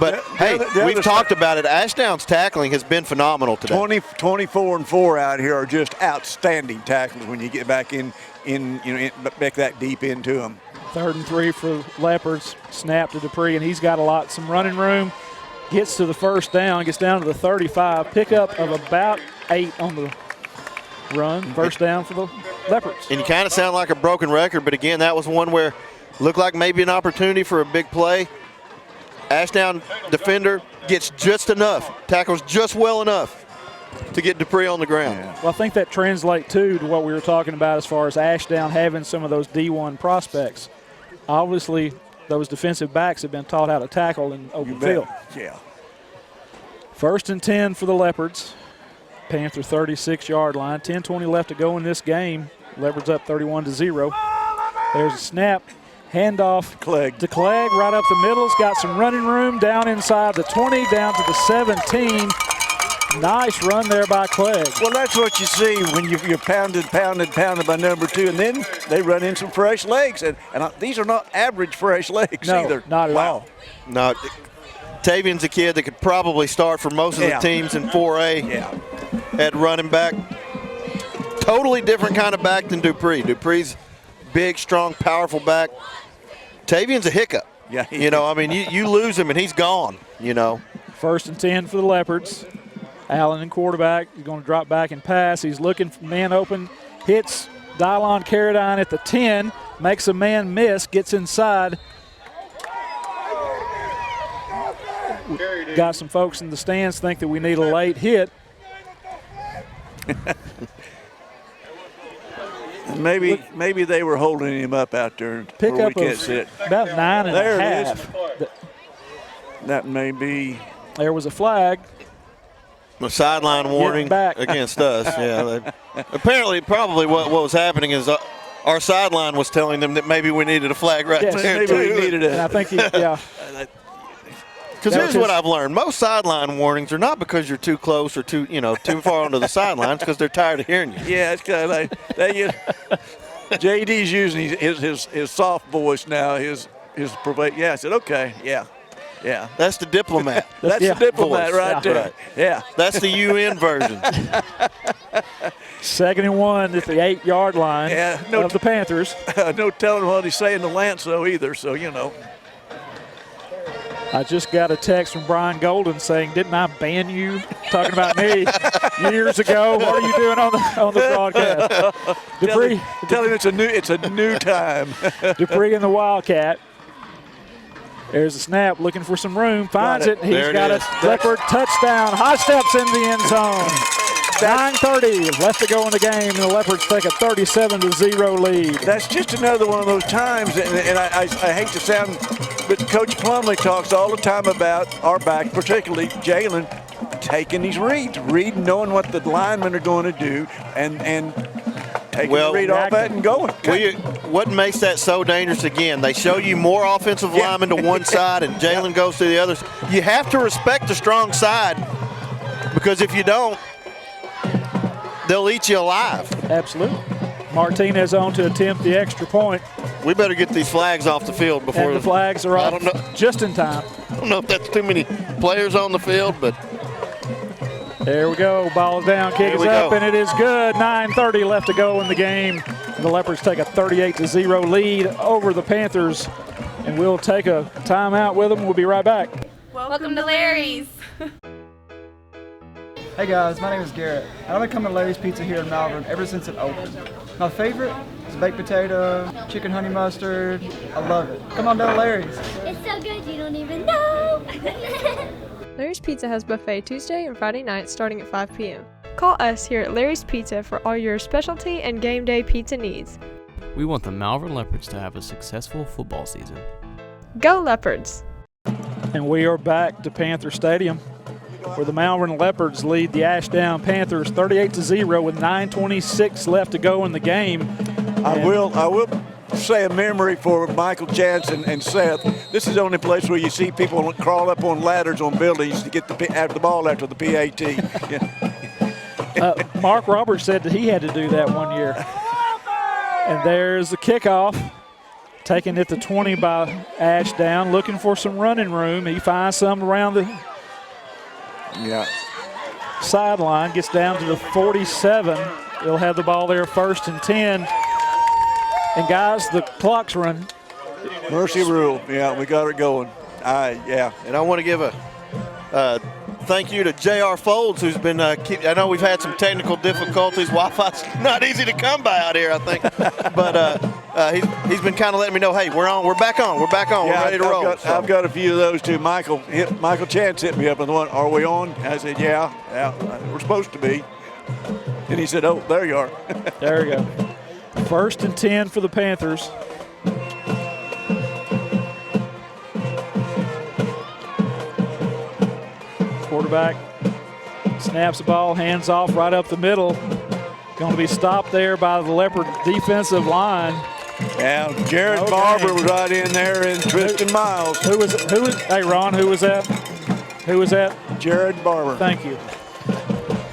But hey, we've talked about it. Ashdown's tackling has been phenomenal today. 24 and 4 out here are just outstanding tackles when you get back back that deep into them. 3rd and 3 for Leopards. Snap to Dupree, and he's got some running room. Gets to the first down, gets down to the 35. Pickup of about 8 on the run. First down for the Leopards. And you kind of sound like a broken record, but again, that was one where looked like maybe an opportunity for a big play. Ashdown defender gets just enough, tackles just well enough to get Dupree on the ground. Well, I think that translates, too, to what we were talking about as far as Ashdown having some of those D1 prospects. Obviously, those defensive backs have been taught how to tackle in open field. Yeah. 1st and 10 for the Leopards. Panther 36-yard line. 10:20 left to go in this game. Leopards up 31-0. There's a snap. Handoff to Clegg right up the middle. He's got some running room down inside the 20, down to the 17. Nice run there by Clegg. Well, that's what you see when you're pounded by number 2, and then they run in some fresh legs. And these are not average fresh legs either. Not at all. No, Tavian's a kid that could probably start for most of the teams in 4A at running back. Totally different kind of back than Dupree. Dupree's big, strong, powerful back. Tavian's a hiccup. Yeah. You lose him and he's gone, 1st and 10 for the Leopards. Allen in quarterback. He's going to drop back and pass. He's looking for man open. Hits Dylon Carradine at the 10. Makes a man miss. Gets inside. Got some folks in the stands think that we need a late hit. Maybe they were holding him up out there. Pick where up we can't sit. About 9.5. There it is. That may be. There was a flag. A sideline warning against us. Yeah. Probably what was happening is our sideline was telling them that maybe we needed a flag there maybe too. We needed it. And I think Because here's what I've learned: most sideline warnings are not because you're too close or too far onto the sidelines, because they're tired of hearing you. Yeah, it's kind of like JD's using his soft voice now. Yeah, I said, okay, yeah. Yeah. That's the diplomat. That's the diplomat voice. right there. Right. Yeah. That's the UN version. 2nd and 1 at the 8-yard line of the Panthers. No telling what he's saying to Lance, though, either, so, you know. I just got a text from Brian Golden saying, "Didn't I ban you?" Talking about me years ago. What are you doing on the broadcast? Dupree, tell him it's a new time. Dupree and the Wildcat. There's a snap, looking for some room, finds it. He's got a Leopard touchdown. High steps in the end zone. 9:30 left to go in the game, and the Leopards take a 37-0 lead. That's just another one of those times, and I hate to sound, but Coach Plumlee talks all the time about our back, particularly Jalen, taking these reads, knowing what the linemen are going to do, and taking the read off that and going. What makes that so dangerous again? They show you more offensive linemen to one side, and Jalen goes to the other. You have to respect the strong side, because if you don't, they'll eat you alive. Absolutely. Martinez on to attempt the extra point. We better get these flags off the field before and the flags are off just in time. I don't know if that's too many players on the field, but there we go. Ball's down, kick is up, and it is good. 9:30 left to go in the game. The Leopards take a 38-0 lead over the Panthers, and we'll take a timeout with them. We'll be right back. Welcome to Larry's. Hey guys, my name is Garrett. I've been coming to Larry's Pizza here in Malvern ever since it opened. My favorite is baked potato, chicken honey mustard. I love it. Come on down to Larry's. It's so good you don't even know. Larry's Pizza has buffet Tuesday and Friday nights starting at 5 p.m. Call us here at Larry's Pizza for all your specialty and game day pizza needs. We want the Malvern Leopards to have a successful football season. Go Leopards! And we are back to Panther Stadium, where the Malvern Leopards lead the Ashdown Panthers 38-0 with 9:26 left to go in the game. I will say a memory for Michael Jansen and Seth. This is the only place where you see people crawl up on ladders on buildings to get the ball after the PAT. Mark Roberts said that he had to do that one year. And there's the kickoff, taken at the 20 by Ashdown, looking for some running room. He finds some around the sideline, gets down to the 47. He'll have the ball there 1st and 10. And guys, the clock's running. Mercy rule. Yeah, we got it going. And I want to give a thank you to J.R. Folds, who's been I know we've had some technical difficulties. Wi-Fi's not easy to come by out here, I think. But he's been kind of letting me know, hey, we're back on. We're ready to roll. I've got a few of those too. Michael Chance hit me up on the one, are we on? I said, yeah, we're supposed to be. And he said, oh, there you are. There you go. 1st and 10 for the Panthers. Quarterback snaps the ball, hands off right up the middle. Going to be stopped there by the Leopard defensive line. Yeah, Jared Barber was right in there, and Tristan Miles. Hey, Ron, who was that? Jared Barber. Thank you.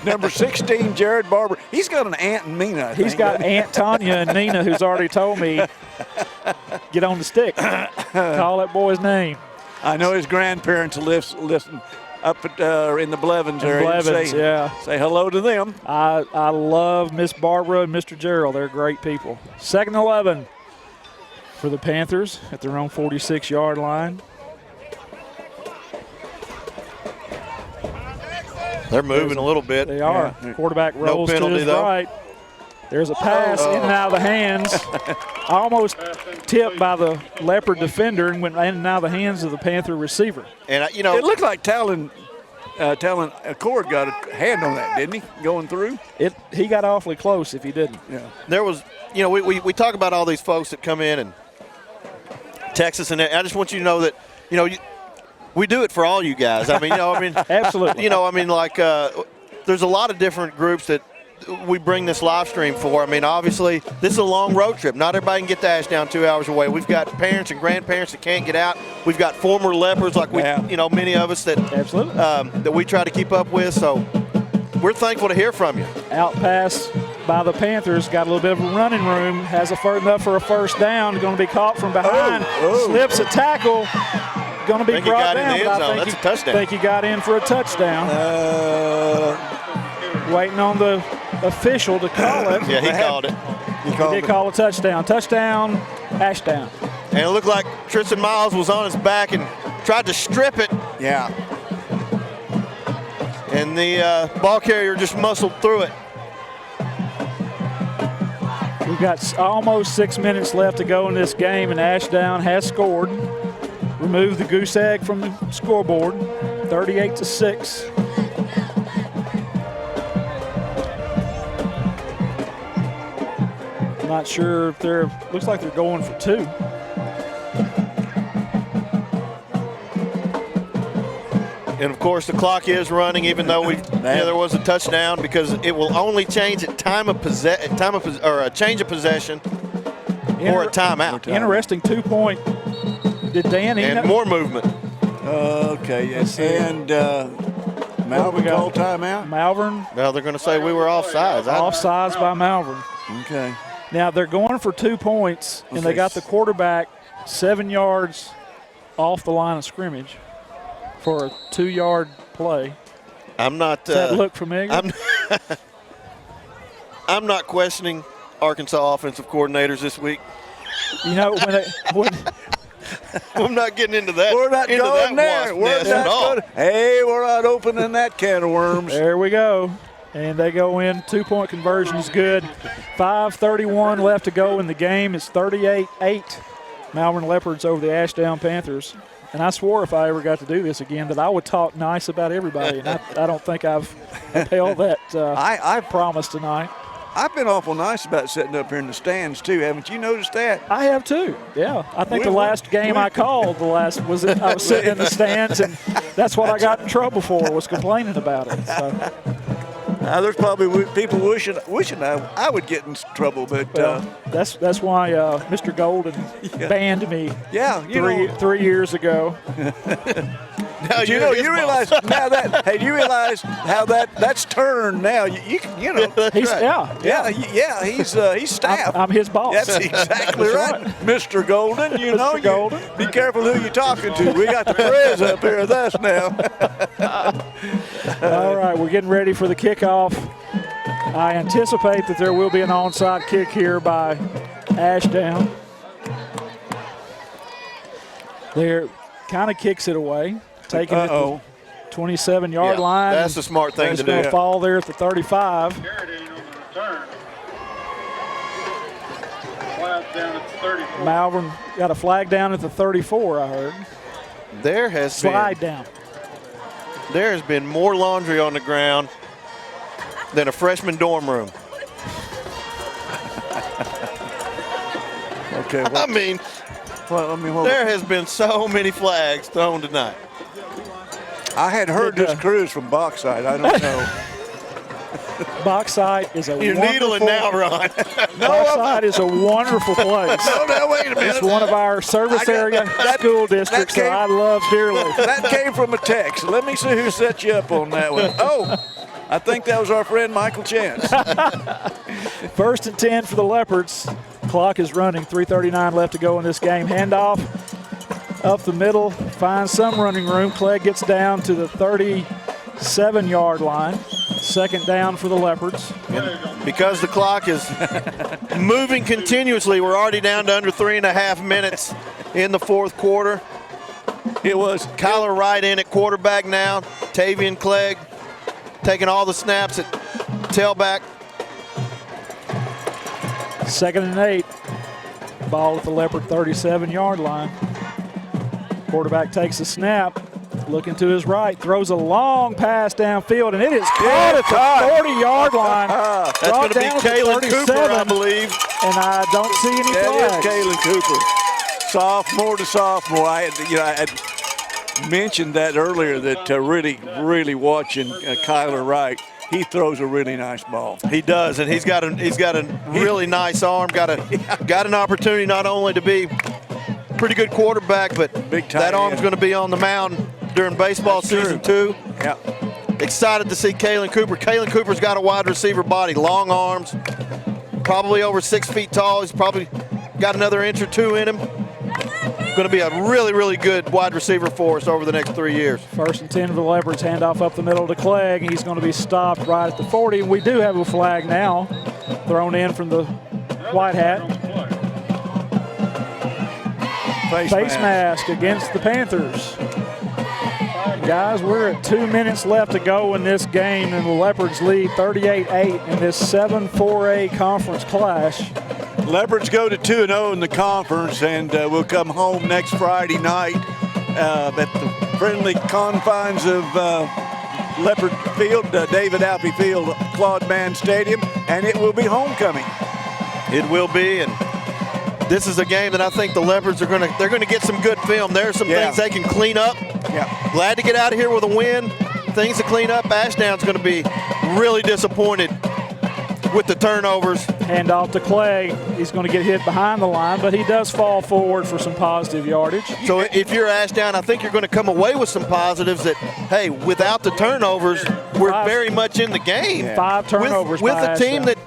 Number 16, Jared Barber. He's got an aunt and Nina, I think. He's got Aunt Tanya and Nina, who's already told me, get on the stick. Call that boy's name. I know his grandparents listen up in the Blevins area. Say hello to them. I love Miss Barbara and Mr. Gerald. They're great people. 2nd and 11 for the Panthers at their own 46-yard line. They're moving a little bit. They are. Yeah. Quarterback rolls to his right. There's a pass in and out of the hands. Almost tipped by the Leopard defender and went in and out of the hands of the Panther receiver. And, it looked like Talon Accord got a hand on that, didn't he, going through? He got awfully close if he didn't. Yeah. There was, we talk about all these folks that come in and Texas, and I just want you to know that, we do it for all you guys. Absolutely. There's a lot of different groups that we bring this live stream for. Obviously, this is a long road trip. Not everybody can get to Ashdown 2 hours away. We've got parents and grandparents that can't get out. We've got former Leopards like many of us that that we try to keep up with. So we're thankful to hear from you. Out pass by the Panthers. Got a little bit of a running room. Has enough for a first down. Going to be caught from behind. Slips a tackle. Going to be brought down. That's a touchdown. I think he got in for a touchdown. Waiting on the official to call it. Yeah, he called it. He did call a touchdown. Touchdown, Ashdown. And it looked like Tristan Miles was on his back and tried to strip it. Yeah. And the ball carrier just muscled through it. We've got almost 6 minutes left to go in this game, and Ashdown has scored. Removed the goose egg from the scoreboard, 38-6. Not sure if looks like they're going for 2. And of course, the clock is running, even though there was a touchdown, because it will only change at a change of possession or a timeout. Interesting 2-point. Did Dan and more movement? Okay, yes. And Malvern called timeout. Malvern. Now they're going to say we were offsides. Offsides by Malvern. Okay. Now they're going for 2 points, and they got the quarterback 7 yards off the line of scrimmage for a 2-yard play. I'm not. Does that look familiar? I'm not questioning Arkansas offensive coordinators this week. You know, when I'm not getting into that. We're not going there. We're not opening that can of worms. There we go. And they go in. 2-point conversion is good. 5:31 left to go in the game. It's 38-8. Malvern Leopards over the Ashdown Panthers. And I swore if I ever got to do this again that I would talk nice about everybody. And I don't think I've upheld that I promise tonight. I've been awful nice about sitting up here in the stands, too. Haven't you noticed that? I have, too. Yeah. I think the last game I called, I was sitting in the stands, and that's what I got in trouble for, was complaining about it. So. There's probably people wishing I would get in trouble, but that's why Mr. Golden banned me. Yeah, three years ago. Now you realize now that do you realize how that's turned now? You know. He's, he's staff. I'm his boss. That's exactly right, Mr. Golden. Mr. Golden. Be careful who you're talking to. We got the Prez up here with us now. All right, we're getting ready for the kickoff. I anticipate that there will be an onside kick here by Ashdown. There kind of kicks it away, taking it to the 27-yard line. That's a smart thing to do. It's going to fall there at the 35. Malvern got a flag down at the 34, I heard. There has been more laundry on the ground than a freshman dorm room. Okay. I mean, there has been so many flags thrown tonight. I had heard this cruise from Bauxite. I don't know. Bauxite is You're needling now, Ron. Bauxite is a wonderful place. No, wait a minute. It's one of our service area school districts that I love dearly. That came from a text. Let me see who set you up on that one. Oh, I think that was our friend Michael Chance. 1st and 10 for the Leopards. Clock is running. 3:39 left to go in this game. Handoff up the middle. Finds some running room. Clegg gets down to the 37-yard line. 2nd down for the Leopards. And because the clock is moving continuously, we're already down to under 3.5 minutes in the 4th quarter. It was Kyler Wright in at quarterback now. Tavian Clegg taking all the snaps at tailback. 2nd and 8. Ball at the Leopard 37-yard line. Quarterback takes a snap. Looking to his right, throws a long pass downfield, and it is caught at the 40-yard line. That's going to be Kalen Cooper, I believe. And I don't see any flags. That is Kalen Cooper, sophomore to sophomore. I had mentioned that earlier, that really watching Kyler Wright. He throws a really nice ball. He does, and he's got a really nice arm. Got an opportunity not only to be a pretty good quarterback, but that arm's going to be on the mound during baseball season too. Yeah. Excited to see Kalen Cooper. Kalen Cooper's got a wide receiver body, long arms, probably over 6 feet tall. He's probably got another inch or two in him. Going to be a really, really good wide receiver for us over the next 3 years. 1st and 10 for the Leopards. Handoff up the middle to Clegg. He's going to be stopped right at the 40. And we do have a flag now thrown in from the white hat. Face mask against the Panthers. Guys, we're at 2 minutes left to go in this game, and the Leopards lead 38-8 in this 7-4A conference clash. Leopards go to 2-0 in the conference, and we'll come home next Friday night at the friendly confines of Leopard Field, David Alpey Field, Claude Mann Stadium, and it will be homecoming. It will be, and this is a game that I think the Leopards they're gonna get some good film. There are some things they can clean up. Yeah. Glad to get out of here with a win. Things to clean up. Ashdown's going to be really disappointed with the turnovers. Hand off to Clegg. He's going to get hit behind the line, but he does fall forward for some positive yardage. So if you're Ashdown, I think you're going to come away with some positives that, hey, without the turnovers, we're very much in the game. Yeah. 5 turnovers with by a team Ashdown. that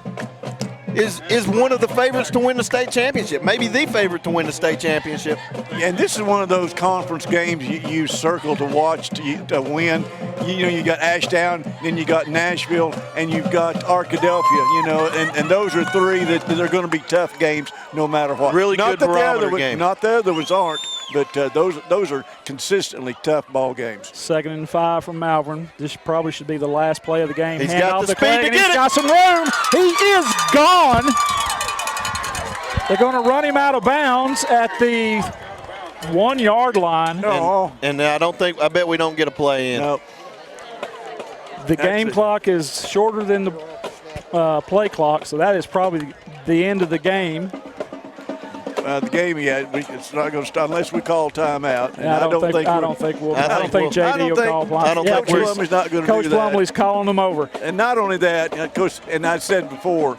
is one of the favorites to win the state championship, maybe the favorite to win the state championship. And this is one of those conference games you circle to watch to win. You got Ashdown, then you got Nashville, and you've got Arkadelphia, and those are 3 that are going to be tough games no matter what. Really good barometer game. Not the other ones aren't, but those are consistently tough ball games. 2nd and 5 from Malvern. This probably should be the last play of the game. He's Hand got off the to speed Clegg, to and get he's it. got some room. He is gone. They're going to run him out of bounds at the 1 yard line. And I bet we don't get a play in. Nope. The game clock is shorter than the play clock, so that is probably the end of the game. The game, it's not going to stop unless we call timeout. And I don't think JD will call timeout. I don't think Coach Plumley's not going to do that. Coach Plumley's calling them over. And not only that, Coach, and I said before,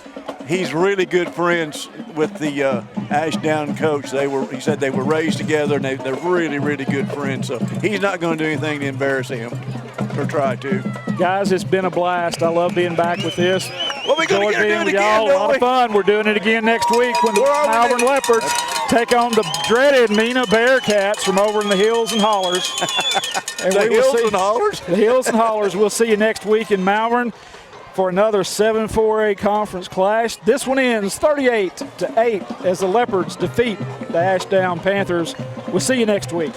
he's really good friends with the Ashdown coach. He said they were raised together, and they're really, really good friends. So he's not going to do anything to embarrass him or try to. Guys, it's been a blast. I love being back with this. Well, we're going to do it again, a lot of fun. We're doing it again next week when the Malvern Leopards take on the dreaded Mena Bearcats from over in the Hills and Hollers. The Hills and Hollers. We'll see you next week in Malvern for another 7-4A conference clash. This one ends 38-8 as the Leopards defeat the Ashdown Panthers. We'll see you next week.